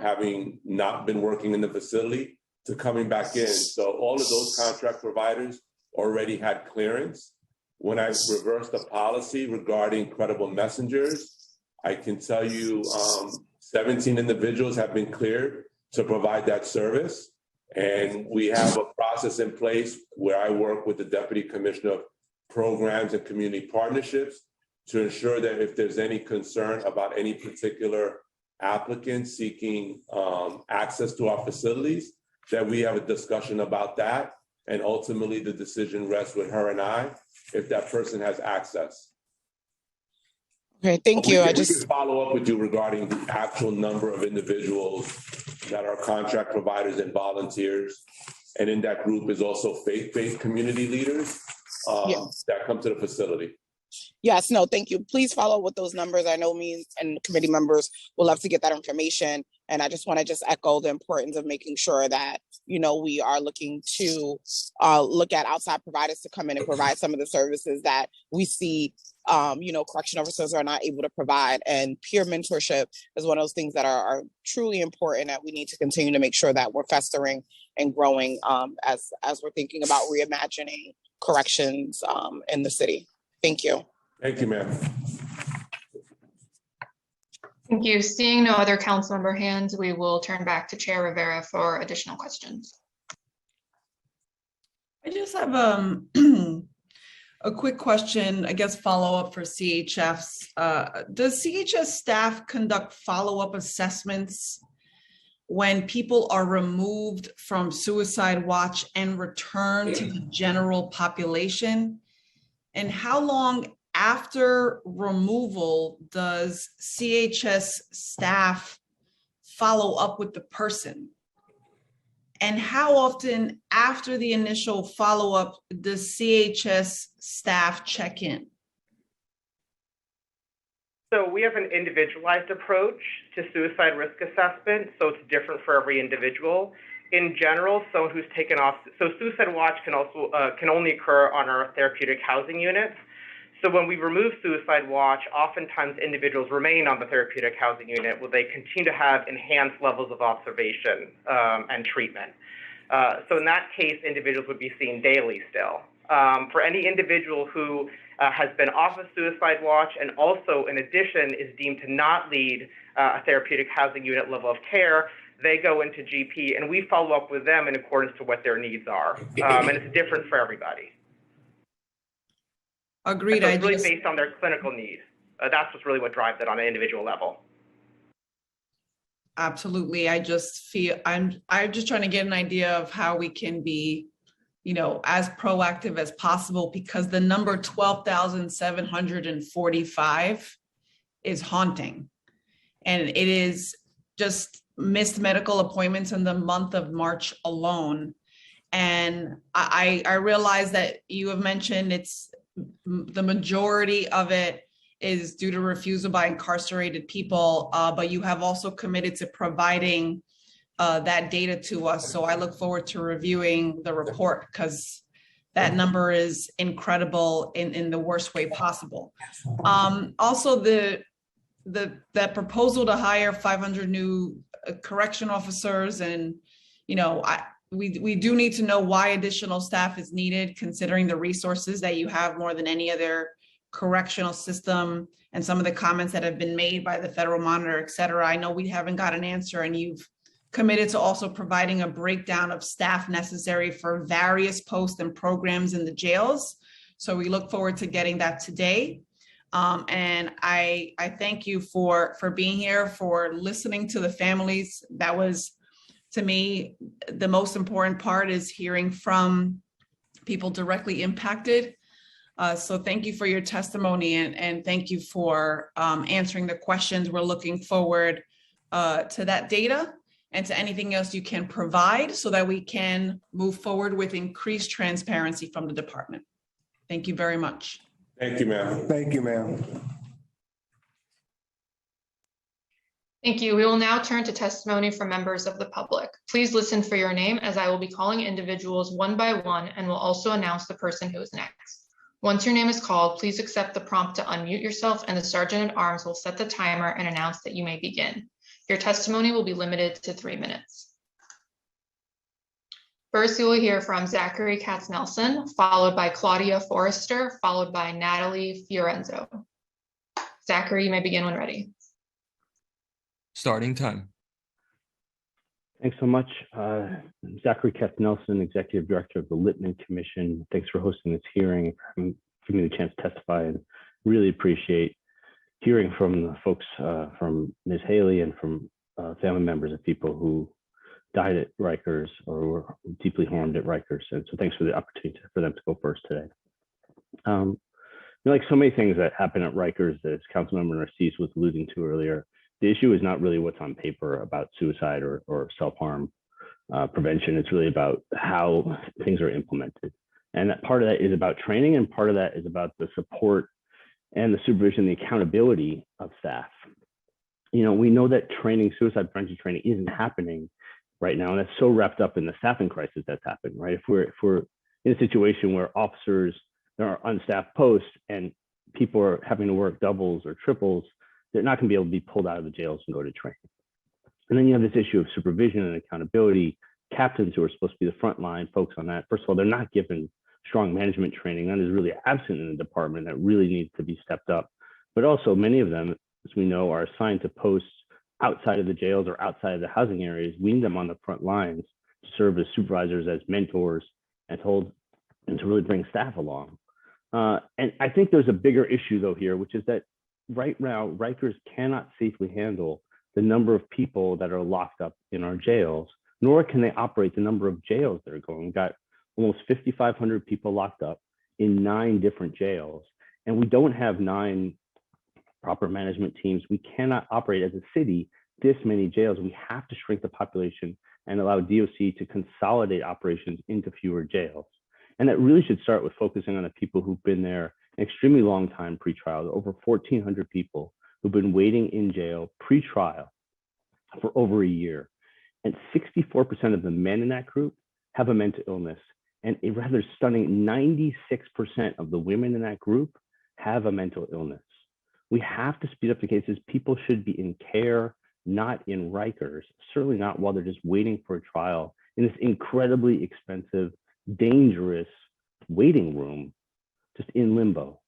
having not been working in the facility to coming back in. So all of those contract providers already had clearance. When I reversed the policy regarding credible messengers, I can tell you 17 individuals have been cleared to provide that service. And we have a process in place where I work with the Deputy Commissioner of Programs and Community Partnerships to ensure that if there's any concern about any particular applicant seeking access to our facilities, that we have a discussion about that. And ultimately the decision rests with her and I, if that person has access. Okay, thank you. We can follow up with you regarding the actual number of individuals that are contract providers and volunteers. And in that group is also faith-based community leaders that come to the facility. Yes, no, thank you. Please follow with those numbers. I know me and committee members will love to get that information. And I just want to echo the importance of making sure that, we are looking to look at outside providers to come in and provide some of the services that we see, correction officers are not able to provide. And peer mentorship is one of those things that are truly important, that we need to continue to make sure that we're festering and growing as we're thinking about reimagining corrections in the city. Thank you. Thank you, ma'am. Thank you. Seeing no other council member hands, we will turn back to Chair Rivera for additional questions. I just have a quick question, I guess follow up for CHFs. Does CHS staff conduct follow-up assessments when people are removed from suicide watch and return to the general population? And how long after removal does CHS staff follow up with the person? And how often after the initial follow-up does CHS staff check in? So we have an individualized approach to suicide risk assessment, so it's different for every individual. In general, someone who's taken off, so suicide watch can only occur on our therapeutic housing units. So when we remove Suicide Watch, oftentimes individuals remain on the therapeutic housing unit where they continue to have enhanced levels of observation and treatment. So in that case, individuals would be seen daily still. For any individual who has been off of Suicide Watch and also in addition is deemed to not lead a therapeutic housing unit level of care, they go into GP and we follow up with them in accordance to what their needs are. And it's different for everybody. Agreed. So it's really based on their clinical need. That's what's really what drives it on an individual level. Absolutely. I just feel I'm just trying to get an idea of how we can be, you know, as proactive as possible, because the number 12,745 is haunting. And it is just missed medical appointments in the month of March alone. And I realize that you have mentioned it's the majority of it is due to refusal by incarcerated people, but you have also committed to providing that data to us. So I look forward to reviewing the report because that number is incredible in the worst way possible. Also, that proposal to hire 500 new correction officers, and you know, we do need to know why additional staff is needed, considering the resources that you have more than any other correctional system, and some of the comments that have been made by the federal monitor, et cetera. I know we haven't got an answer, and you've committed to also providing a breakdown of staff necessary for various posts and programs in the jails. So we look forward to getting that today. And I thank you for being here, for listening to the families. That was, to me, the most important part, is hearing from people directly impacted. So thank you for your testimony, and thank you for answering the questions. We're looking forward to that data and to anything else you can provide so that we can move forward with increased transparency from the department. Thank you very much. Thank you, ma'am. Thank you, ma'am. Thank you. We will now turn to testimony from members of the public. Please listen for your name, as I will be calling individuals one by one and will also announce the person who is next. Once your name is called, please accept the prompt to unmute yourself, and the Sergeant at Arms will set the timer and announce that you may begin. Your testimony will be limited to 3 minutes. First, you will hear from Zachary Katz-Nelson, followed by Claudia Forrester, followed by Natalie Fiorenzo. Zachary, you may begin when ready. Starting time. Thanks so much. Zachary Katz-Nelson, Executive Director of the Littman Commission. Thanks for hosting this hearing and giving me the chance to testify, and really appreciate hearing from the folks from Ms. Haley and from family members of people who died at Rikers or were deeply harmed at Rikers. And so thanks for the opportunity for them to go first today. You know, like so many things that happen at Rikers, as Councilmember Narcisse was alluding to earlier, the issue is not really what's on paper about suicide or self-harm prevention. It's really about how things are implemented. And that part of that is about training, and part of that is about the support and the supervision, the accountability of staff. You know, we know that training, suicide prevention training, isn't happening right now, and that's so wrapped up in the staffing crisis that's happened, right? If we're in a situation where officers, there are unstaffed posts and people are having to work doubles or triples, they're not going to be able to be pulled out of the jails and go to training. And then you have this issue of supervision and accountability. Captains who are supposed to be the frontline folks on that, first of all, they're not given strong management training. That is really absent in the department. That really needs to be stepped up. But also many of them, as we know, are assigned to posts outside of the jails or outside of the housing areas. We need them on the front lines to serve as supervisors, as mentors, and to really bring staff along. And I think there's a bigger issue though here, which is that right now, Rikers cannot safely handle the number of people that are locked up in our jails, nor can they operate the number of jails that are going. We've got almost 5,500 people locked up in 9 different jails, and we don't have 9 proper management teams. We cannot operate as a city this many jails. We have to shrink the population and allow DOC to consolidate operations into fewer jails. And that really should start with focusing on the people who've been there an extremely long time pre-trial. Over 1,400 people who've been waiting in jail pre-trial for over a year. And 64% of the men in that group have a mental illness. And a rather stunning 96% of the women in that group have a mental illness. We have to speed up the cases. People should be in care, not in Rikers, certainly not while they're just waiting for a trial in this incredibly expensive, dangerous waiting room, just in limbo.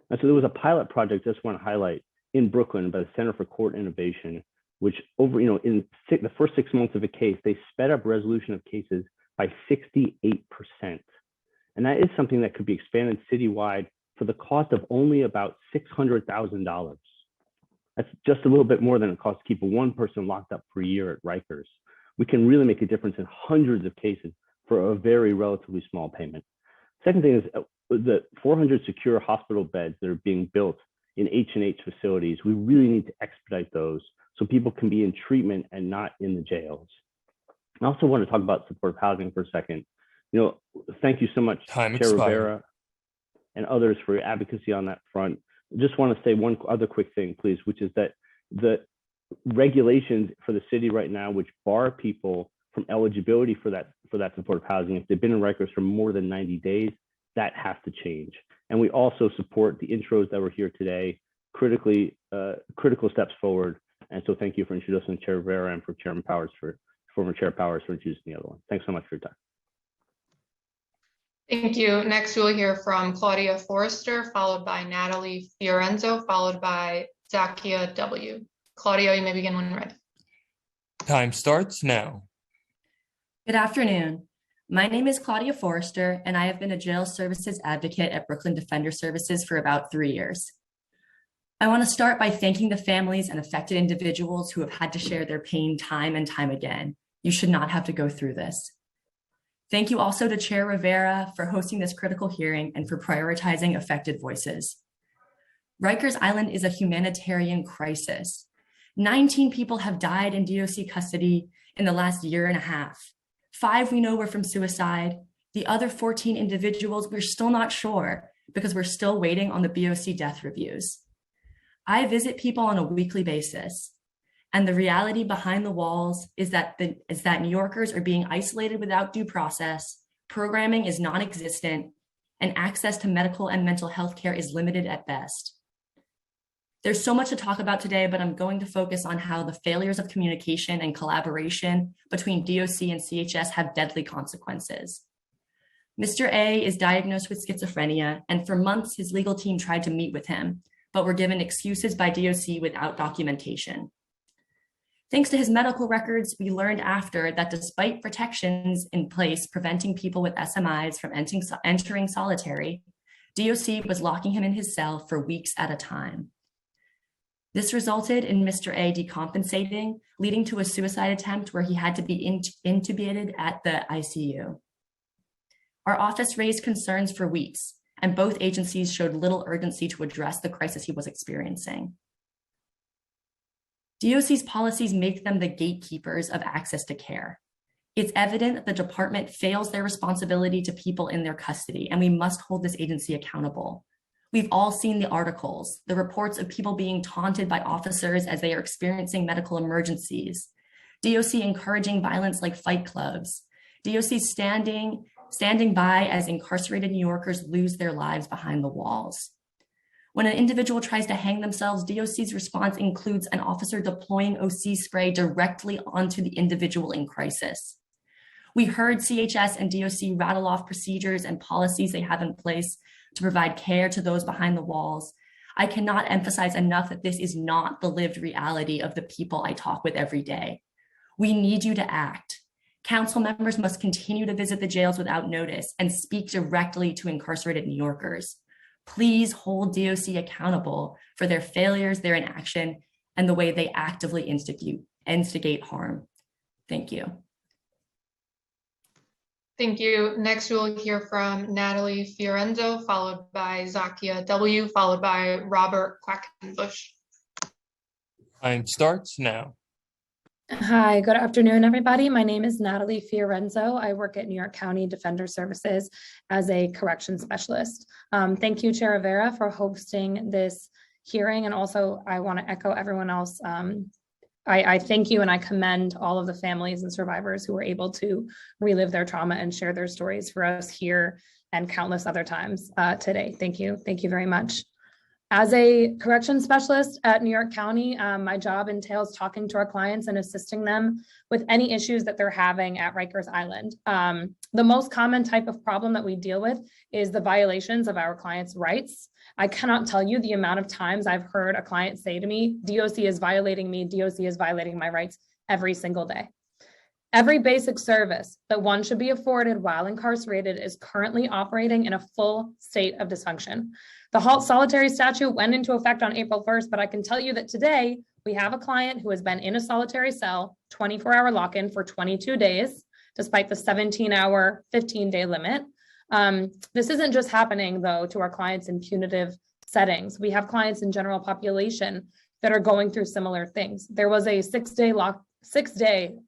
And so there was a pilot project, I just want to highlight, in Brooklyn by the Center for Court Innovation, which over, in the first 6 months of a case, they sped up resolution of cases by 68%. And that is something that could be expanded citywide for the cost of only about $600,000. That's just a little bit more than it costs to keep one person locked up for a year at Rikers. We can really make a difference in hundreds of cases for a very relatively small payment. Second thing is the 400 secure hospital beds that are being built in H&H facilities. We really need to expedite those so people can be in treatment and not in the jails. I also want to talk about supportive housing for a second. Thank you so much, Chair Rivera and others for your advocacy on that front. Just want to say one other quick thing, please, which is that the regulations for the city right now, which bar people from eligibility for that supportive housing, if they've been in Rikers for more than 90 days, that has to change. And we also support the intros that were here today, critical steps forward. And so thank you for introducing Chair Rivera and for former Chair Powers for introducing the other one. Thanks so much for your time. Thank you. Next, we'll hear from Claudia Forrester, followed by Natalie Fiorenzo, followed by Zakia W. Claudia, you may begin when ready. Time starts now. Good afternoon. My name is Claudia Forrester, and I have been a jail services advocate at Brooklyn Defender Services for about 3 years. I want to start by thanking the families and affected individuals who have had to share their pain time and time again. You should not have to go through this. Thank you also to Chair Rivera for hosting this critical hearing and for prioritizing affected voices. Rikers Island is a humanitarian crisis. 19 people have died in DOC custody in the last year and a half. 5 we know were from suicide. The other 14 individuals, we're still not sure because we're still waiting on the BOC death reviews. I visit people on a weekly basis, and the reality behind the walls is that New Yorkers are being isolated without due process, programming is non-existent, and access to medical and mental health care is limited at best. There's so much to talk about today, but I'm going to focus on how the failures of communication and collaboration between DOC and CHS have deadly consequences. Mr. A is diagnosed with schizophrenia, and for months his legal team tried to meet with him, but were given excuses by DOC without documentation. Thanks to his medical records, we learned after that despite protections in place preventing people with SMIs from entering solitary, DOC was locking him in his cell for weeks at a time. This resulted in Mr. A decompensating, leading to a suicide attempt where he had to be intubated at the ICU. Our office raised concerns for weeks, and both agencies showed little urgency to address the crisis he was experiencing. DOC's policies make them the gatekeepers of access to care. It's evident that the department fails their responsibility to people in their custody, and we must hold this agency accountable. We've all seen the articles, the reports of people being taunted by officers as they are experiencing medical emergencies, DOC encouraging violence like fight clubs, DOC standing by as incarcerated New Yorkers lose their lives behind the walls. When an individual tries to hang themselves, DOC's response includes an officer deploying OC spray directly onto the individual in crisis. We heard CHS and DOC rattle off procedures and policies they have in place to provide care to those behind the walls. I cannot emphasize enough that this is not the lived reality of the people I talk with every day. We need you to act. Council members must continue to visit the jails without notice and speak directly to incarcerated New Yorkers. Please hold DOC accountable for their failures, their inaction, and the way they actively instigate harm. Thank you. Thank you. Next, we'll hear from Natalie Fiorenzo, followed by Zakia W., followed by Robert Quackenbush. Time starts now. Hi, good afternoon, everybody. My name is Natalie Fiorenzo. I work at New York County Defender Services as a corrections specialist. Thank you, Chair Rivera, for hosting this hearing. And also, I want to echo everyone else. I thank you and I commend all of the families and survivors who were able to relive their trauma and share their stories for us here and countless other times today. Thank you. Thank you very much. As a correction specialist at New York County, my job entails talking to our clients and assisting them with any issues that they're having at Rikers Island. The most common type of problem that we deal with is the violations of our clients' rights. I cannot tell you the amount of times I've heard a client say to me, DOC is violating me, DOC is violating my rights every single day. Every basic service that one should be afforded while incarcerated is currently operating in a full state of dysfunction. The halt solitary statute went into effect on April 1st, but I can tell you that today we have a client who has been in a solitary cell, 24-hour lock-in for 22 days, despite the 17-hour, 15-day limit. This isn't just happening, though, to our clients in punitive settings. We have clients in general population that are going through similar things. There was a 6-day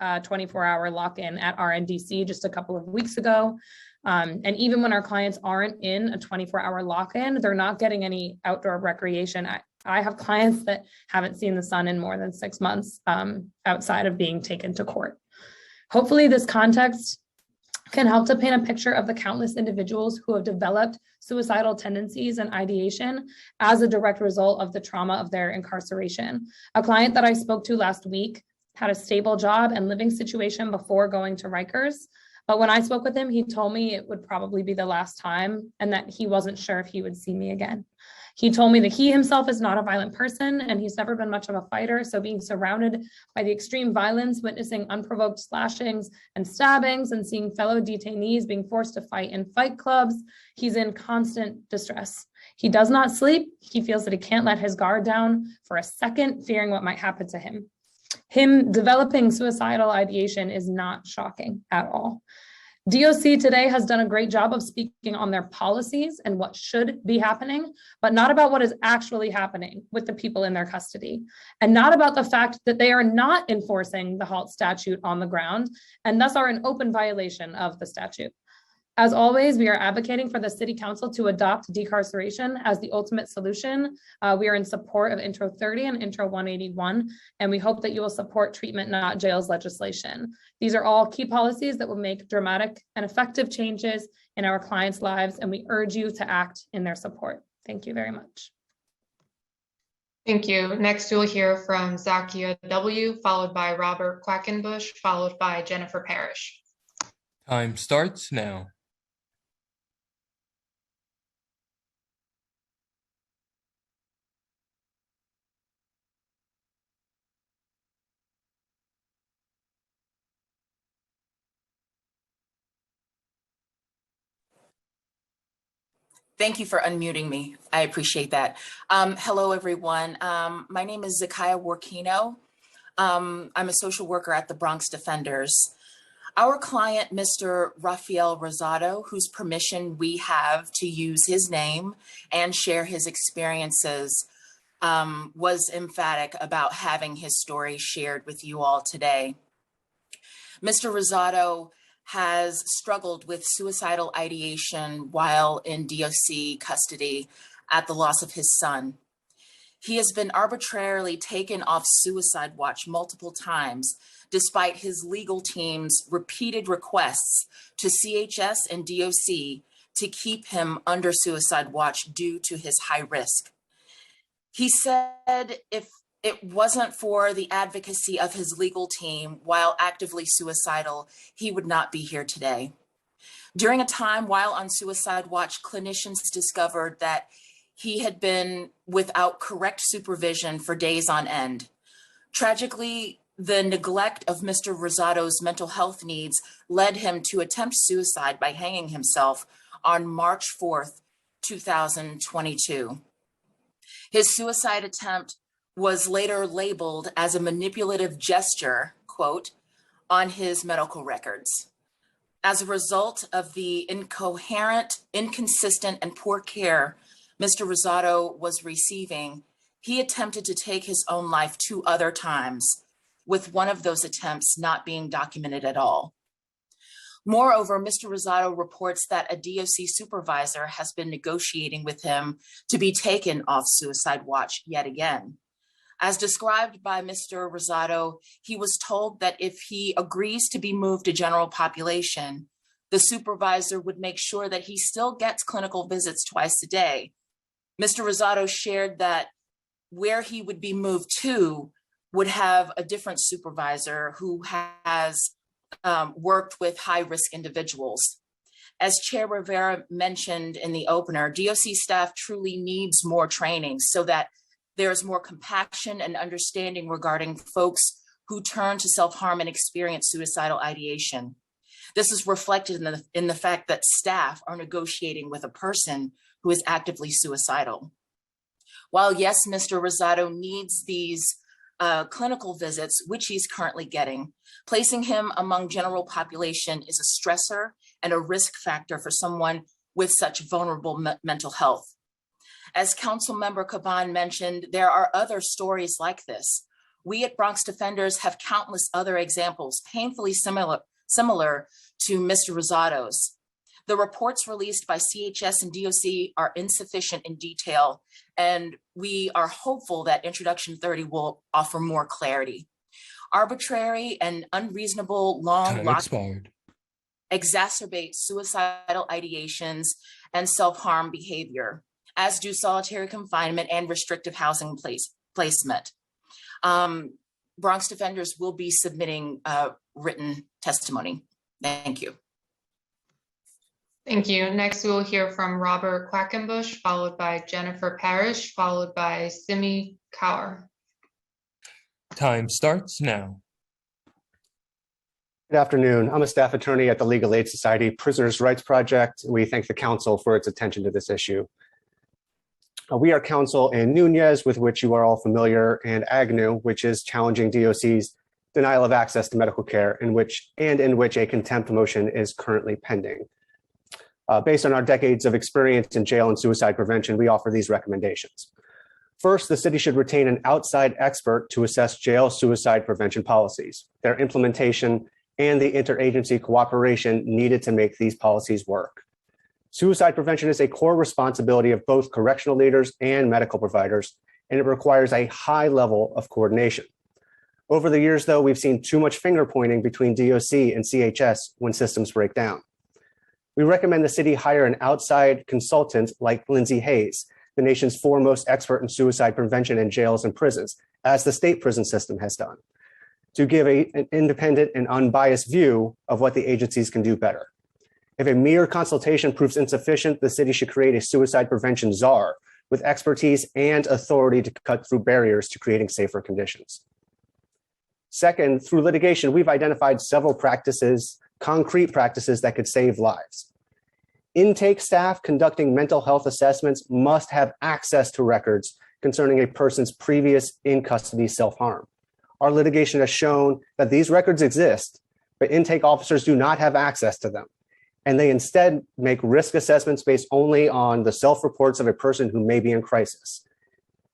24-hour lock-in at RNDC just a couple of weeks ago. And even when our clients aren't in a 24-hour lock-in, they're not getting any outdoor recreation. I have clients that haven't seen the sun in more than 6 months outside of being taken to court. Hopefully this context can help to paint a picture of the countless individuals who have developed suicidal tendencies and ideation as a direct result of the trauma of their incarceration. A client that I spoke to last week had a stable job and living situation before going to Rikers. But when I spoke with him, he told me it would probably be the last time and that he wasn't sure if he would see me again. He told me that he himself is not a violent person and he's never been much of a fighter. So being surrounded by the extreme violence, witnessing unprovoked slashings and stabbings and seeing fellow detainees being forced to fight in fight clubs, he's in constant distress. He does not sleep. He feels that he can't let his guard down for a second, fearing what might happen to him. Him developing suicidal ideation is not shocking at all. DOC today has done a great job of speaking on their policies and what should be happening, but not about what is actually happening with the people in their custody, and not about the fact that they are not enforcing the HALT statute on the ground and thus are in open violation of the statute. As always, we are advocating for the City Council to adopt decarceration as the ultimate solution. We are in support of Intro 30 and Intro 181, and we hope that you will support treatment, not jails legislation. These are all key policies that will make dramatic and effective changes in our clients' lives, and we urge you to act in their support. Thank you very much. Thank you. Next, we'll hear from Zakia W., followed by Robert Quackenbush, followed by Jennifer Parrish. Time starts now. Thank you for unmuting me. I appreciate that. Hello, everyone. My name is Zakia Workino. I'm a social worker at the Bronx Defenders. Our client, Mr. Rafael Rosado, whose permission we have to use his name and share his experiences, was emphatic about having his story shared with you all today. Mr. Rosado has struggled with suicidal ideation while in DOC custody at the loss of his son. He has been arbitrarily taken off suicide watch multiple times, despite his legal team's repeated requests to CHS and DOC to keep him under suicide watch due to his high risk. He said if it wasn't for the advocacy of his legal team while actively suicidal, he would not be here today. During a time while on suicide watch, clinicians discovered that he had been without correct supervision for days on end. Tragically, the neglect of Mr. Rosado's mental health needs led him to attempt suicide by hanging himself on March 4th, 2022. His suicide attempt was later labeled as a manipulative gesture, quote, on his medical records. As a result of the incoherent, inconsistent, and poor care Mr. Rosado was receiving, he attempted to take his own life 2 other times, with one of those attempts not being documented at all. Moreover, Mr. Rosado reports that a DOC supervisor has been negotiating with him to be taken off suicide watch yet again. As described by Mr. Rosado, he was told that if he agrees to be moved to general population, the supervisor would make sure that he still gets clinical visits twice a day, Mr. Rosado shared that where he would be moved to would have a different supervisor who has worked with high-risk individuals. As Chair Rivera mentioned in the opener, DOC staff truly needs more training so that there is more compassion and understanding regarding folks who turn to self-harm and experience suicidal ideation. This is reflected in the fact that staff are negotiating with a person who is actively suicidal. While yes, Mr. Rosado needs these clinical visits, which he's currently getting, placing him among general population is a stressor and a risk factor for someone with such vulnerable mental health. As Councilmember Caban mentioned, there are other stories like this. We at Bronx Defenders have countless other examples, painfully similar to Mr. Rosado's. The reports released by CHS and DOC are insufficient in detail, and we are hopeful that Introduction 30 will offer more clarity. Arbitrary and unreasonable long lockdowns exacerbate suicidal ideations and self-harm behavior, as do solitary confinement and restrictive housing placement. Bronx Defenders will be submitting written testimony. Thank you. Thank you. Next, we will hear from Robert Quackenbush, followed by Jennifer Parrish, followed by Simi Kaur. Time starts now. Good afternoon. I'm a staff attorney at the Legal Aid Society Prisoners' Rights Project. We thank the council for its attention to this issue. We are counsel in Nunez, with which you are all familiar, and Agnew, which is challenging DOC's denial of access to medical care, in which a contempt motion is currently pending. Based on our decades of experience in jail and suicide prevention, we offer these recommendations. First, the city should retain an outside expert to assess jail suicide prevention policies, their implementation, and the interagency cooperation needed to make these policies work. Suicide prevention is a core responsibility of both correctional leaders and medical providers, and it requires a high level of coordination. Over the years, though, we've seen too much finger pointing between DOC and CHS when systems break down. We recommend the city hire an outside consultant like Lindsay Hayes, the nation's foremost expert in suicide prevention in jails and prisons, as the state prison system has done, to give an independent and unbiased view of what the agencies can do better. If a mere consultation proves insufficient, the city should create a suicide prevention czar with expertise and authority to cut through barriers to creating safer conditions. Second, through litigation, we've identified several concrete practices that could save lives. Intake staff conducting mental health assessments must have access to records concerning a person's previous in-custody self-harm. Our litigation has shown that these records exist, but intake officers do not have access to them, and they instead make risk assessments based only on the self-reports of a person who may be in crisis.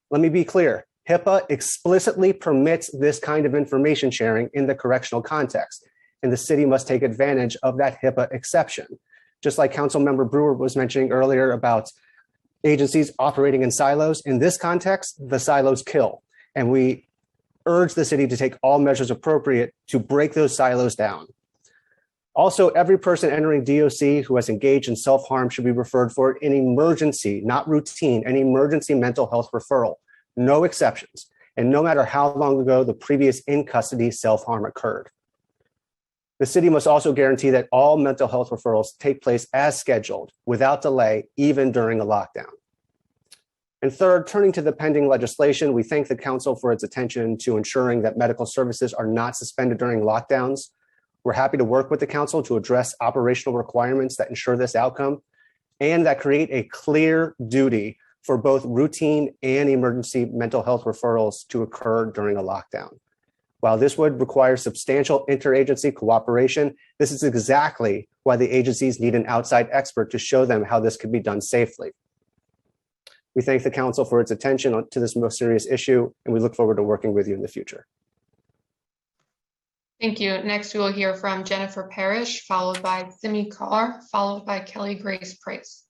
Let me be clear, HIPAA explicitly permits this kind of information sharing in the correctional context, and the city must take advantage of that HIPAA exception. Just like Councilmember Brewer was mentioning earlier about agencies operating in silos, in this context, the silos kill. And we urge the city to take all measures appropriate to break those silos down. Also, every person entering DOC who has engaged in self-harm should be referred for an emergency, not routine, an emergency mental health referral, no exceptions, and no matter how long ago the previous in-custody self-harm occurred. The city must also guarantee that all mental health referrals take place as scheduled, without delay, even during a lockdown. And third, turning to the pending legislation, we thank the council for its attention to ensuring that medical services are not suspended during lockdowns. We're happy to work with the council to address operational requirements that ensure this outcome and that create a clear duty for both routine and emergency mental health referrals to occur during a lockdown. While this would require substantial interagency cooperation, this is exactly why the agencies need an outside expert to show them how this could be done safely. We thank the council for its attention to this most serious issue, and we look forward to working with you in the future. Thank you. Next, we will hear from Jennifer Parrish, followed by Simi Kaur, followed by Kelly Grace Price.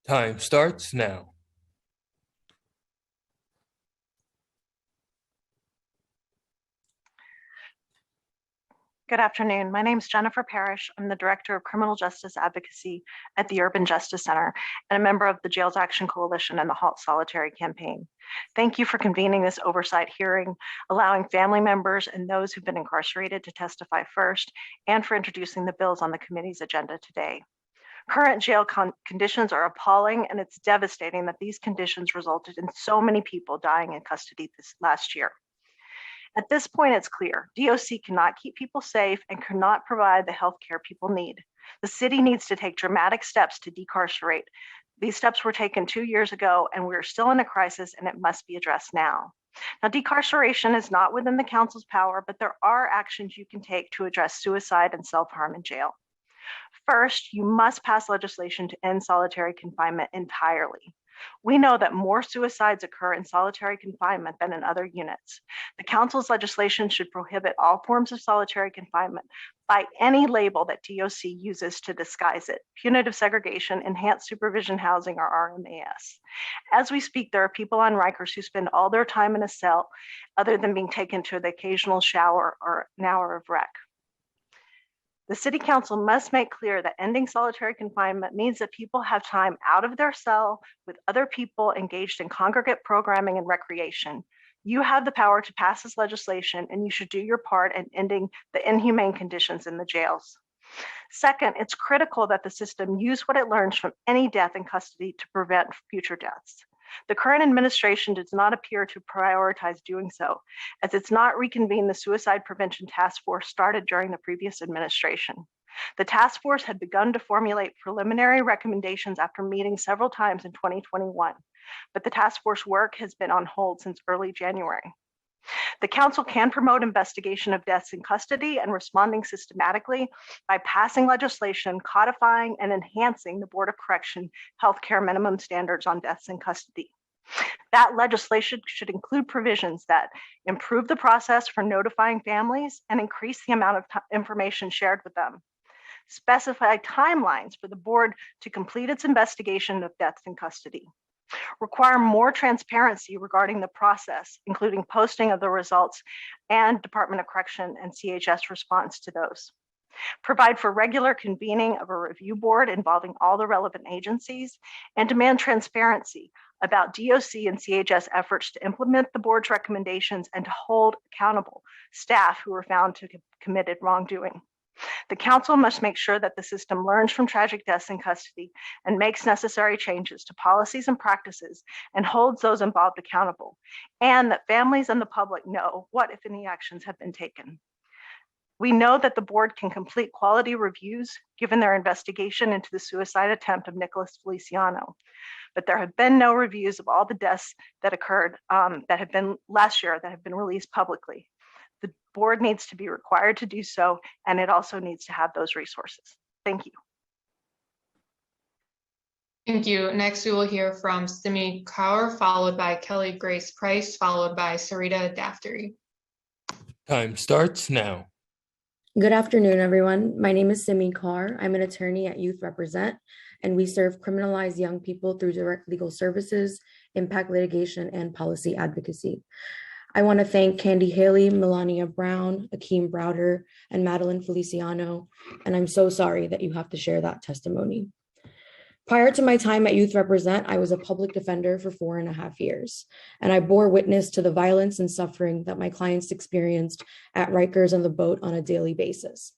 Time starts now. Good afternoon. My name is Jennifer Parrish. I'm the Director of Criminal Justice Advocacy at the Urban Justice Center and a member of the Jails Action Coalition and the Halt Solitary campaign. Thank you for convening this oversight hearing, allowing family members and those who've been incarcerated to testify first, and for introducing the bills on the committee's agenda today. Current jail conditions are appalling, and it's devastating that these conditions resulted in so many people dying in custody this last year. At this point, it's clear DOC cannot keep people safe and cannot provide the health care people need. The city needs to take dramatic steps to decarcerate. These steps were taken 2 years ago, and we're still in a crisis, and it must be addressed now. Now, decarceration is not within the council's power, but there are actions you can take to address suicide and self-harm in jail. First, you must pass legislation to end solitary confinement entirely. We know that more suicides occur in solitary confinement than in other units. The council's legislation should prohibit all forms of solitary confinement by any label that DOC uses to disguise it: punitive segregation, enhanced supervision housing, or RMAS. As we speak, there are people on Rikers who spend all their time in a cell other than being taken to the occasional shower or an hour of rec. The City Council must make clear that ending solitary confinement means that people have time out of their cell with other people engaged in congregate programming and recreation. You have the power to pass this legislation, and you should do your part in ending the inhumane conditions in the jails. Second, it's critical that the system use what it learns from any death in custody to prevent future deaths. The current administration does not appear to prioritize doing so, as it's not reconvened the Suicide Prevention Task Force started during the previous administration. The task force had begun to formulate preliminary recommendations after meeting several times in 2021, but the task force work has been on hold since early January. The council can promote investigation of deaths in custody and responding systematically by passing legislation, codifying and enhancing the Board of Correction healthcare minimum standards on deaths in custody. That legislation should include provisions that improve the process for notifying families and increase the amount of information shared with them. Specify timelines for the board to complete its investigation of deaths in custody. Require more transparency regarding the process, including posting of the results and Department of Correction and CHS response to those. Provide for regular convening of a review board involving all the relevant agencies, and demand transparency about DOC and CHS efforts to implement the board's recommendations and to hold accountable staff who were found to have committed wrongdoing. The council must make sure that the system learns from tragic deaths in custody and makes necessary changes to policies and practices and holds those involved accountable, and that families and the public know what, if any, actions have been taken. We know that the board can complete quality reviews given their investigation into the suicide attempt of Nicholas Feliciano, but there have been no reviews of all the deaths that occurred that have been last year that have been released publicly. The board needs to be required to do so, and it also needs to have those resources. Thank you. Thank you. Next, we will hear from Simi Kaur, followed by Kelly Grace Price, followed by Sarita Daftery. Time starts now. Good afternoon, everyone. My name is Simi Kaur. I'm an attorney at Youth Represent, and we serve criminalized young people through direct legal services, impact litigation, and policy advocacy. I want to thank Candy Haley, Melania Brown, Akeem Browder, and Madeline Feliciano, and I'm so sorry that you have to share that testimony. Prior to my time at Youth Represent, I was a public defender for 4.5 years, and I bore witness to the violence and suffering that my clients experienced at Rikers and the boat on a daily basis.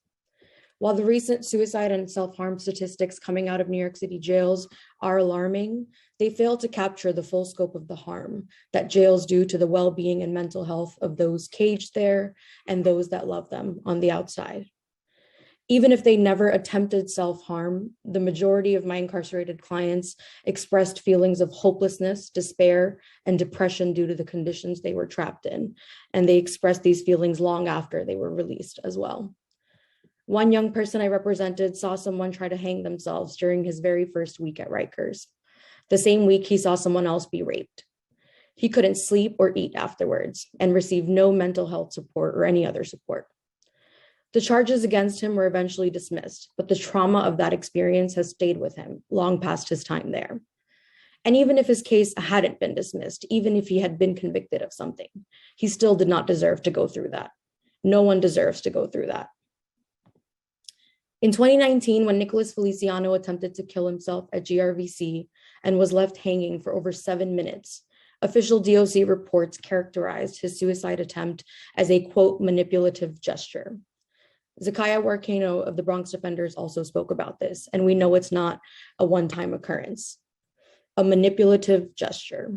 While the recent suicide and self-harm statistics coming out of New York City jails are alarming, they fail to capture the full scope of the harm that jails do to the well-being and mental health of those caged there and those that love them on the outside. Even if they never attempted self-harm, the majority of my incarcerated clients expressed feelings of hopelessness, despair, and depression due to the conditions they were trapped in, and they expressed these feelings long after they were released as well. One young person I represented saw someone try to hang themselves during his very first week at Rikers. The same week, he saw someone else be raped. He couldn't sleep or eat afterwards and received no mental health support or any other support. The charges against him were eventually dismissed, but the trauma of that experience has stayed with him long past his time there. And even if his case hadn't been dismissed, even if he had been convicted of something, he still did not deserve to go through that. No one deserves to go through that. In 2019, when Nicholas Feliciano attempted to kill himself at GRVC and was left hanging for over 7 minutes, official DOC reports characterized his suicide attempt as a, quote, manipulative gesture. Zakiya Warkano of the Bronx Defenders also spoke about this, and we know it's not a one-time occurrence. A manipulative gesture.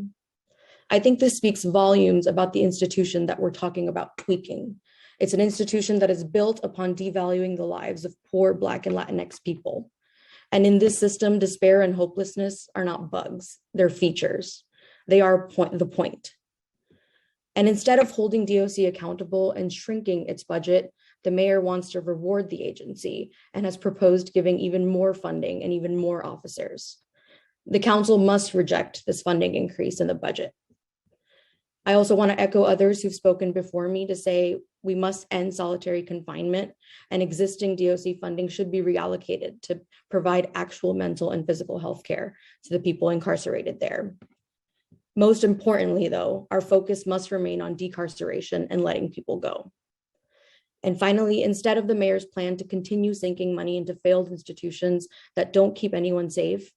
I think this speaks volumes about the institution that we're talking about tweaking. It's an institution that is built upon devaluing the lives of poor Black and Latinx people. And in this system, despair and hopelessness are not bugs, they're features. They are the point. And instead of holding DOC accountable and shrinking its budget, the mayor wants to reward the agency and has proposed giving even more funding and even more officers. The council must reject this funding increase in the budget. I also want to echo others who've spoken before me to say we must end solitary confinement, and existing DOC funding should be reallocated to provide actual mental and physical health care to the people incarcerated there. Most importantly, though, our focus must remain on decarceration and letting people go. And finally, instead of the mayor's plan to continue sinking money into failed institutions that don't keep anyone safe,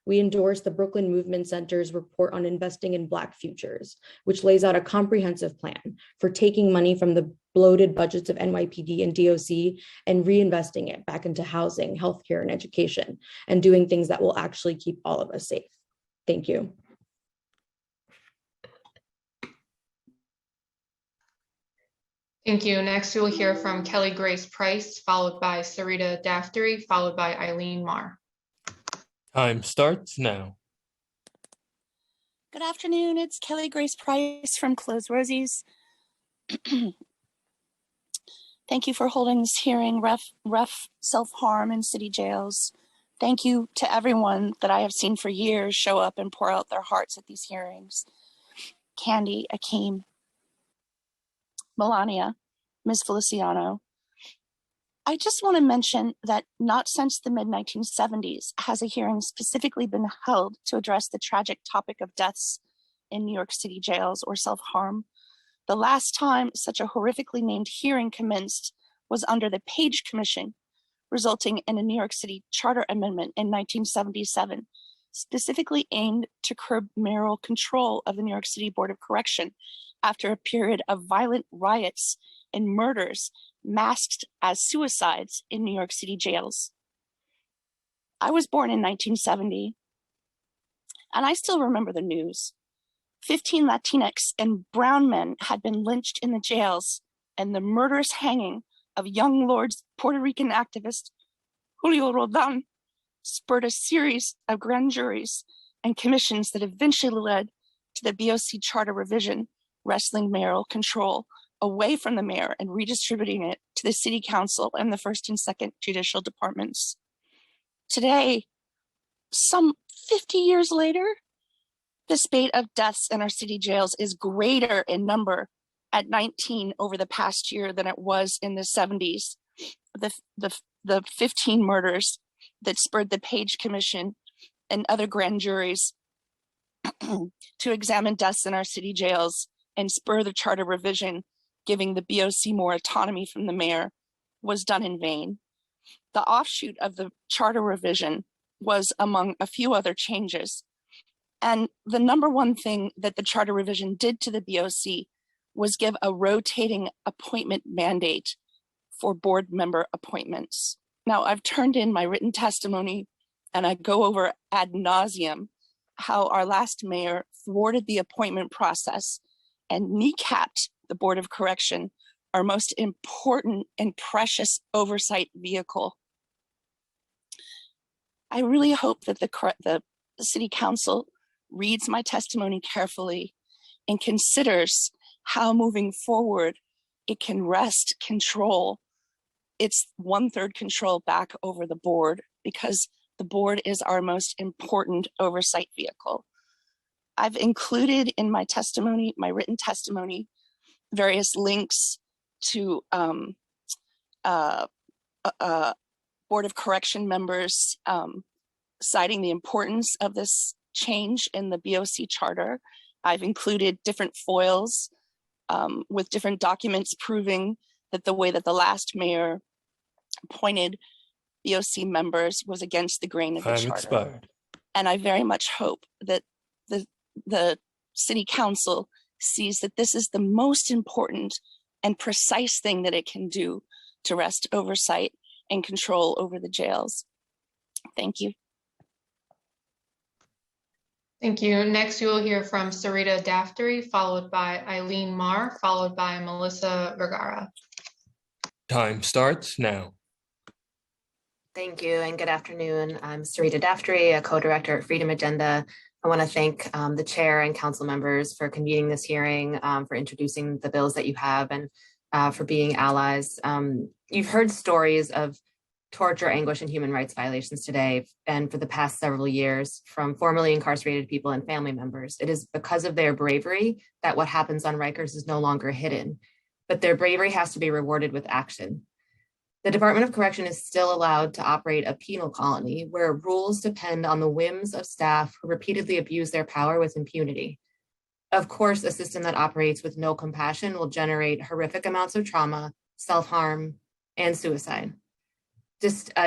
we endorse the Brooklyn Movement Center's report on investing in Black futures, which lays out a comprehensive plan for taking money from the bloated budgets of NYPD and DOC and reinvesting it back into housing, healthcare, and education, and doing things that will actually keep all of us safe. Thank you. Thank you. Next, we will hear from Kelly Grace Price, followed by Sarita Daftery, followed by Eileen Marr. Time starts now. Good afternoon. It's Kelly Grace Price from Close Rosies. Thank you for holding this hearing, rough self-harm in city jails. Thank you to everyone that I have seen for years show up and pour out their hearts at these hearings. Candy, Akeem, Melania, Ms. Feliciano. I just want to mention that not since the mid-1970s has a hearing specifically been held to address the tragic topic of deaths in New York City jails or self-harm. The last time such a horrifically named hearing commenced was under the Page Commission, resulting in a New York City Charter Amendment in 1977, specifically aimed to curb mayoral control of the New York City Board of Correction after a period of violent riots and murders masked as suicides in New York City jails. I was born in 1970, and I still remember the news. 15 Latinx and brown men had been lynched in the jails, and the murderous hanging of Young Lord's Puerto Rican activist Julio Roldan spurred a series of grand juries and commissions that eventually led to the BOC charter revision, wresting mayoral control away from the mayor and redistributing it to the city council and the first and second judicial departments. Today, some 50 years later, the spate of deaths in our city jails is greater in number at 19 over the past year than it was in the 70s. The 15 murders that spurred the Page Commission and other grand juries to examine deaths in our city jails and spur the charter revision, giving the BOC more autonomy from the mayor, was done in vain. The offshoot of the charter revision was, among a few other changes, and the number one thing that the charter revision did to the BOC was give a rotating appointment mandate for board member appointments. Now, I've turned in my written testimony and I go over ad nauseum how our last mayor thwarted the appointment process and kneecapped the Board of Correction, our most important and precious oversight vehicle. I really hope that the City Council reads my testimony carefully and considers how moving forward it can wrest control, its 1/3 control back over the board, because the board is our most important oversight vehicle. I've included in my testimony, my written testimony, various links to Board of Correction members citing the importance of this change in the BOC charter. I've included different foils with different documents proving that the way that the last mayor appointed BOC members was against the grain of the Time charter. expired. And I very much hope that the city council sees that this is the most important and precise thing that it can do to wrest oversight and control over the jails. Thank you. Thank you. Next, you will hear from Sarita Daftery, followed by Eileen Marr, followed by Melissa Vergara. Time starts now. Thank you and good afternoon. I'm Sarita Daftery, a co-director at Freedom Agenda. I want to thank the chair and council members for convening this hearing, for introducing the bills that you have, and for being allies. You've heard stories of torture, anguish, and human rights violations today, and for the past several years, from formerly incarcerated people and family members. It is because of their bravery that what happens on Rikers is no longer hidden, but their bravery has to be rewarded with action. The Department of Correction is still allowed to operate a penal colony where rules depend on the whims of staff who repeatedly abuse their power with impunity. Of course, a system that operates with no compassion will generate horrific amounts of trauma, self-harm, and suicide.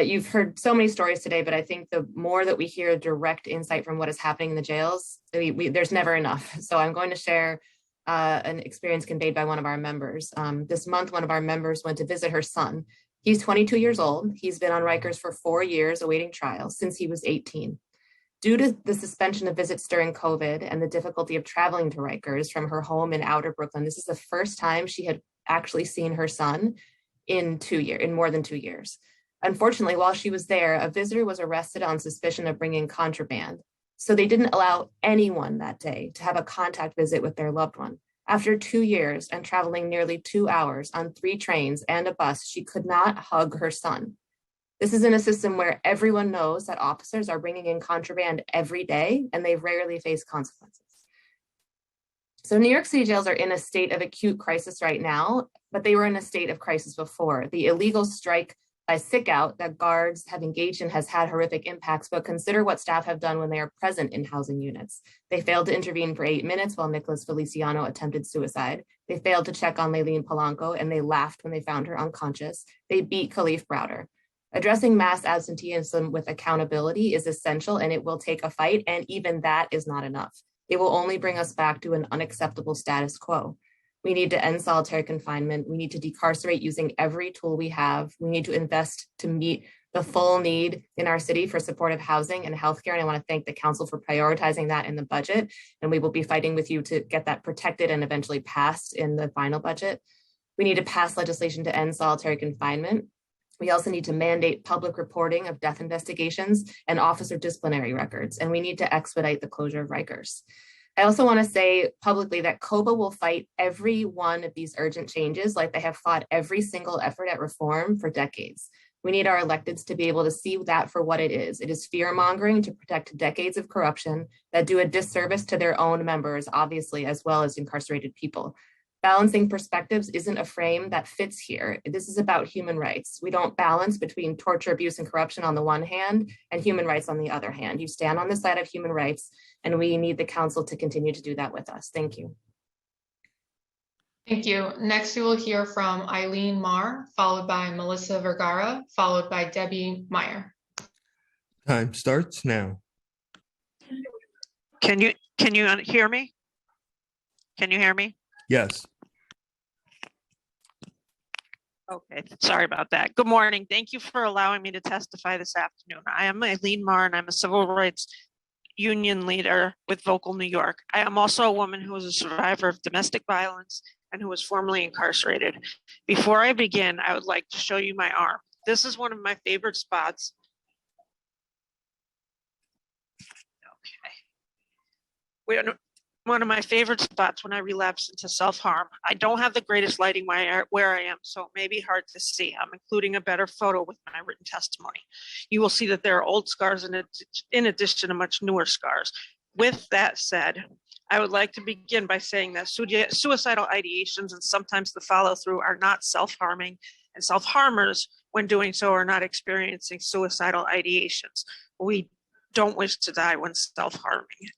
You've heard so many stories today, but I think the more that we hear direct insight from what is happening in the jails, there's never enough. So I'm going to share an experience conveyed by one of our members. This month, one of our members went to visit her son. He's 22 years old. He's been on Rikers for 4 years awaiting trial since he was 18. Due to the suspension of visits during COVID and the difficulty of traveling to Rikers from her home in outer Brooklyn, this is the first time she had actually seen her son in more than 2 years. Unfortunately, while she was there, a visitor was arrested on suspicion of bringing contraband. So they didn't allow anyone that day to have a contact visit with their loved one. After 2 years and traveling nearly 2 hours on 3 trains and a bus, she could not hug her son. This is in a system where everyone knows that officers are bringing in contraband every day and they rarely face consequences. So New York City jails are in a state of acute crisis right now, but they were in a state of crisis before. The illegal strike by sick out that guards have engaged in has had horrific impacts, but consider what staff have done when they are present in housing units. They failed to intervene for 8 minutes while Nicholas Feliciano attempted suicide. They failed to check on Layleen Polanco, and they laughed when they found her unconscious. They beat Khalif Browder. Addressing mass absenteeism with accountability is essential, and it will take a fight, and even that is not enough. It will only bring us back to an unacceptable status quo. We need to end solitary confinement. We need to decarcerate using every tool we have. We need to invest to meet the full need in our city for supportive housing and healthcare. And I want to thank the council for prioritizing that in the budget. And we will be fighting with you to get that protected and eventually passed in the final budget. We need to pass legislation to end solitary confinement. We also need to mandate public reporting of death investigations and officer disciplinary records. And we need to expedite the closure of Rikers. I also want to say publicly that COBA will fight every one of these urgent changes like they have fought every single effort at reform for decades. We need our electeds to be able to see that for what it is. It is fear-mongering to protect decades of corruption that do a disservice to their own members, obviously, as well as incarcerated people. Balancing perspectives isn't a frame that fits here. This is about human rights. We don't balance between torture, abuse, and corruption on the one hand and human rights on the other hand. You stand on the side of human rights, and we need the council to continue to do that with us. Thank you. Thank you. Next, you will hear from Eileen Marr, followed by Melissa Vergara, followed by Debbie Meyer. Time starts now. Can you hear me? Can you hear me? Yes. Okay, sorry about that. Good morning. Thank you for allowing me to testify this afternoon. I am Eileen Marr, and I'm a civil rights union leader with Vocal New York. I am also a woman who is a survivor of domestic violence and who was formerly incarcerated. Before I begin, I would like to show you my arm. This is one of my favorite spots. Okay. One of my favorite spots when I relapse into self-harm. I don't have the greatest lighting where I am, so it may be hard to see. I'm including a better photo with my written testimony. You will see that there are old scars in addition to much newer scars. With that said, I would like to begin by saying that suicidal ideations and sometimes the follow-through are not self-harming, and self-harmers, when doing so, are not experiencing suicidal ideations. We don't wish to die when self-harming.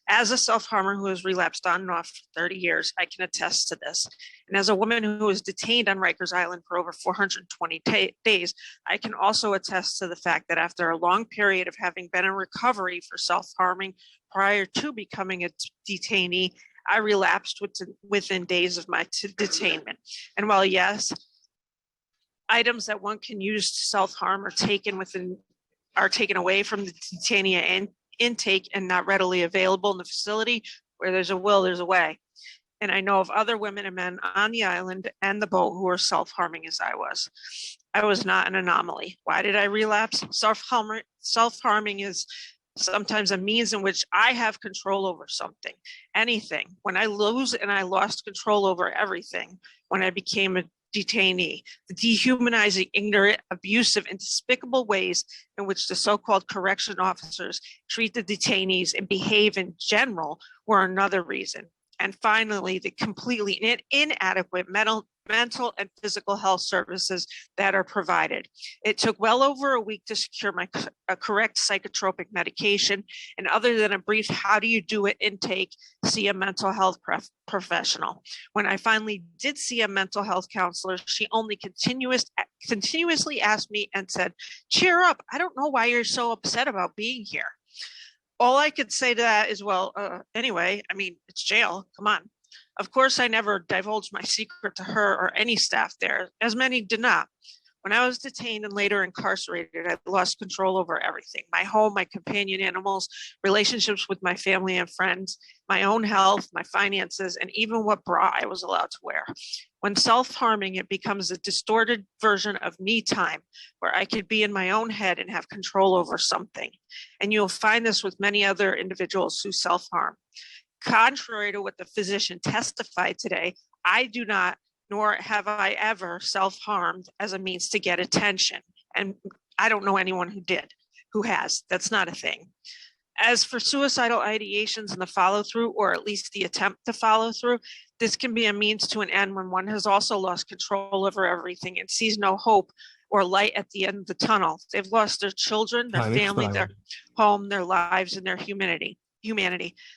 As a self-harmer who has relapsed on and off for 30 years, I can attest to this. And as a woman who was detained on Rikers Island for over 420 days, I can also attest to the fact that after a long period of having been in recovery for self-harming prior to becoming a detainee, I relapsed within days of my detainment. And while yes, items that one can use to self-harm are taken away from the detainee and intake and not readily available in the facility, where there's a will, there's a way. And I know of other women and men on the island and the boat who are self-harming as I was. I was not an anomaly. Why did I relapse? Self-harming is sometimes a means in which I have control over something, anything. When I lose and I lost control over everything, when I became a detainee, the dehumanizing, ignorant, abusive, and despicable ways in which the so-called correction officers treat the detainees and behave in general were another reason. And finally, the completely inadequate mental and physical health services that are provided. It took well over a week to secure a correct psychotropic medication, and other than a brief "how do you do it" intake, see a mental health professional. When I finally did see a mental health counselor, she only continuously asked me and said, "Cheer up, I don't know why you're so upset about being here." All I could say to that is, well, anyway, I mean, it's jail, come on. Of course, I never divulged my secret to her or any staff there, as many did not. When I was detained and later incarcerated, I lost control over everything: my home, my companion animals, relationships with my family and friends, my own health, my finances, and even what bra I was allowed to wear. When self-harming, it becomes a distorted version of me time, where I could be in my own head and have control over something. And you'll find this with many other individuals who self-harm. Contrary to what the physician testified today, I do not, nor have I ever self-harmed as a means to get attention. And I don't know anyone who has. That's not a thing. As for suicidal ideations and the follow-through, or at least the attempt to follow through, this can be a means to an end when one has also lost control over everything and sees no hope or light at the end of the tunnel. They've lost their children, their family, their home, their lives, and their humanity.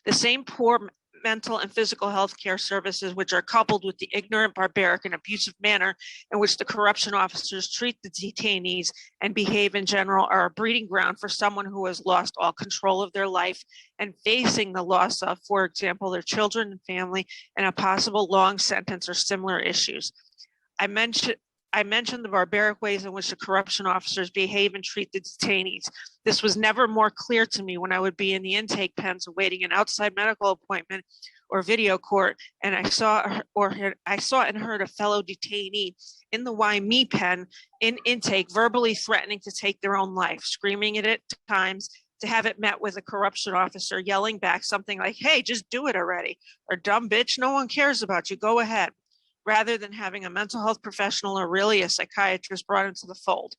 The same poor mental and physical health care services, which are coupled with the ignorant, barbaric, and abusive manner in which the corruption officers treat the detainees and behave in general, are a breeding ground for someone who has lost all control of their life and facing the loss of, for example, their children and family, and a possible long sentence or similar issues. I mentioned the barbaric ways in which the corruption officers behave and treat the detainees. This was never more clear to me when I would be in the intake pens awaiting an outside medical appointment or video court, and I saw and heard a fellow detainee in the Why Me pen in intake verbally threatening to take their own life, screaming it at times, to have it met with a corruption officer yelling back something like, "Hey, just do it already," or "Dumb bitch, no one cares about you, go ahead," rather than having a mental health professional or really a psychiatrist brought into the fold.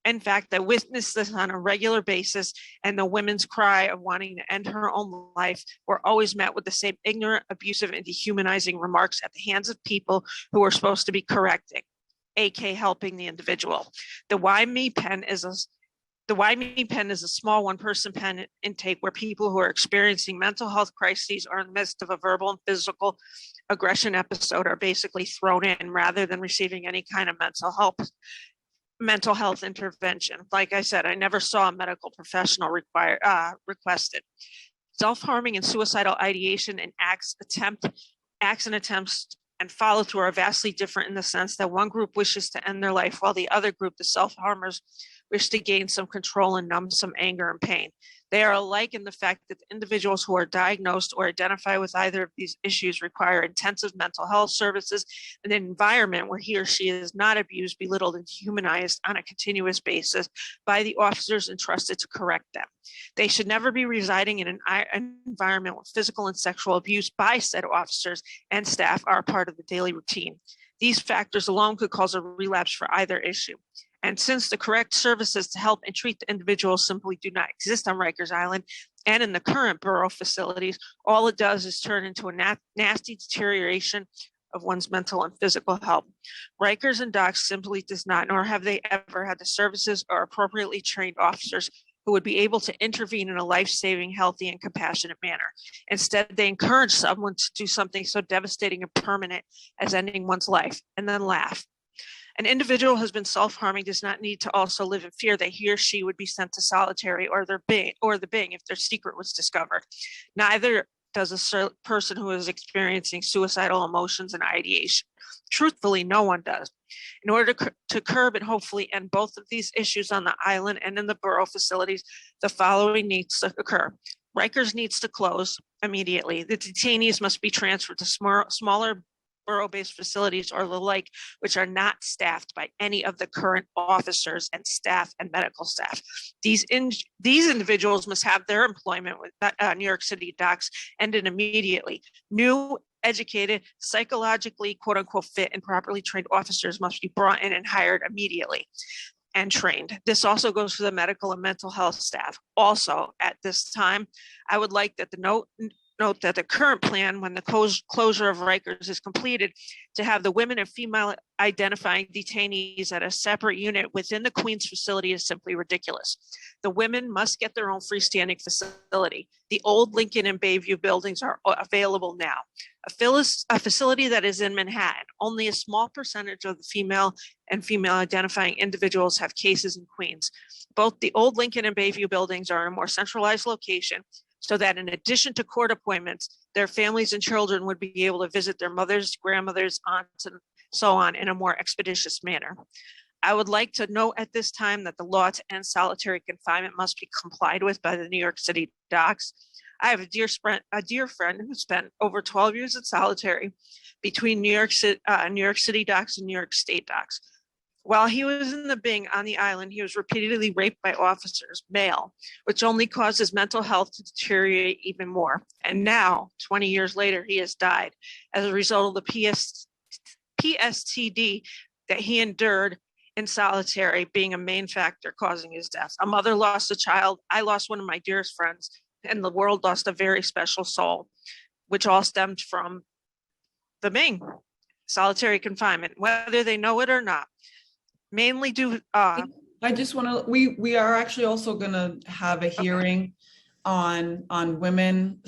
In fact, I witnessed this on a regular basis, and the women's cry of wanting to end her own life were always met with the same ignorant, abusive, and dehumanizing remarks at the hands of people who were supposed to be correcting, aka helping the individual. The Why Me pen is a small one-person pen intake where people who are experiencing mental health crises or in the midst of a verbal and physical aggression episode are basically thrown in rather than receiving any kind of mental health intervention. Like I said, I never saw a medical professional requested. Self-harming and suicidal ideation and acts and attempts and follow through are vastly different in the sense that one group wishes to end their life while the other group, the self-harmers, wish to gain some control and numb some anger and pain. They are alike in the fact that the individuals who are diagnosed or identify with either of these issues require intensive mental health services and an environment where he or she is not abused, belittled, and dehumanized on a continuous basis by the officers entrusted to correct them. They should never be residing in an environment where physical and sexual abuse by said officers and staff are a part of the daily routine. These factors alone could cause a relapse for either issue. And since the correct services to help and treat the individuals simply do not exist on Rikers Island and in the current borough facilities, all it does is turn into a nasty deterioration of one's mental and physical health. Rikers and docks simply does not, nor have they ever had the services or appropriately trained officers who who would be able to intervene in a life-saving, healthy, and compassionate manner. Instead, they encourage someone to do something so devastating and permanent as ending one's life, and then laugh. An individual who has been self-harming does not need to also live in fear that he or she would be sent to solitary or the Bing if their secret was discovered. Neither does a person who is experiencing suicidal emotions and ideation. Truthfully, no one does. In order to curb and hopefully end both of these issues on the island and in the borough facilities, the following needs to occur. Rikers needs to close immediately. The detainees must be transferred to smaller borough-based facilities or the like, which are not staffed by any of the current officers and staff and medical staff. These individuals must have their employment with New York City docks ended immediately. New, educated, psychologically quote unquote fit and properly trained officers must be brought in and hired immediately and trained. This also goes for the medical and mental health staff. Also, at this time, I would like that the note that the current plan, when the closure of Rikers is completed, to have the women and female identifying detainees at a separate unit within the Queens facility is simply ridiculous. The women must get their own freestanding facility. The old Lincoln and Bayview buildings are available now. A facility that is in Manhattan, only a small percentage of the female and female identifying individuals have cases in Queens. Both the old Lincoln and Bayview buildings are in a more centralized location, so that in addition to court appointments, their families and children would be able to visit their mothers, grandmothers, aunts, and so on in a more expeditious manner. I would like to note at this time that the law to end solitary confinement must be complied with by the New York City docks. I have a dear friend who spent over 12 years in solitary between New York City docks and New York State docks. While he was in the Bing on the island, he was repeatedly raped by officers, male, which only caused his mental health to deteriorate even more. And now, 20 years later, he has died as a result of the PSTD that he endured in solitary being a main factor causing his death. A mother lost a child, I lost one of my dearest friends, and the world lost a very special soul, which all stemmed from the Bing, solitary confinement, whether they know it or not. Mainly due. I just want to. We are actually also going to have a hearing on women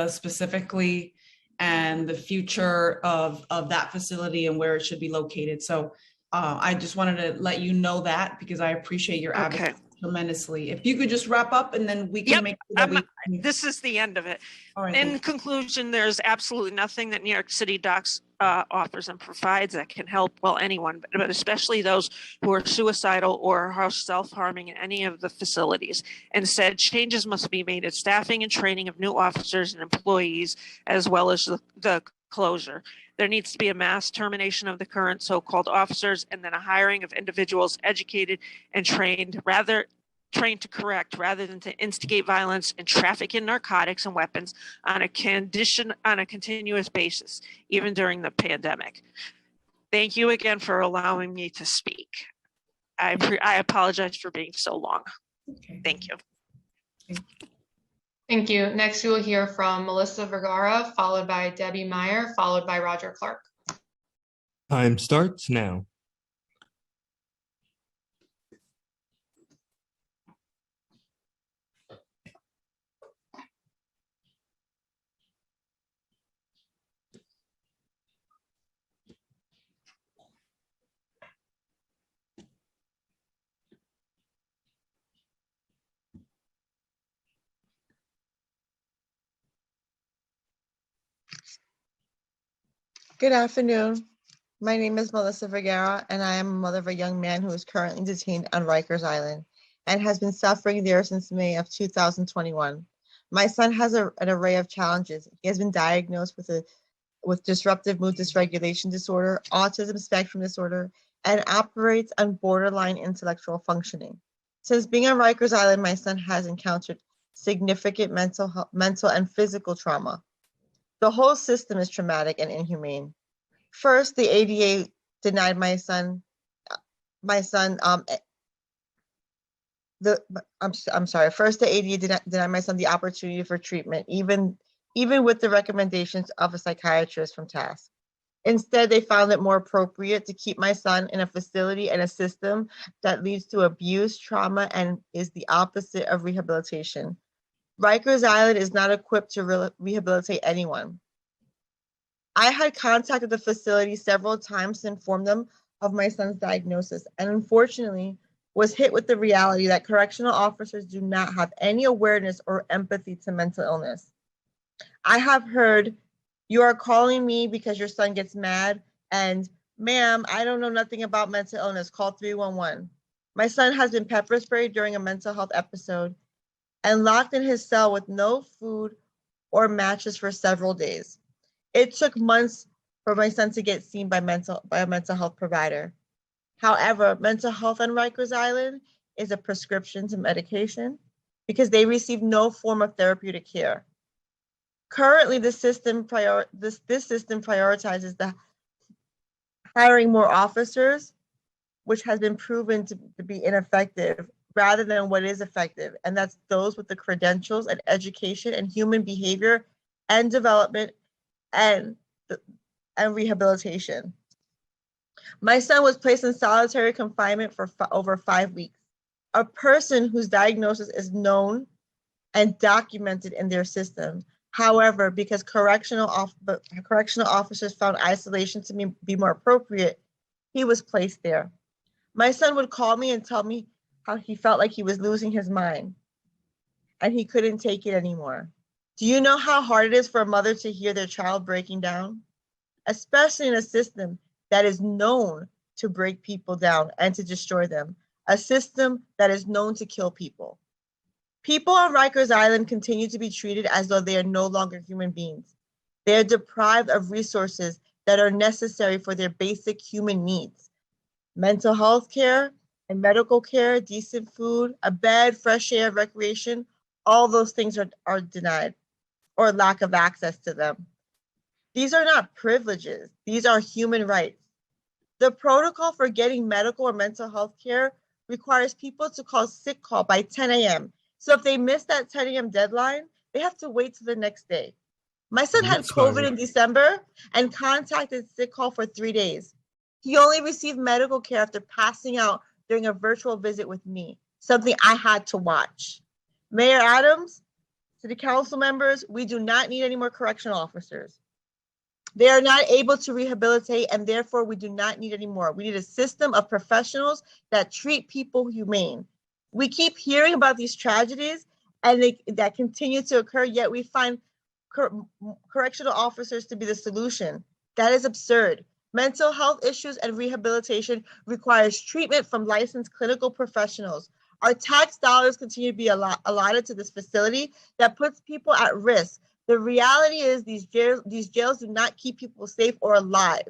specifically, and the future of that facility and where it should be located. So I just wanted to let you know that, because I appreciate your advocacy tremendously. If you could just wrap up, and then we can make sure that this is the end of it. All right, in conclusion, there's absolutely nothing that New York City docks offers and provides that can help, well, anyone, but especially those who are suicidal or are self-harming in any of the facilities. Instead, changes must be made in staffing and training of new officers and employees, as well as the closure. There needs to be a mass termination of the current so-called officers, and then a hiring of individuals educated and trained to correct rather than to instigate violence and traffic in narcotics and weapons on a continuous basis, even during the pandemic. Thank you again for allowing me to speak. I apologize for being so long. Okay. Thank you. Thank you. Next, we will hear from Melissa Vergara, followed by Debbie Meyer, followed by Roger Clark. Time starts now. Good afternoon. My name is Melissa Vergara, and I am a mother of a young man who is currently detained on Rikers Island and has been suffering there since May of 2021. My son has an array of challenges. He has been diagnosed with disruptive mood dysregulation disorder, autism spectrum disorder, and operates on borderline intellectual functioning. Since being on Rikers Island, my son has encountered significant mental and physical trauma. The whole system is traumatic and inhumane. First, the ADA denied my son First, the ADA denied my son the opportunity for treatment, even with the recommendations of a psychiatrist from task. Instead, they found it more appropriate to keep my son in a facility and a system that leads to abuse, trauma, and is the opposite of rehabilitation. Rikers Island is not equipped to rehabilitate anyone. I had contacted the facility several times to inform them of my son's diagnosis, and unfortunately was hit with the reality that correctional officers do not have any awareness or empathy to mental illness. I have heard, "You are calling me because your son gets mad," and "Ma'am, I don't know nothing about mental illness, call 311. My son has been pepper sprayed during a mental health episode and locked in his cell with no food or mattress for several days. It took months for my son to get seen by a mental health provider. However, mental health on Rikers Island is a prescription to medication because they receive no form of therapeutic care. Currently, this system prioritizes the hiring more officers, which has been proven to be ineffective, rather than what is effective, and that's those with the credentials and education and human behavior and development and rehabilitation. My son was placed in solitary confinement for over 5 weeks. A person whose diagnosis is known and documented in their system. However, because correctional officers found isolation to be more appropriate, he was placed there. My son would call me and tell me how he felt like he was losing his mind and he couldn't take it anymore. Do you know how hard it is for a mother to hear their child breaking down? Especially in a system that is known to break people down and to destroy them, a system that is known to kill people. People on Rikers Island continue to be treated as though they are no longer human beings. They are deprived of resources that are necessary for their basic human needs. Mental health care and medical care, decent food, a bed, fresh air, recreation, all those things are denied or lack of access to them. These are not privileges. These are human rights. The protocol for getting medical or mental health care requires people to call sick call by 10 a.m. So if they miss that 10 a.m. deadline, they have to wait till the next day. My son had COVID in December and contacted sick call for 3 days. He only received medical care after passing out during a virtual visit with me, something I had to watch. Mayor Adams, City Council members, we do not need any more correctional officers. They are not able to rehabilitate, and therefore we do not need any more. We need a system of professionals that treat people humane. We keep hearing about these tragedies and that continue to occur, yet we find correctional officers to be the solution. That is absurd. Mental health issues and rehabilitation requires treatment from licensed clinical professionals. Our tax dollars continue to be allotted to this facility that puts people at risk. The reality is these jails do not keep people safe or alive.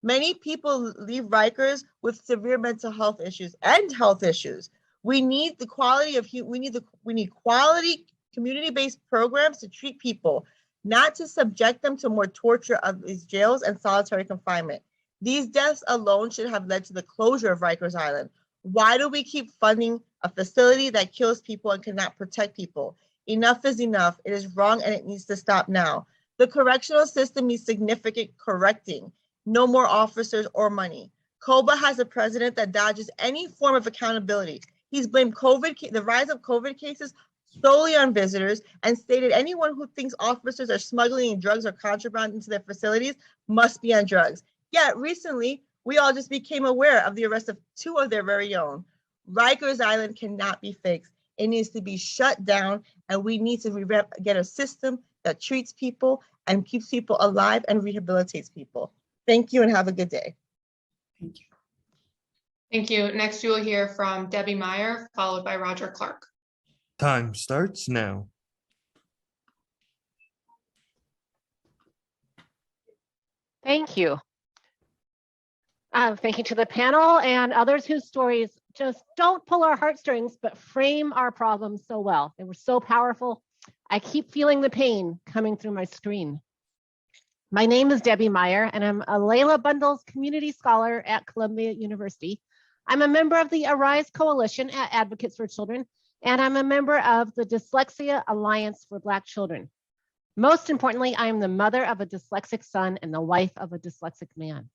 Many people leave Rikers with severe mental health issues and health issues. We need the quality of we need quality community-based programs to treat people, not to subject them to more torture of these jails and solitary confinement. These deaths alone should have led to the closure of Rikers Island. Why do we keep funding a facility that kills people and cannot protect people? Enough is enough. It is wrong and it needs to stop now. The correctional system needs significant correcting. No more officers or money. COBA has a president that dodges any form of accountability. He's blamed the rise of COVID cases solely on visitors and stated anyone who thinks officers are smuggling drugs or contraband into their facilities must be on drugs. Yet recently, we all just became aware of the arrest of 2 of their very own. Rikers Island cannot be fixed. It needs to be shut down, and we need to get a system that treats people and keeps people alive and rehabilitates people. Thank you and have a good day. Thank you. Thank you. Next, you will hear from Debbie Meyer, followed by Roger Clark. Time starts now. Thank you. Thank you to the panel and others whose stories just don't pull our heartstrings, but frame our problems so well. They were so powerful. I keep feeling the pain coming through my screen. My name is Debbie Meyer, and I'm a Layla Bundles Community Scholar at Columbia University. I'm a member of the Arise Coalition at Advocates for Children, and I'm a member of the Dyslexia Alliance for Black Children. Most importantly, I am the mother of a dyslexic son and the wife of a dyslexic man.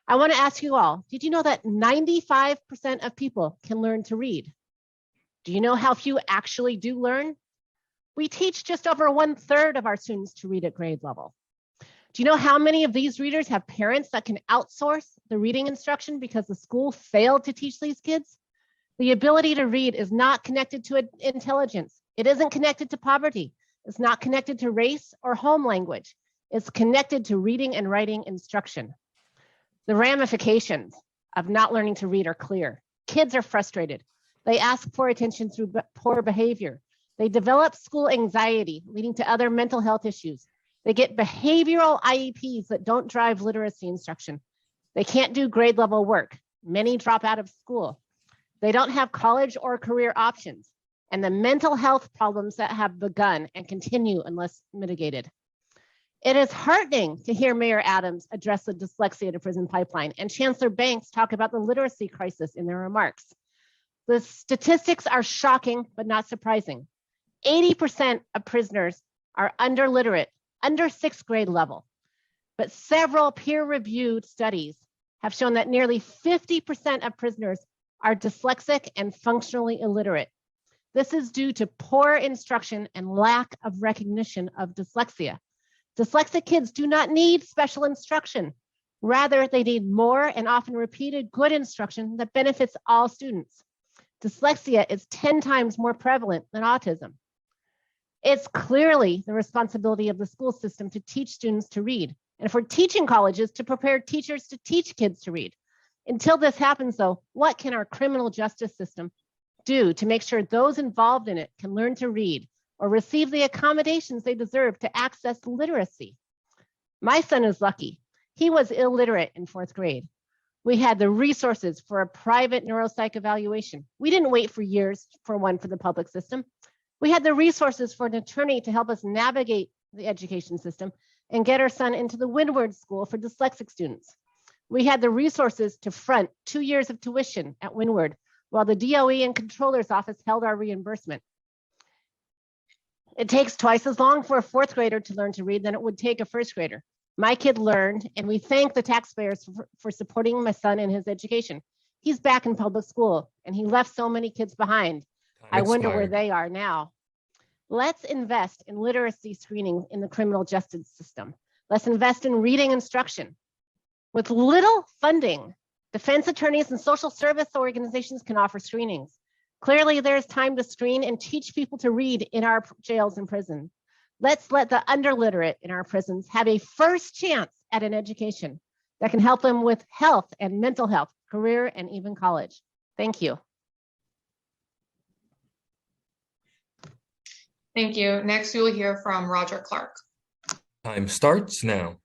I want to ask you all, did you know that 95% of people can learn to read? Do you know how few actually do learn? We teach just over 1/3 of our students to read at grade level. Do you know how many of these readers have parents that can outsource the reading instruction because the school failed to teach these kids? The ability to read is not connected to intelligence. It isn't connected to poverty. It's not connected to race or home language. It's connected to reading and writing instruction. The ramifications of not learning to read are clear. Kids are frustrated. They ask for attention through poor behavior. They develop school anxiety, leading to other mental health issues. They get behavioral IEPs that don't drive literacy instruction. They can't do grade level work. Many drop out of school. They don't have college or career options. And the mental health problems that have begun and continue unless mitigated. It is heartening to hear Mayor Adams address the dyslexia to prison pipeline and Chancellor Banks talk about the literacy crisis in their remarks. The statistics are shocking, but not surprising. 80% of prisoners are underliterate, under 6th grade level. But several peer-reviewed studies have shown that nearly 50% of prisoners are dyslexic and functionally illiterate. This is due to poor instruction and lack of recognition of dyslexia. Dyslexic kids do not need special instruction. Rather, they need more and often repeated good instruction that benefits all students. Dyslexia is 10 times more prevalent than autism. It's clearly the responsibility of the school system to teach students to read, and for teaching colleges to prepare teachers to teach kids to read. Until this happens, though, what can our criminal justice system do to make sure those involved in it can learn to read or receive the accommodations they deserve to access literacy? My son is lucky. He was illiterate in 4th grade. We had the resources for a private neuropsych evaluation. We didn't wait for years for one for the public system. We had the resources for an attorney to help us navigate the education system and get our son into the Windward School for dyslexic students. We had the resources to front 2 years of tuition at Windward while the DOE and Controller's Office held our reimbursement. It takes twice as long for a 4th grader to learn to read than it would take a 1st grader. My kid learned, and we thank the taxpayers for supporting my son in his education. He's back in public school, and he left so many kids behind. I wonder where they are now. Let's invest in literacy screening in the criminal justice system. Let's invest in reading instruction. With little funding, defense attorneys and social service organizations can offer screenings. Clearly, there's time to screen and teach people to read in our jails and prisons. Let's let the underliterate in our prisons have a first chance at an education that can help them with health and mental health, career, and even college. Thank you. Thank you. Next, we will hear from Roger Clark. Time starts now.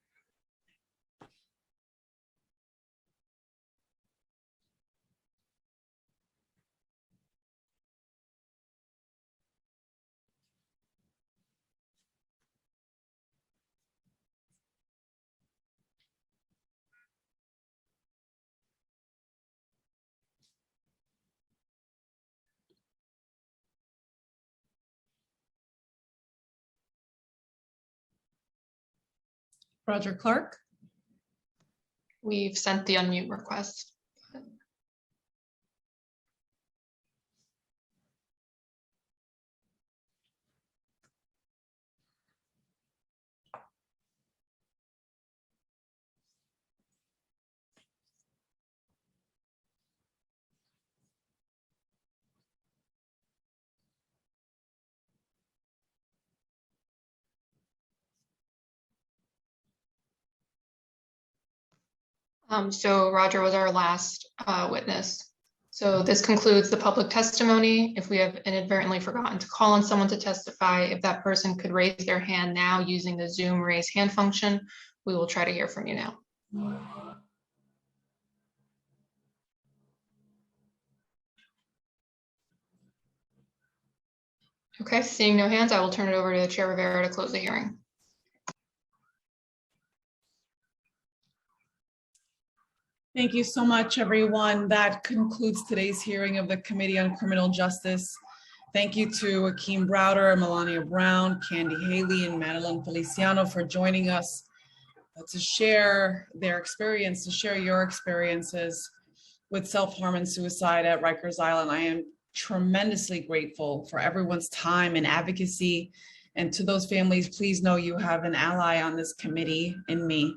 Roger Clark. We've sent the unmute request. So Roger was our last witness. So this concludes the public testimony. If we have inadvertently forgotten to call on someone to testify, if that person could raise their hand now using the Zoom raise hand function, we will try to hear from you now. Okay, seeing no hands, I will turn it over to Chair Rivera to close the hearing. Thank you so much, everyone. That concludes today's hearing of the Committee on Criminal Justice. Thank you to Akeem Browder, Melania Brown, Candy Haley, and Madeline Feliciano for joining us to share their experience, to share your experiences with self-harm and suicide at Rikers Island. I am tremendously grateful for everyone's time and advocacy. And to those families, please know you have an ally on this committee in me.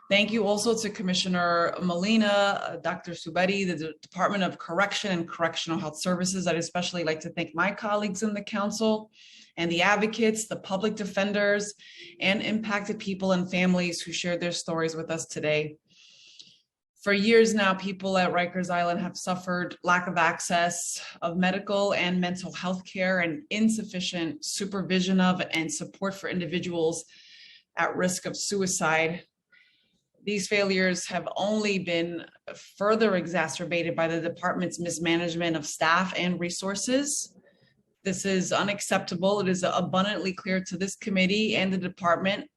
Thank you also to Commissioner Molina, Dr. Subedi, the Department of Correction and Correctional Health Services. I'd especially like to thank my colleagues in the council and the advocates, the public defenders, and impacted people and families who shared their stories with us today. For years now, people at Rikers Island have suffered lack of access of medical and mental health care and insufficient supervision of and support for individuals at risk of suicide. These failures have only been further exacerbated by the department's mismanagement of staff and resources. This is unacceptable. It is abundantly clear to this committee and the department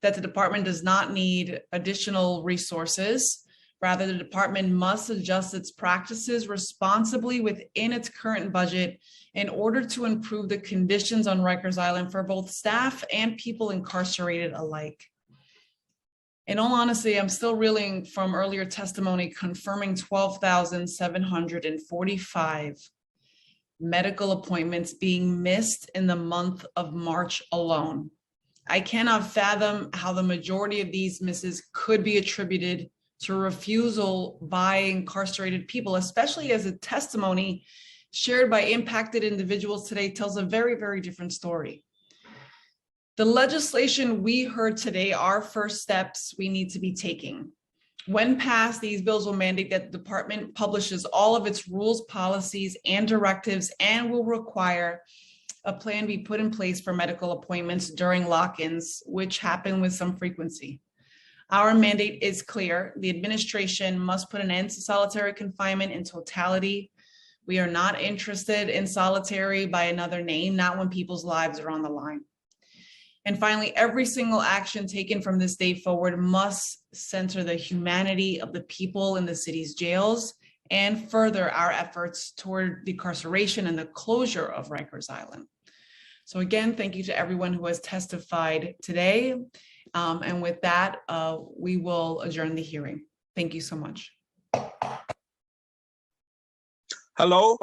that the department does not need additional resources. Rather, the department must adjust its practices responsibly within its current budget in order to improve the conditions on Rikers Island for both staff and people incarcerated alike. In all honesty, I'm still reeling from earlier testimony confirming 12,745 medical appointments being missed in the month of March alone. I cannot fathom how the majority of these misses could be attributed to refusal by incarcerated people, especially as a testimony shared by impacted individuals today tells a very, very different story. The legislation we heard today are first steps we need to be taking. When passed, these bills will mandate that the department publishes all of its rules, policies, and directives, and will require a plan be put in place for medical appointments during lock-ins, which happen with some frequency. Our mandate is clear. The administration must put an end to solitary confinement in totality. We are not interested in solitary by another name, not when people's lives are on the line. And finally, every single action taken from this day forward must center the humanity of the people in the city's jails and further our efforts toward decarceration and the closure of Rikers Island. So again, thank you to everyone who has testified today. And with that, we will adjourn the hearing. Thank you so much. Hello.